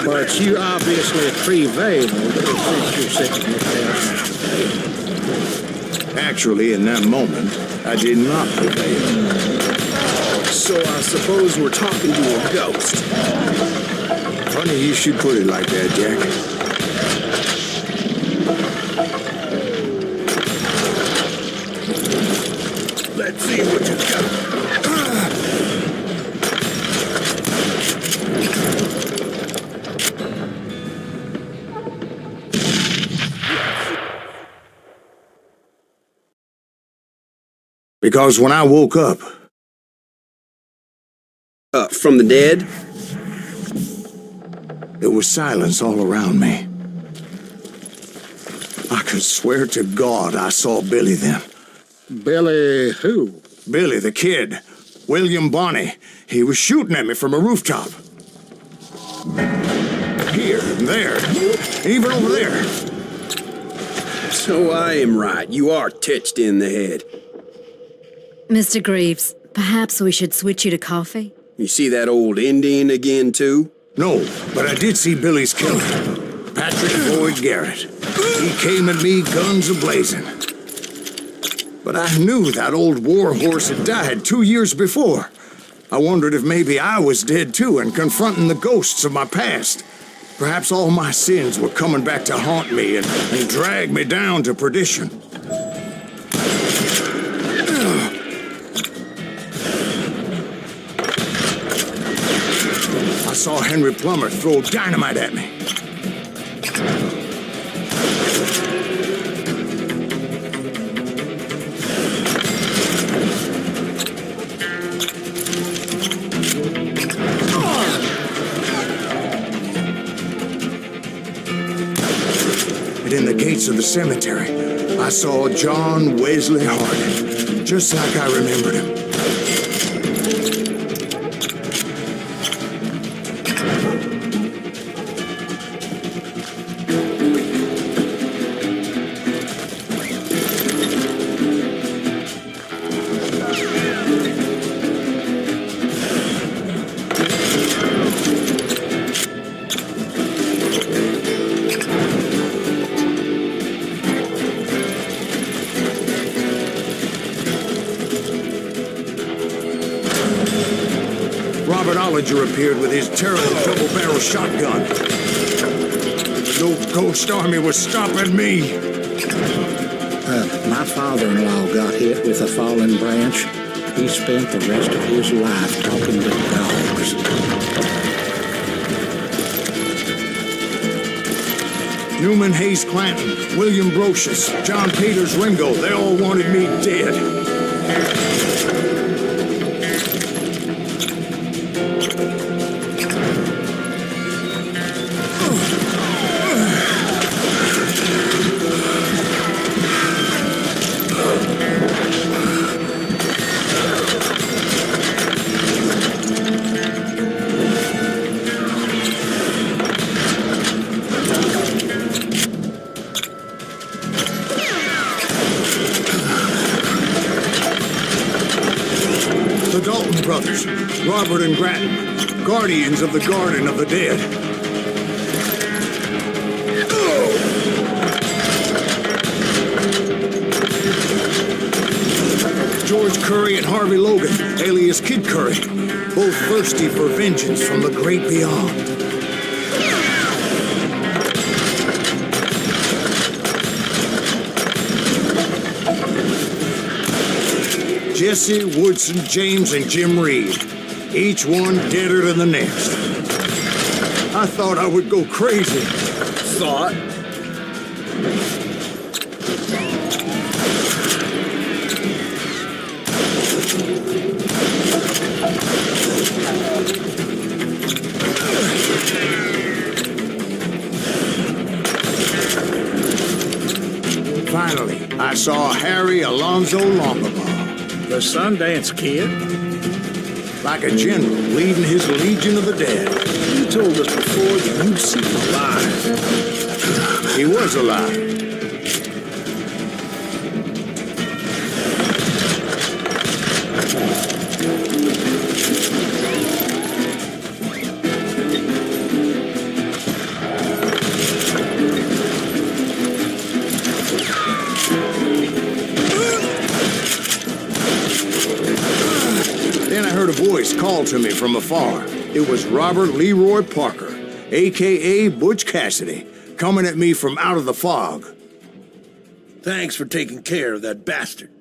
But you obviously prevailed since you're sitting there.
Actually, in that moment, I did not prevail.
So I suppose we're talking to a ghost.
Funny you should put it like that, Jack.
Let's see what you got.
Because when I woke up,
From the dead?
there was silence all around me. I could swear to God I saw Billy then.
Billy who?
Billy, the kid. William Bonney. He was shooting at me from a rooftop. Here, and there, even over there.
So I am right. You are touched in the head.
Mr. Greaves, perhaps we should switch you to coffee?
You see that old Indian again, too?
No, but I did see Billy's killer, Patrick Boyd Garrett. He came at me guns a-blazing. But I knew that old war horse had died 2 years before. I wondered if maybe I was dead too and confronting the ghosts of my past. Perhaps all my sins were coming back to haunt me and drag me down to perdition. I saw Henry Plummer throw dynamite at me. And in the gates of the cemetery, I saw John Wesley Hardin, just like I remembered him. Appeared with his terrible double-barrel shotgun. No ghost army was stopping me.
My father-in-law got hit with a fallen branch. He spent the rest of his life talking to dogs.
Newman Hayes Clanton, William Brocious, John Peters Ringo, they all wanted me dead. Robert and Grattan, guardians of the Garden of the Dead. Curry and Harvey Logan, alias Kid Curry, both thirsty for vengeance from the great beyond. Jesse, Woodson, James, and Jim Reed, each one deader than the next. I thought I would go crazy.
Thought?
Finally, I saw Harry Alonzo Longabaugh.
The Sundance Kid?
Like a general leading his legion of the dead.
You told us before that you'd seen him alive.
He was alive. Then I heard a voice call to me from afar. It was Robert Leroy Parker, a.k.a. Butch Cassidy, coming at me from out of the fog.
Thanks for taking care of that bastard.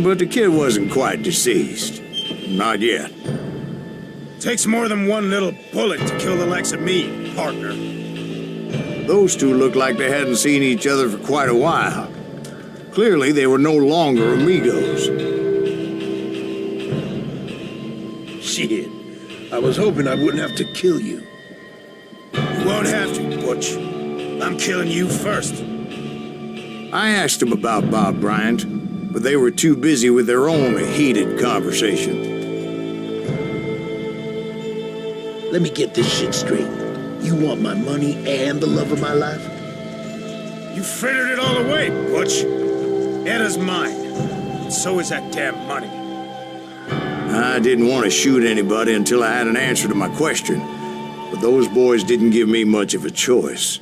But the kid wasn't quite deceased. Not yet.
Takes more than one little bullet to kill the likes of me, partner.
Those two looked like they hadn't seen each other for quite a while. Clearly, they were no longer amigos.
Shit. I was hoping I wouldn't have to kill you.
You won't have to, Butch. I'm killing you first.
I asked them about Bob Bryant, but they were too busy with their own heated conversation.
Let me get this shit straight. You want my money and the love of my life?
You frittered it all away, Butch. Edda's mine. And so is that damn money.
I didn't want to shoot anybody until I had an answer to my question, but those boys didn't give me much of a choice.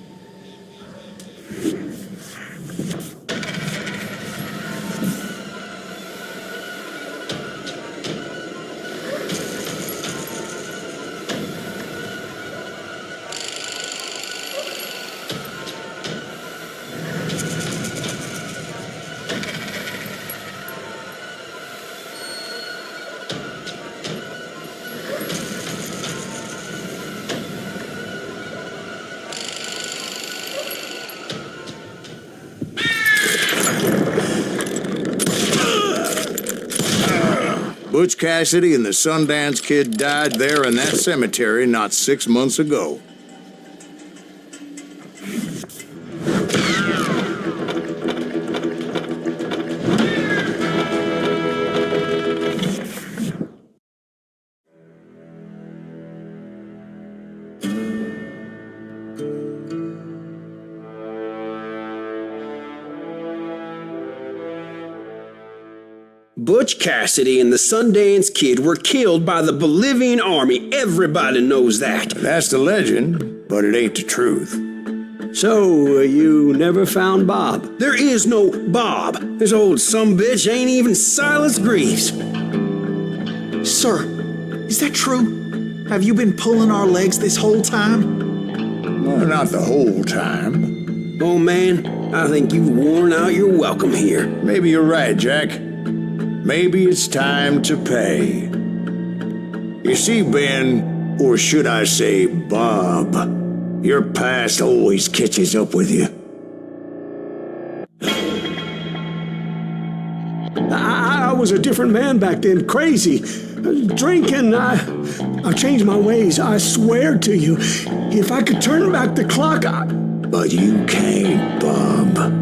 Butch Cassidy and the Sundance Kid died there in that cemetery not 6 months ago.
Butch Cassidy and the Sundance Kid were killed by the Bolivian army. Everybody knows that.
That's the legend, but it ain't the truth.
So, you never found Bob? There is no Bob. This old sumbitch ain't even Silas Greaves.
Sir, is that true? Have you been pulling our legs this whole time?
Well, not the whole time.
Oh, man, I think you've worn out your welcome here.
Maybe you're right, Jack. Maybe it's time to pay. You see, Ben, or should I say Bob, your past always catches up with you.
I was a different man back then, crazy. Drinking, I've changed my ways, I swear to you. If I could turn back the clock,
But you can't, Bob.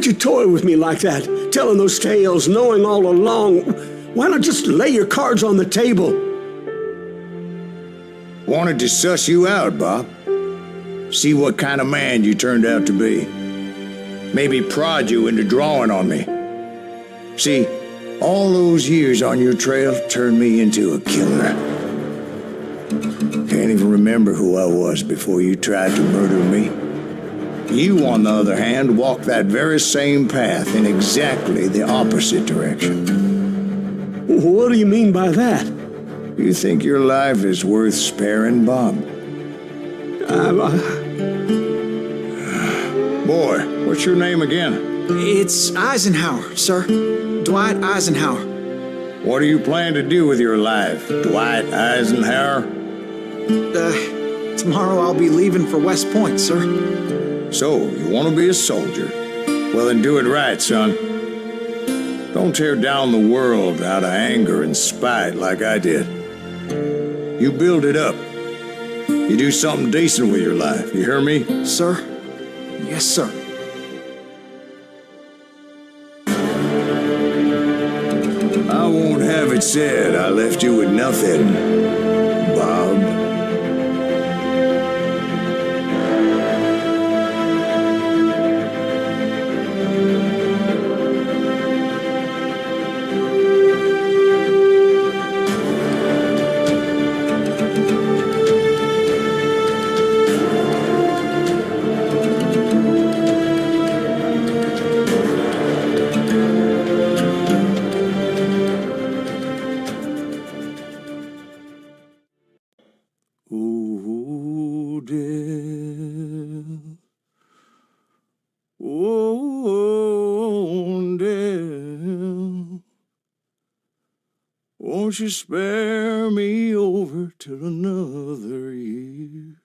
Why'd you toy with me like that, telling those tales, knowing all along? Why not just lay your cards on the table?
Wanted to suss you out, Bob. See what kind of man you turned out to be. Maybe prod you into drawing on me. See, all those years on your trail turned me into a killer. Can't even remember who I was before you tried to murder me. You, on the other hand, walked that very same path in exactly the opposite direction.
What do you mean by that?
You think your life is worth sparing, Bob? Boy, what's your name again?
It's Eisenhower, sir. Dwight Eisenhower.
What do you plan to do with your life, Dwight Eisenhower?
Tomorrow I'll be leaving for West Point, sir.
So, you want to be a soldier? Well, then do it right, son. Don't tear down the world out of anger and spite like I did. You build it up. You do something decent with your life, you hear me?
Sir? Yes, sir.
I won't have it said I left you with nothing, Bob. Won't you spare me over till another year?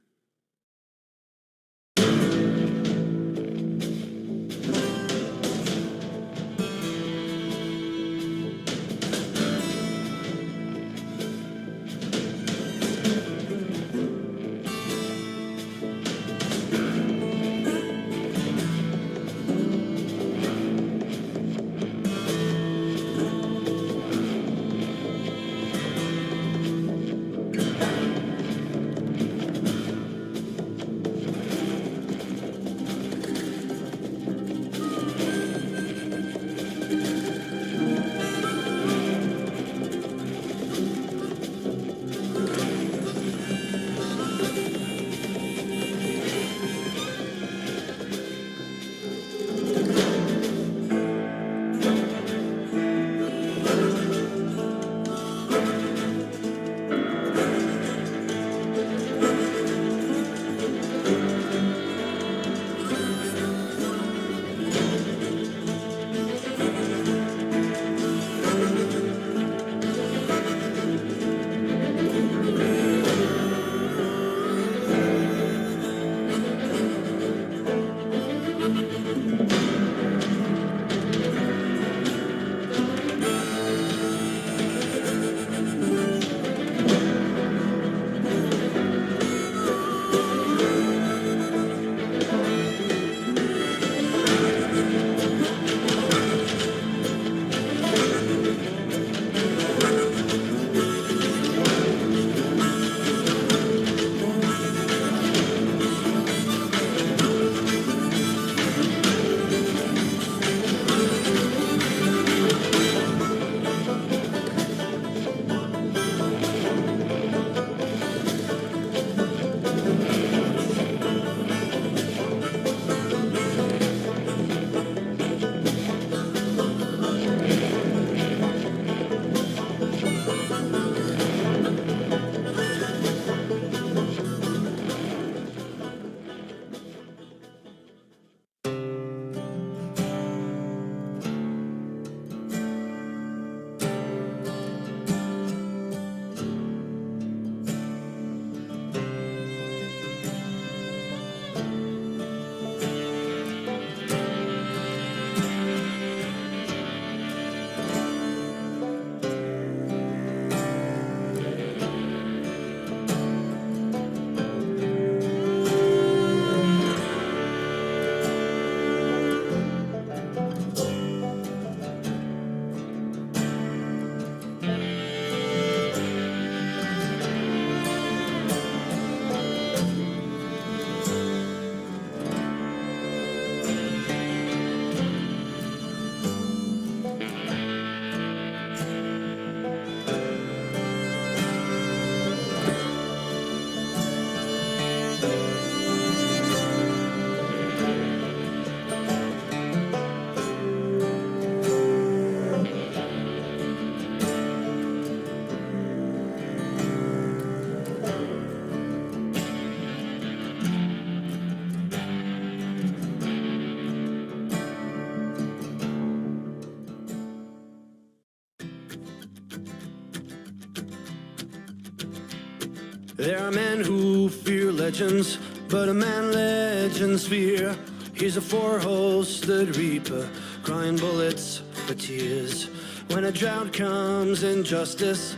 There are men who fear legends, but a man legends fear. He's a four-hosted reaper, crying bullets for tears. When a drought comes in justice,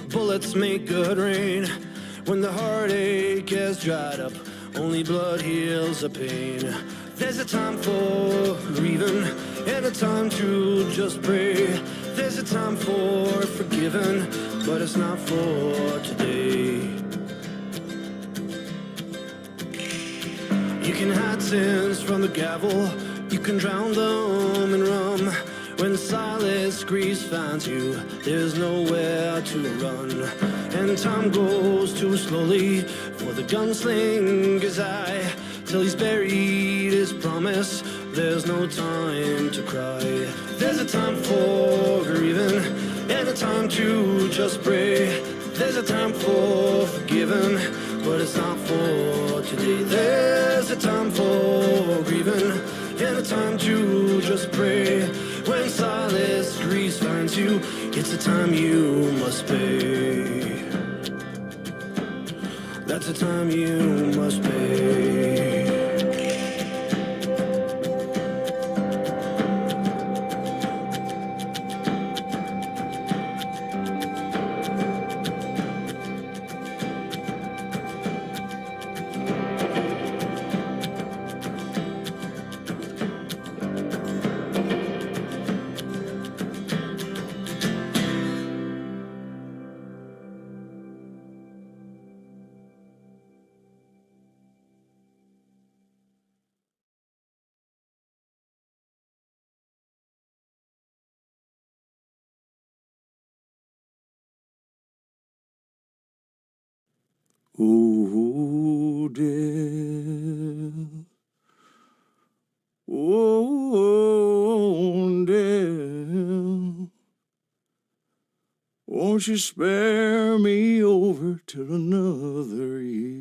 bullets make good rain. When the heartache has dried up, only blood heals the pain. There's a time for grieving and a time to just pray. There's a time for forgiving, but it's not for today. You can hide sins from the gavel, you can drown them in rum. When silence grief finds you, there's nowhere to run. And time goes too slowly for the gunslinger's eye. Till he's buried his promise, there's no time to cry. There's a time for grieving and a time to just pray. There's a time for forgiving, but it's not for today. There's a time for grieving and a time to just pray. When silence grief finds you, it's a time you must pay. That's the time you must pay.
Oh, death. Oh, death. Won't you spare me over till another year?